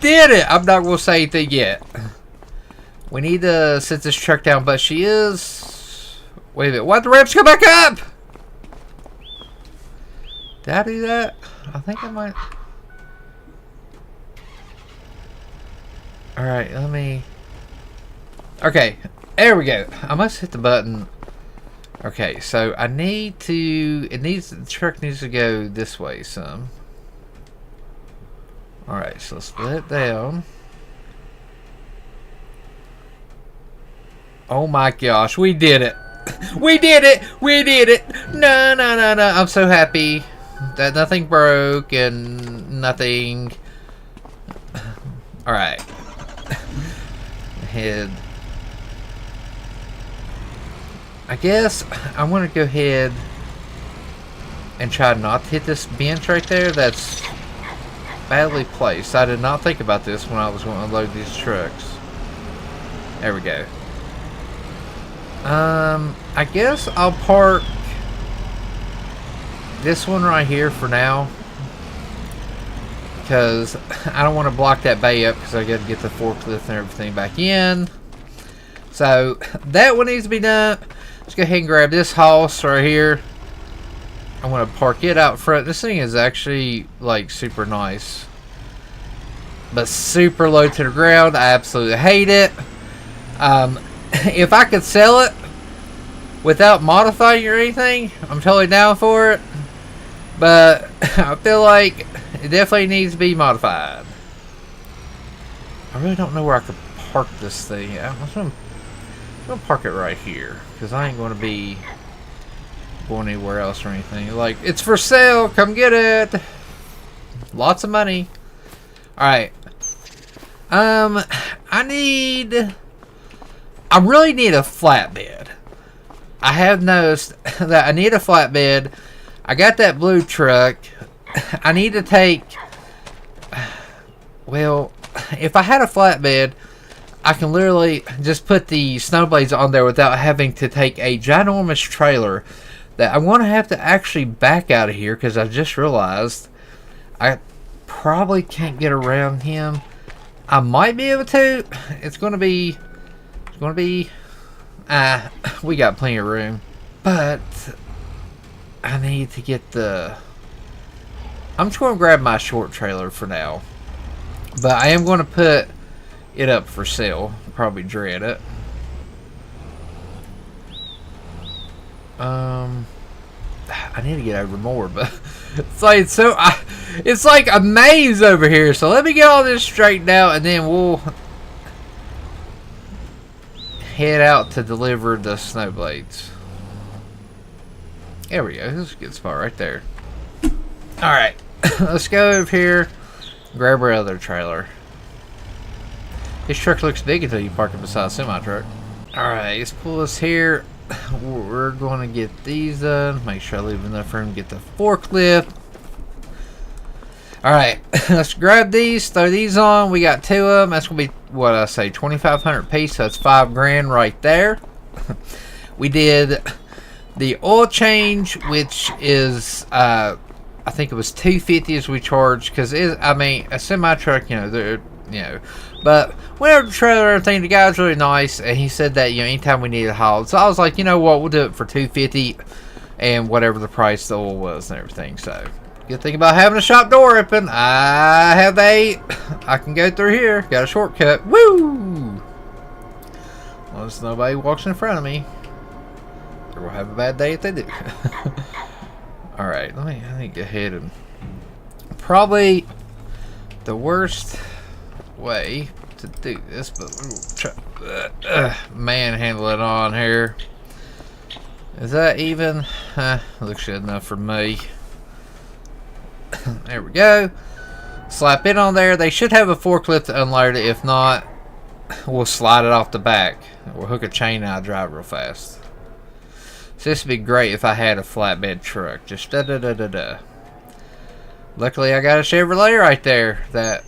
did it! I'm not going to say anything yet. We need to sit this truck down, but she is... Wait a minute, why'd the ramps come back up? Did I do that? I think I might... Alright, let me... Okay, there we go. I must hit the button. Okay, so I need to... The truck needs to go this way some. Alright, so let's let it down. Oh my gosh, we did it! We did it! We did it! No, no, no, no. I'm so happy that nothing broke and nothing. Alright. Head. I guess I want to go ahead and try not to hit this bench right there. That's badly placed. I did not think about this when I was going to load these trucks. There we go. I guess I'll park this one right here for now, because I don't want to block that bay up because I got to get the forklift and everything back in. So that one needs to be done. Let's go ahead and grab this house right here. I want to park it out front. This thing is actually like super nice, but super low to the ground. I absolutely hate it. If I could sell it without modifying or anything, I'm totally down for it. But I feel like it definitely needs to be modified. I really don't know where I could park this thing. I'm gonna park it right here, because I ain't going to be going anywhere else or anything. Like, it's for sale. Come get it. Lots of money. Alright. I really need a flatbed. I have noticed that I need a flatbed. I got that blue truck. I need to take... Well, if I had a flatbed, I can literally just put the snowblades on there without having to take a ginormous trailer that I'm going to have to actually back out of here, because I just realized I probably can't get around him. I might be able to. It's going to be... we got plenty of room. But I need to get the... I'm just going to grab my short trailer for now. But I am going to put it up for sale. Probably dread it. I need to get over more, but it's like it's like a maze over here. So let me get all this straightened out, and then we'll head out to deliver the snowblades. There we go. This is a good spot right there. Alright. Let's go over here. Grab our other trailer. This truck looks big until you park it beside a semi-truck. Alright. Let's pull this here. We're going to get these done. Make sure I leave enough room to get the forklift. Alright. Let's grab these. Throw these on. We got two of them. That's going to be, what I say, 2,500 piece. So that's $5 grand right there. We did the oil change, which is I think it was $250 as we charged, because I mean, a semi truck, but whenever the trailer and everything, the guy was really nice, and he said that anytime we needed hauled, so I was like, you know what, we'll do it for $250 and whatever the price the oil was and everything. So good thing about having a shop door open, I can go through here, got a shortcut. Woo! Unless nobody walks in front of me. We'll have a bad day if they do. Alright, I think go ahead and probably the worst way to do this, but we'll try manhandle it on here. Is that even? Looks good enough for me. There we go. Slap it on there. They should have a forklift to unload it. If not, we'll slide it off the back. We'll hook a chain and I'll drive real fast. So this would be great if I had a flatbed truck. Just da-da-da-da-da. Luckily, I got a Chevrolet right there. That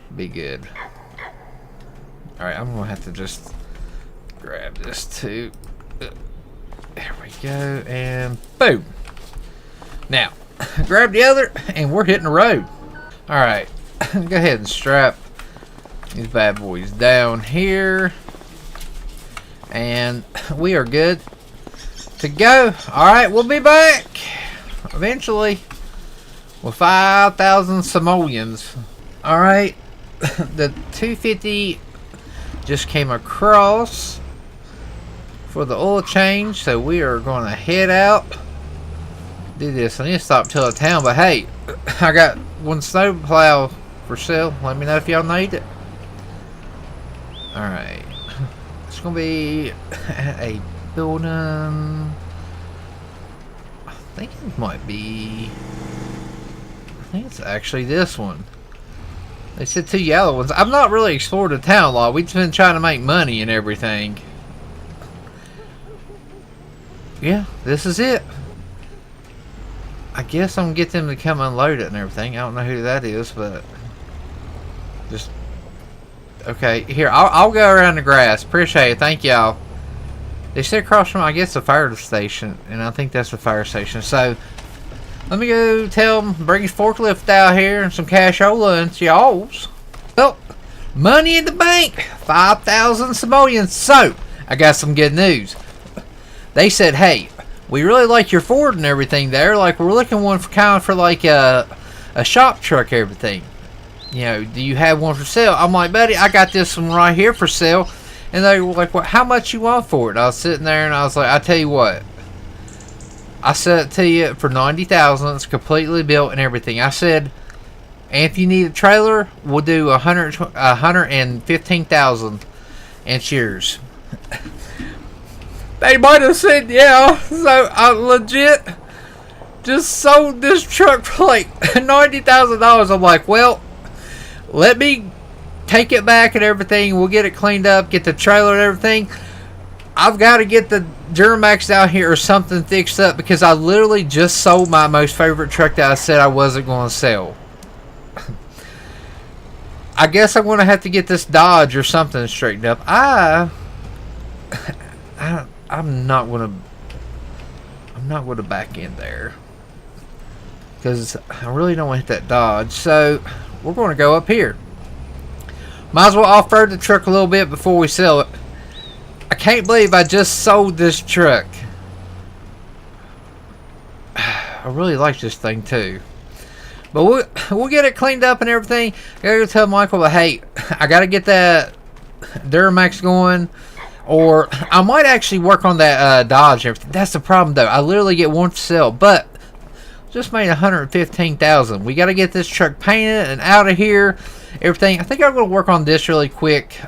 would be good. Alright, I'm going to have to just grab this too. There we go. And boom. Now, grab the other and we're hitting the road. Alright, go ahead and strap these bad boys down here. And we are good to go. Alright, we'll be back eventually with 5,000 simoleons. Alright, the 250 just came across for the oil change, so we are going to head out. Do this. I need to stop till the town, but hey, I got one snow plow for sale. Let me know if y'all need it. Alright, it's going to be at a building. I think it might be, I think it's actually this one. They said 2 yellow ones. I've not really explored the town a lot. We've been trying to make money and everything. Yeah, this is it. I guess I'm gonna get them to come unload it and everything. I don't know who that is, but just okay. Here, I'll go around the grass. Appreciate it. Thank y'all. They sit across from, I guess, the fire station, and I think that's the fire station. So let me go tell them, bring his forklift out here and some cashola and y'all's. Well, money in the bank, 5,000 simoleons. So I got some good news. They said, hey, we really like your Ford and everything there. Like, we're looking one for kind of for like a shop truck, everything. You know, do you have one for sale? I'm like, buddy, I got this one right here for sale. And they were like, well, how much you want for it? I was sitting there and I was like, I tell you what, I said it to you for 90,000. It's completely built and everything. I said, and if you need a trailer, we'll do 115,000 and it's yours. They might have said yeah. So I legit just sold this truck for like $90,000. I'm like, well, let me take it back and everything. We'll get it cleaned up, get the trailer and everything. I've got to get the Duramax out here or something fixed up because I literally just sold my most favorite truck that I said I wasn't going to sell. I guess I'm going to have to get this Dodge or something straightened up. I'm not going to back in there because I really don't want to hit that Dodge. So we're going to go up here. Might as well off-road the truck a little bit before we sell it. I can't believe I just sold this truck. I really like this thing too. But we'll get it cleaned up and everything. I gotta go tell Michael, but hey, I gotta get that Duramax going. Or I might actually work on that Dodge and everything. That's the problem though. I literally get one for sale, but just made 115,000. We gotta get this truck painted and out of here. Everything. I think I'm gonna work on this really quick.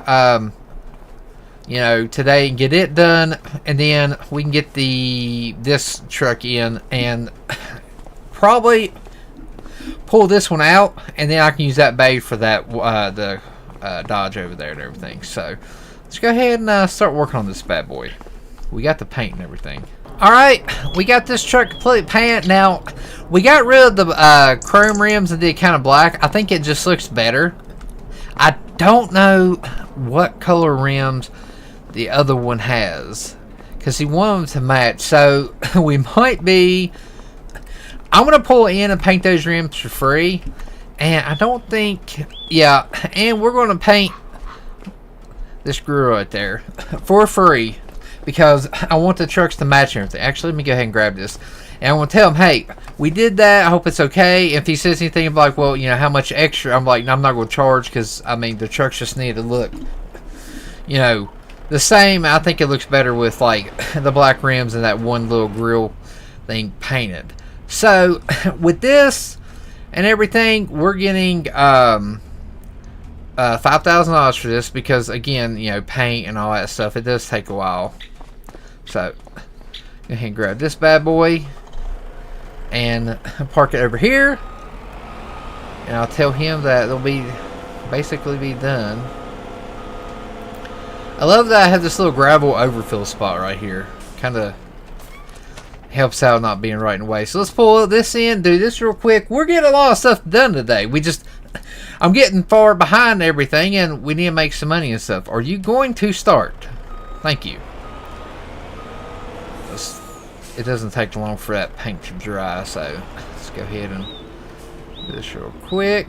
You know, today and get it done, and then we can get this truck in and probably pull this one out, and then I can use that bay for that the Dodge over there and everything. So let's go ahead and start working on this bad boy. We got the paint and everything. All right, we got this truck completely painted. Now we got rid of the chrome rims and did kind of black. I think it just looks better. I don't know what color rims the other one has because he wanted them to match, so we might be, I'm gonna pull in and paint those rims for free, and I don't think, yeah, and we're gonna paint this grill right there for free because I want the trucks to match everything. Actually, let me go ahead and grab this, and I want to tell him, hey, we did that, I hope it's okay. If he says anything like, well, you know, how much extra, I'm like, no, I'm not going to charge because I mean the trucks just need to look, you know, the same. I think it looks better with like the black rims and that one little grill thing painted. So with this and everything, we're getting $5,000 for this because again, you know, paint and all that stuff, it does take a while. So go ahead and grab this bad boy and park it over here. And I'll tell him that they'll be basically be done. I love that I have this little gravel overfill spot right here. Kind of helps out not being right in the way. So let's pull this in, do this real quick. We're getting a lot of stuff done today. I'm getting far behind everything, and we need to make some money and stuff. Are you going to start? Thank you. It doesn't take long for that paint to dry, so let's go ahead and do this real quick.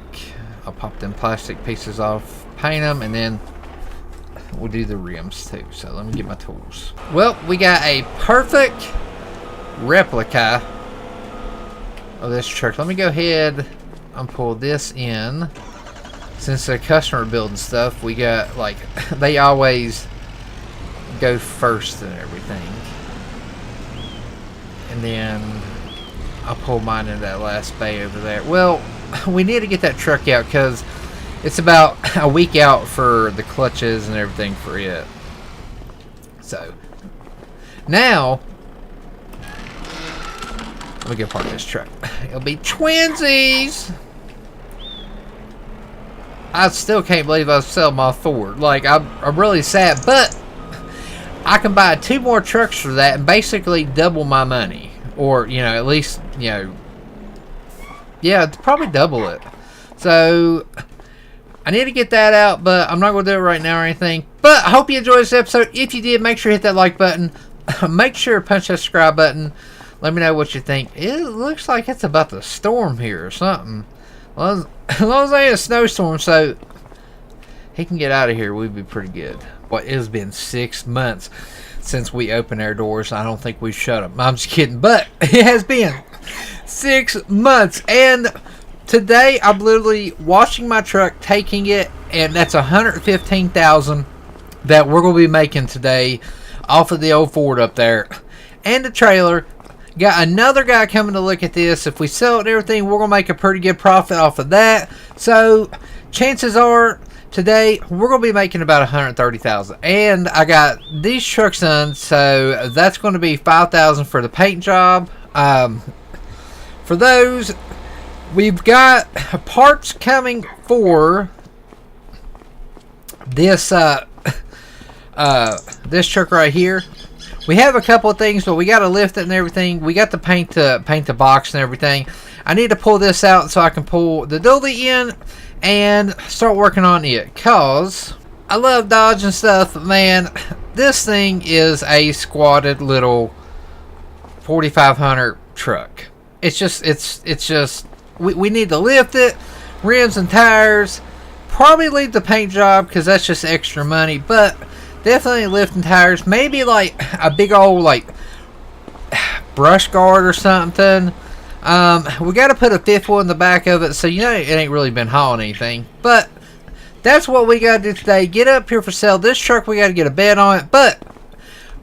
I'll pop them plastic pieces off, paint them, and then we'll do the rims too. So let me get my tools. Well, we got a perfect replica of this truck. Let me go ahead and pull this in. Since the customer building stuff, we got, like, they always go first and everything. And then I'll pull mine in that last bay over there. Well, we need to get that truck out because it's about a week out for the clutches and everything for it. So now let me go park this truck. It'll be twinsies. I still can't believe I sold my Ford. Like, I'm really sad, but I can buy 2 more trucks for that and basically double my money. Or, you know, at least, you know, yeah, probably double it. So I need to get that out, but I'm not going to do it right now or anything. But I hope you enjoyed this episode. If you did, make sure to hit that like button. Make sure to punch that subscribe button. Let me know what you think. It looks like it's about to storm here or something. As long as it ain't a snowstorm, so he can get out of here, we'd be pretty good. Well, it has been 6 months since we opened our doors. I don't think we shut them. I'm just kidding, but it has been 6 months. And today, I'm literally washing my truck, taking it, and that's $115,000 that we're going to be making today off of the old Ford up there. And the trailer. Got another guy coming to look at this. If we sell it and everything, we're going to make a pretty good profit off of that. So, chances are, today, we're going to be making about $130,000. And I got these trucks done, so that's going to be $5,000 for the paint job. For those, we've got parts coming for this, this truck right here. We have a couple of things, but we got to lift it and everything. We got to paint the box and everything. I need to pull this out so I can pull the dually in and start working on it. Cause I love Dodge and stuff, but man, this thing is a squatted little 4500 truck. It's just we need to lift it, rims and tires. Probably leave the paint job because that's just extra money, but definitely lifting tires. Maybe like a big old like brush guard or something. We got to put a fifth wheel in the back of it, so you know it ain't really been hauling anything. But that's what we got to do today. Get up here for sale. This truck we got to get a bed on it, but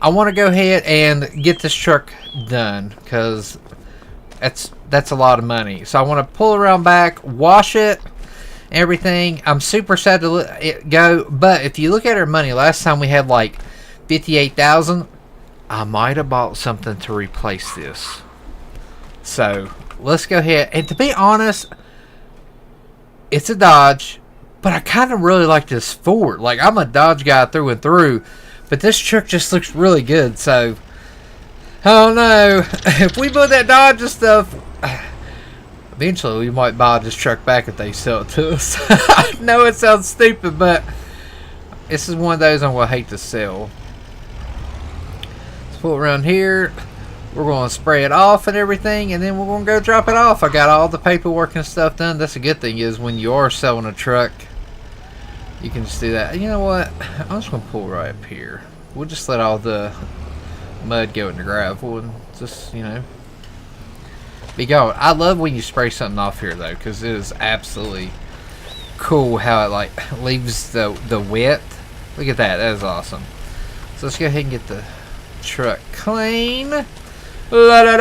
I want to go ahead and get this truck done because that's a lot of money. So I want to pull it around back, wash it, everything. I'm super sad to let it go, but if you look at our money, last time we had like $58,000. I might have bought something to replace this. So let's go ahead. And to be honest, it's a Dodge, but I kind of really like this Ford. Like, I'm a Dodge guy through and through, but this truck just looks really good. So I don't know if we put that Dodge and stuff. Eventually, we might buy this truck back if they sell it to us. I know it sounds stupid, but this is one of those I'm going to hate to sell. Let's pull it around here. We're going to spray it off and everything, and then we're going to go drop it off. I got all the paperwork and stuff done. That's a good thing is when you are selling a truck, you can just do that. You know what? I'm just going to pull right up here. We'll just let all the mud go in the gravel and just, you know, be going. I love when you spray something off here though, because it is absolutely cool how it like leaves the wet. Look at that. That is awesome. So let's go ahead and get the truck clean. Cleaning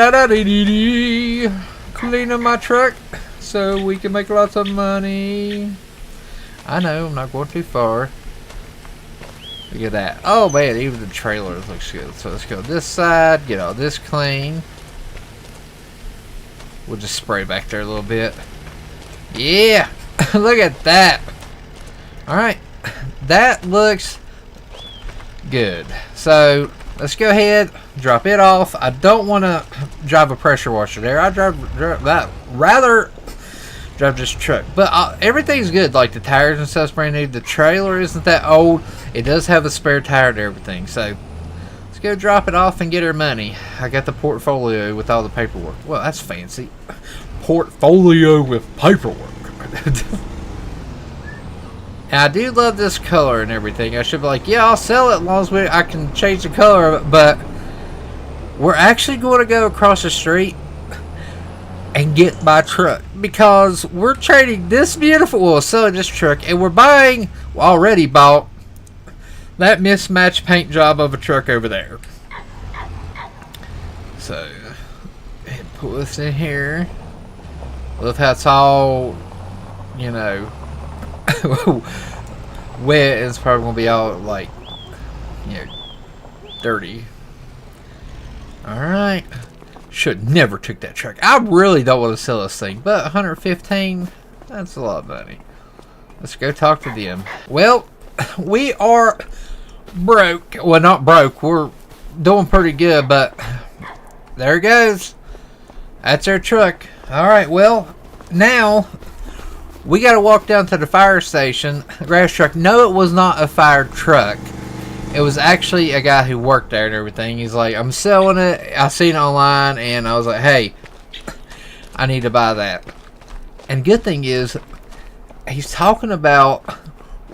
my truck so we can make lots of money. I know I'm not going too far. Look at that. Oh man, even the trailer looks good. So let's go this side, get all this clean. We'll just spray back there a little bit. Yeah! Look at that! Alright. That looks good. So, let's go ahead, drop it off. I don't want to drive a pressure washer there. I'd rather drive this truck. But everything's good. Like the tires and stuff's brand new. The trailer isn't that old. It does have a spare tire and everything. So, let's go drop it off and get our money. I got the portfolio with all the paperwork. Well, that's fancy. Portfolio with paperwork. And I do love this color and everything. I should be like, yeah, I'll sell it as long as I can change the color of it. But we're actually going to go across the street and get my truck. Because we're trading this beautiful, well, selling this truck. And we're buying, already bought, that mismatched paint job of a truck over there. So, put this in here. Love how it's all, you know, wet. It's probably gonna be all like, you know, dirty. Alright. Should never took that truck. I really don't want to sell this thing, but 115, that's a lot of money. Let's go talk to them. Well, we are broke. Well, not broke. We're doing pretty good, but there it goes. That's our truck. Alright, well, now we got to walk down to the fire station. Grass truck. No, it was not a fire truck. It was actually a guy who worked there and everything. He's like, I'm selling it. I seen it online, and I was like, hey, I need to buy that. And good thing is, he's talking about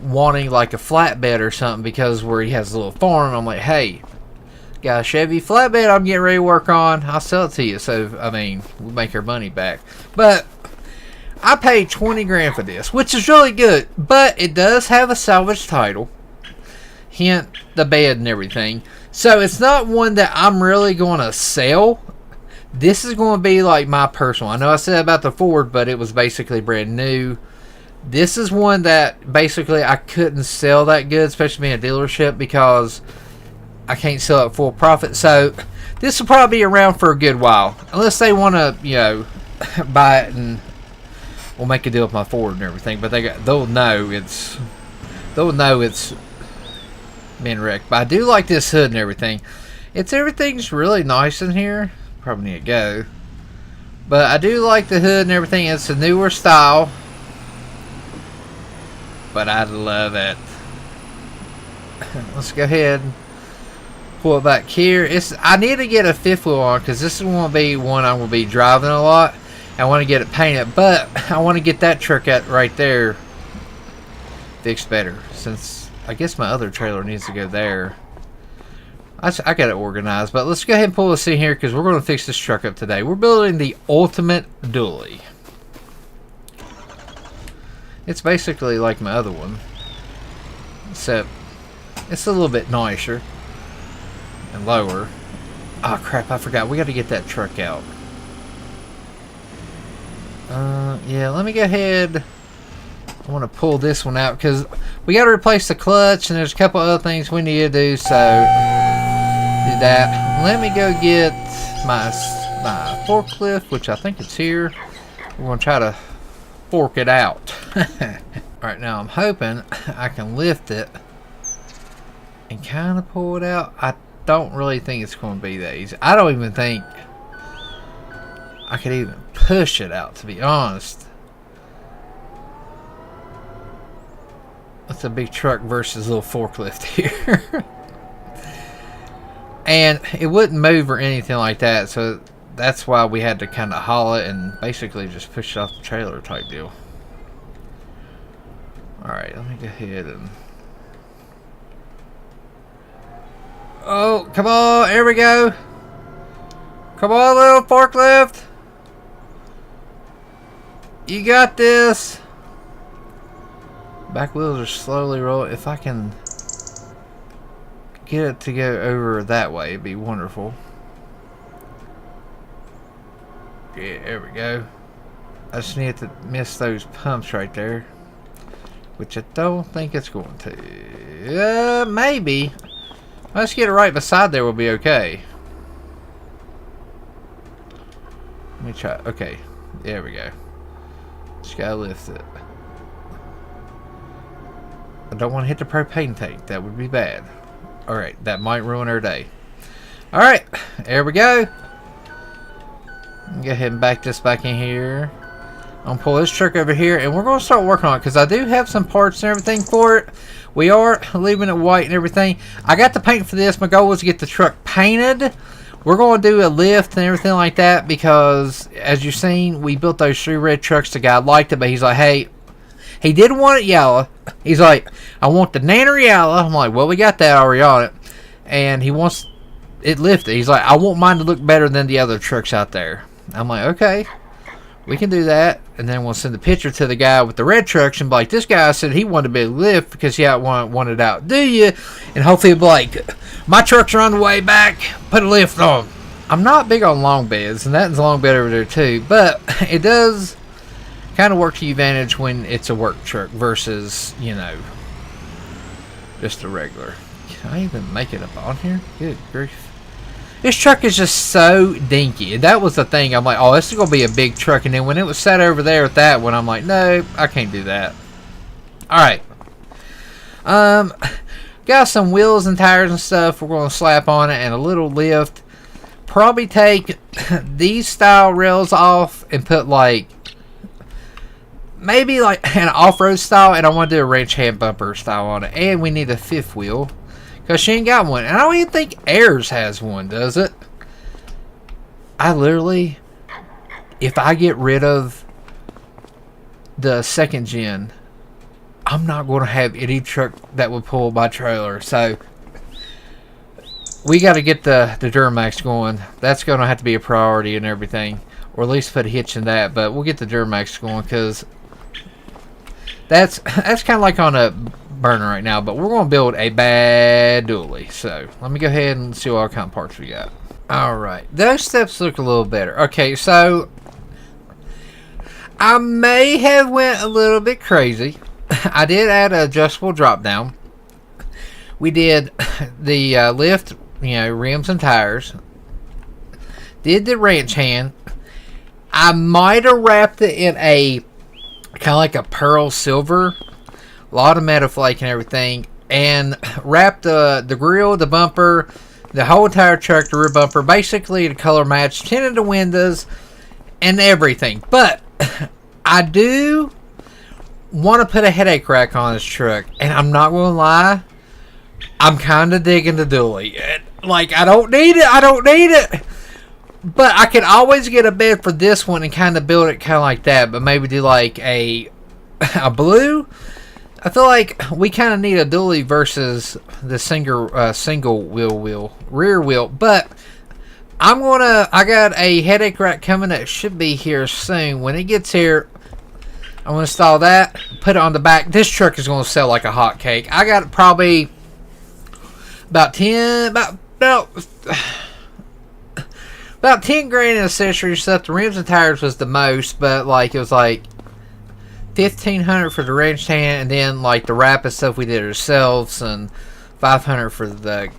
wanting like a flatbed or something because where he has a little farm. I'm like, hey, got a Chevy flatbed I'm getting ready to work on. I'll sell it to you. So, I mean, we'll make our money back. But I paid 20 grand for this, which is really good. But it does have a salvage title. Hint, the bed and everything. So, it's not one that I'm really going to sell. This is going to be like my personal. I know I said about the Ford, but it was basically brand new. This is one that basically I couldn't sell that good, especially being a dealership, because I can't sell it full profit. So this will probably be around for a good while, unless they want to, you know, buy it and we'll make a deal with my Ford and everything. But they'll know it's been wrecked. But I do like this hood and everything. Everything's really nice in here. Probably need to go, but I do like the hood and everything. It's a newer style, but I love it. Let's go ahead and pull it back here. I need to get a fifth wheel on because this is going to be one I'm going to be driving a lot. I want to get it painted, but I want to get that truck right there fixed better, since I guess my other trailer needs to go there. I got it organized, but let's go ahead and pull this in here because we're going to fix this truck up today. We're building the ultimate dually. It's basically like my other one, except it's a little bit nicer and lower. Oh crap, I forgot. We got to get that truck out. Yeah, let me go ahead. I want to pull this one out because we got to replace the clutch and there's a couple other things we need to do, so do that. Let me go get my forklift, which I think it's here. We're going to try to fork it out. Alright, now I'm hoping I can lift it and kind of pull it out. I don't really think it's going to be that easy. I don't even think I could even push it out, to be honest. It's a big truck versus a little forklift here. And it wouldn't move or anything like that, so that's why we had to kind of haul it and basically just push it off the trailer type deal. Alright, let me go ahead and... Oh, come on, here we go. Come on, little forklift. You got this. Back wheels are slowly rolling. If I can get it to go over that way, it'd be wonderful. Yeah, there we go. I just need to miss those pumps right there, which I don't think it's going to. Maybe. Let's get it right beside there. Will be okay. Let me try. Okay, there we go. Just gotta lift it. I don't want to hit the propane tank. That would be bad. Alright, that might ruin our day. Alright, there we go. Go ahead and back this back in here. I'm going to pull this truck over here, and we're going to start working on it, because I do have some parts and everything for it. We are leaving it white and everything. I got the paint for this. My goal was to get the truck painted. We're going to do a lift and everything like that, because, as you've seen, we built those 3 red trucks. The guy liked it, but he's like, hey, he didn't want it yellow. He's like, I want the nanner yellow. I'm like, well, we got that already on it. And he wants it lifted. He's like, I want mine to look better than the other trucks out there. I'm like, okay, we can do that. And then we'll send the picture to the guy with the red trucks and be like, this guy said he wanted a big lift because he wanted out. Do you? And hopefully he'll be like, my trucks are on the way back. Put a lift on. I'm not big on long beds, and that's a long bed over there too. But it does kind of work to your advantage when it's a work truck versus, you know, just a regular. Can I even make it up on here? Good grief. This truck is just so dinky. And that was the thing. I'm like, oh, this is going to be a big truck. And then when it was sat over there with that one, I'm like, no, I can't do that. Alright. Got some wheels and tires and stuff we're going to slap on it and a little lift. Probably take these style rails off and put like, maybe like an off-road style. And I want to do a ranch hand bumper style on it. And we need a 5th wheel. Because she ain't got one. And I don't even think Ayers has one, does it? I literally, if I get rid of the 2nd gen, I'm not going to have any truck that would pull my trailer. So, we got to get the Duramax going. That's going to have to be a priority and everything. Or at least put a hitch in that. But we'll get the Duramax going because that's kind of like on a burner right now, but we're going to build a bad dually. So let me go ahead and see what kind of parts we got. Alright, those steps look a little better. Okay, so I may have went a little bit crazy. I did add an adjustable drop down. We did the lift, you know, rims and tires. Did the ranch hand. I might have wrapped it in a kind of like a pearl silver. A lot of Metaflake and everything, and wrapped the grill, the bumper, the whole entire truck, the rear bumper, basically the color match, tinted the windows, and everything. But I do want to put a headache rack on this truck, and I'm not going to lie, I'm kind of digging the dually. Like, I don't need it, but I can always get a bed for this one and kind of build it kind of like that, but maybe do like a blue. I feel like we kind of need a dually versus the single wheel rear wheel, but I got a headache rack coming that should be here soon. When it gets here, I'm going to install that, put it on the back. This truck is going to sell like a hot cake. I got probably about 10 grand in accessory stuff. The rims and tires was the most, but like it was like $1,500 for the ranch hand, and then like the wrap and stuff we did ourselves, and $500 for the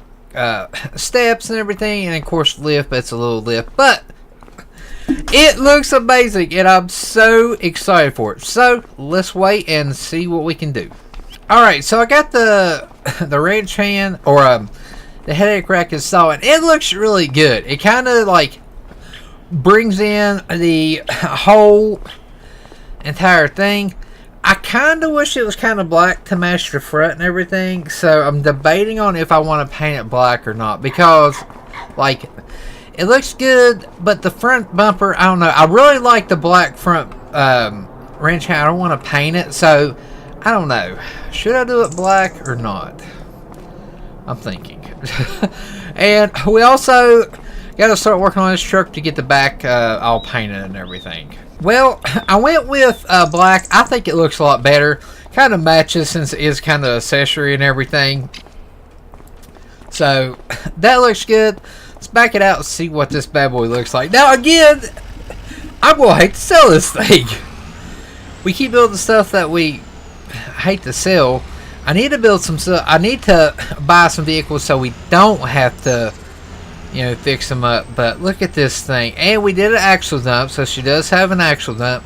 steps and everything, and of course lift. But it's a little lift, but it looks amazing, and I'm so excited for it. So let's wait and see what we can do. All right, so I got the ranch hand or the headache rack installed, and it looks really good. It kind of like brings in the whole entire thing. I kind of wish it was kind of black to match the front and everything, so I'm debating on if I want to paint it black or not, because like it looks good, but the front bumper, I don't know, I really like the black front wrench hand. I don't want to paint it, so I don't know, should I do it black or not? I'm thinking. And we also got to start working on this truck to get the back all painted and everything. Well, I went with black. I think it looks a lot better. Kind of matches since it is kind of accessory and everything. So, that looks good. Let's back it out and see what this bad boy looks like. Now, again, I'm going to hate to sell this thing. We keep building stuff that we hate to sell. I need to build some stuff. I need to buy some vehicles so we don't have to you know, fix them up. But look at this thing. And we did an axle dump, so she does have an axle dump.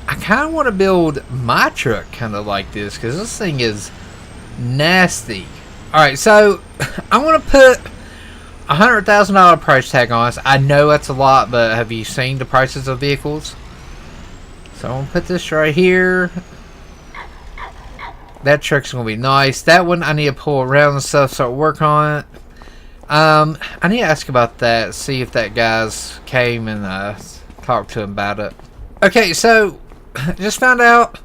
I kind of want to build my truck kind of like this, because this thing is nasty. Alright, so I'm going to put $100,000 price tag on us. I know that's a lot, but have you seen the prices of vehicles? So I'm going to put this right here. That truck's going to be nice. That one I need to pull around and stuff, start working on it. I need to ask about that, see if that guy's came and talked to him about it. Okay, so just found out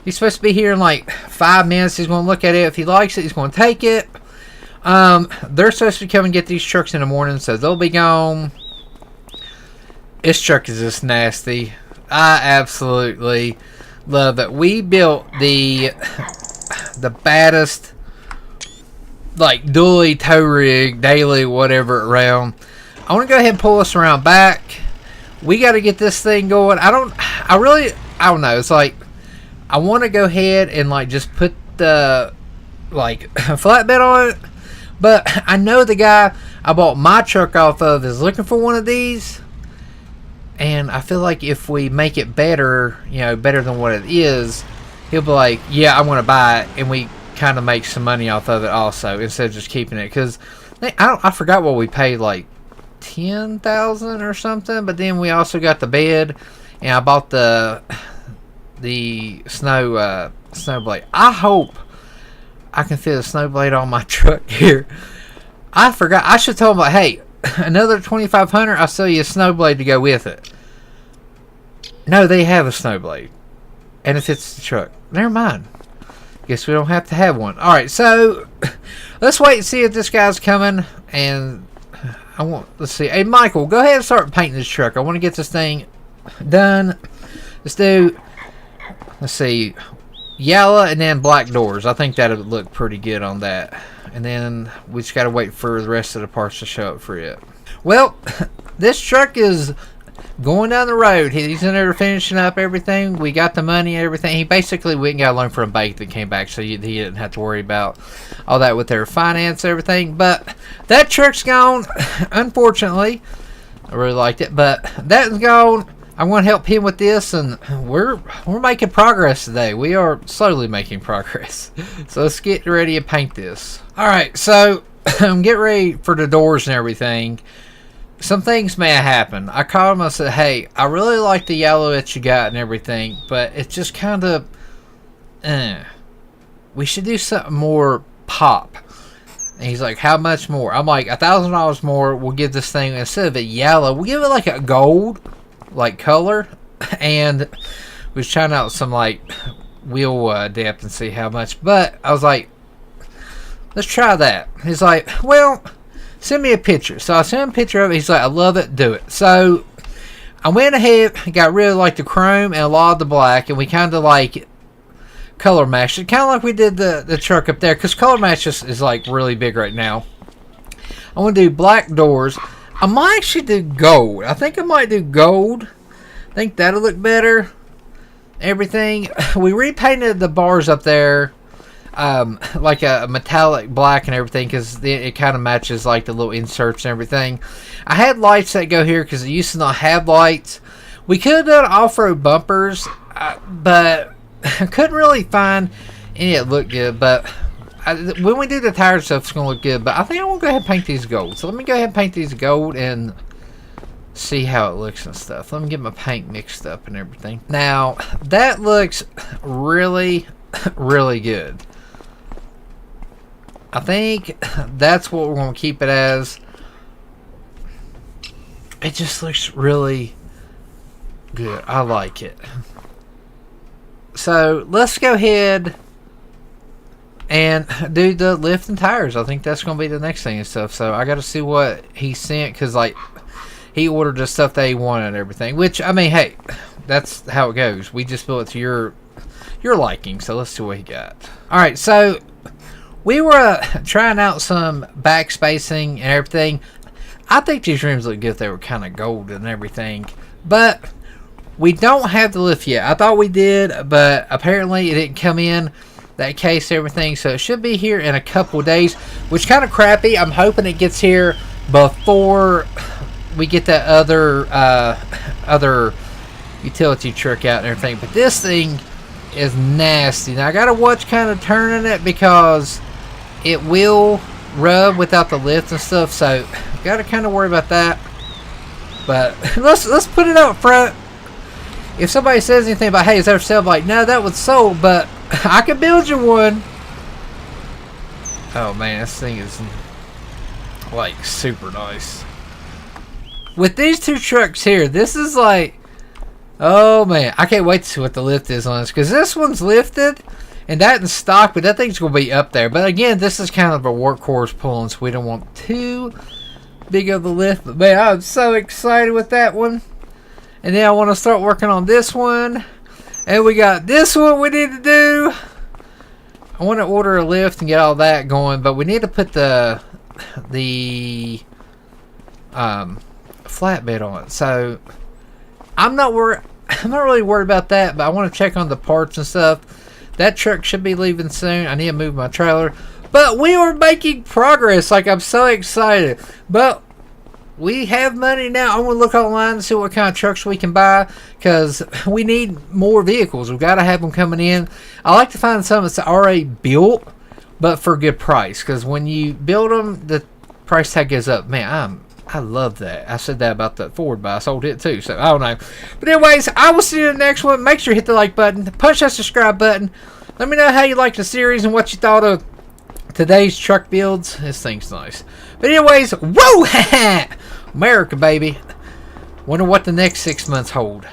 he's supposed to be here in like 5 minutes. He's going to look at it. If he likes it, he's going to take it. They're supposed to come and get these trucks in the morning, so they'll be gone. This truck is just nasty. I absolutely love it. We built the baddest, like, dually, tow rig, daily, whatever, around. I want to go ahead and pull us around back. We got to get this thing going. I don't know. It's like, I want to go ahead and, like, just put the, like, flatbed on it. But I know the guy I bought my truck off of is looking for one of these. And I feel like if we make it better, you know, better than what it is, he'll be like, yeah, I want to buy it. And we kind of make some money off of it also, instead of just keeping it. Because I forgot what we paid, like $10,000 or something. But then we also got the bed. And I bought the snow blade. I hope I can fit a snow blade on my truck here. I forgot. I should tell him, like, hey, another $2,500. I'll sell you a snow blade to go with it. No, they have a snow blade, and it fits the truck. Never mind. Guess we don't have to have one. All right, so let's wait and see if this guy's coming. And let's see. Hey, Michael, go ahead and start painting this truck. I want to get this thing done. Let's see, yellow and then black doors. I think that would look pretty good on that. And then we just got to wait for the rest of the parts to show up for it. Well, this truck is going down the road. He's in there finishing up everything. We got the money and everything. He basically went and got a loan from a bank that came back, so he didn't have to worry about all that with their finance and everything. But that truck's gone, unfortunately. I really liked it, but that's gone. I want to help him with this, and we're making progress today. We are slowly making progress. So let's get ready to paint this. Alright, so I'm getting ready for the doors and everything. Some things may have happened. I called him and I said, hey, I really like the yellow that you got and everything, but it's just kind of, we should do something more pop. And he's like, how much more? I'm like, $1,000 more. We'll give this thing, instead of a yellow, we'll give it like a gold, like, color. And we was trying out some, like, wheel depth and see how much. But I was like, let's try that. He's like, well, send me a picture. So I sent him a picture of it. He's like, I love it, do it. So I went ahead and got rid of, like, the chrome and a lot of the black, and we kind of, like, color matched it, kind of like we did the truck up there, because color match is like really big right now. I want to do black doors. I might actually do gold. I think I might do gold. I think that'll look better. Everything. We repainted the bars up there like a metallic black and everything, because it kind of matches like the little inserts and everything. I had lights that go here because it used to not have lights. We could have done off-road bumpers, but I couldn't really find any that looked good. But when we do the tire stuff, it's going to look good. But I think I want to go ahead and paint these gold. So let me go ahead and paint these gold and see how it looks and stuff. Let me get my paint mixed up and everything. Now, that looks really, really good. I think that's what we're going to keep it as. It just looks really good. I like it. So let's go ahead and do the lift and tires. I think that's going to be the next thing and stuff. So I got to see what he sent, because like he ordered the stuff that he wanted and everything. Which, I mean, hey, that's how it goes. We just built it to your liking. So let's see what he got. All right, so we were trying out some back spacing and everything. I think these rims look good if they were kind of gold and everything, but we don't have the lift yet. I thought we did, but apparently it didn't come in, that case and everything. So it should be here in a couple days, which is kind of crappy. I'm hoping it gets here before we get that other utility truck out and everything. But this thing is nasty. Now I gotta watch kind of turning it because it will rub without the lift and stuff, so gotta kind of worry about that. But let's put it out front. If somebody says anything about, hey, is that for sale? I'm like, no, that was sold, but I can build you one. Oh man, this thing is like super nice. With these two trucks here, this is like, oh man, I can't wait to see what the lift is on this, because this one's lifted and that in stock, but that thing's gonna be up there. But again, this is kind of a workhorse pulling, so we don't want too big of the lift. But man, I'm so excited with that one. And then I want to start working on this one, and we got this one we need to do. I want to order a lift and get all that going, but we need to put the flatbed on it. So I'm not really worried about that, but I want to check on the parts and stuff. That truck should be leaving soon. I need to move my trailer, but we are making progress. Like, I'm so excited. But we have money now. I'm going to look online and see what kind of trucks we can buy, because we need more vehicles. We've got to have them coming in. I like to find some that's already built, but for a good price, because when you build them, the price tag goes up. Man, I love that. I said that about the Ford, but I sold it too, so I don't know. But anyways, I will see you in the next one. Make sure you hit the like button, punch that subscribe button. Let me know how you liked the series and what you thought of today's truck builds. This thing's nice. But anyways, whoa! Murica Baby. Wonder what the next 6 months hold.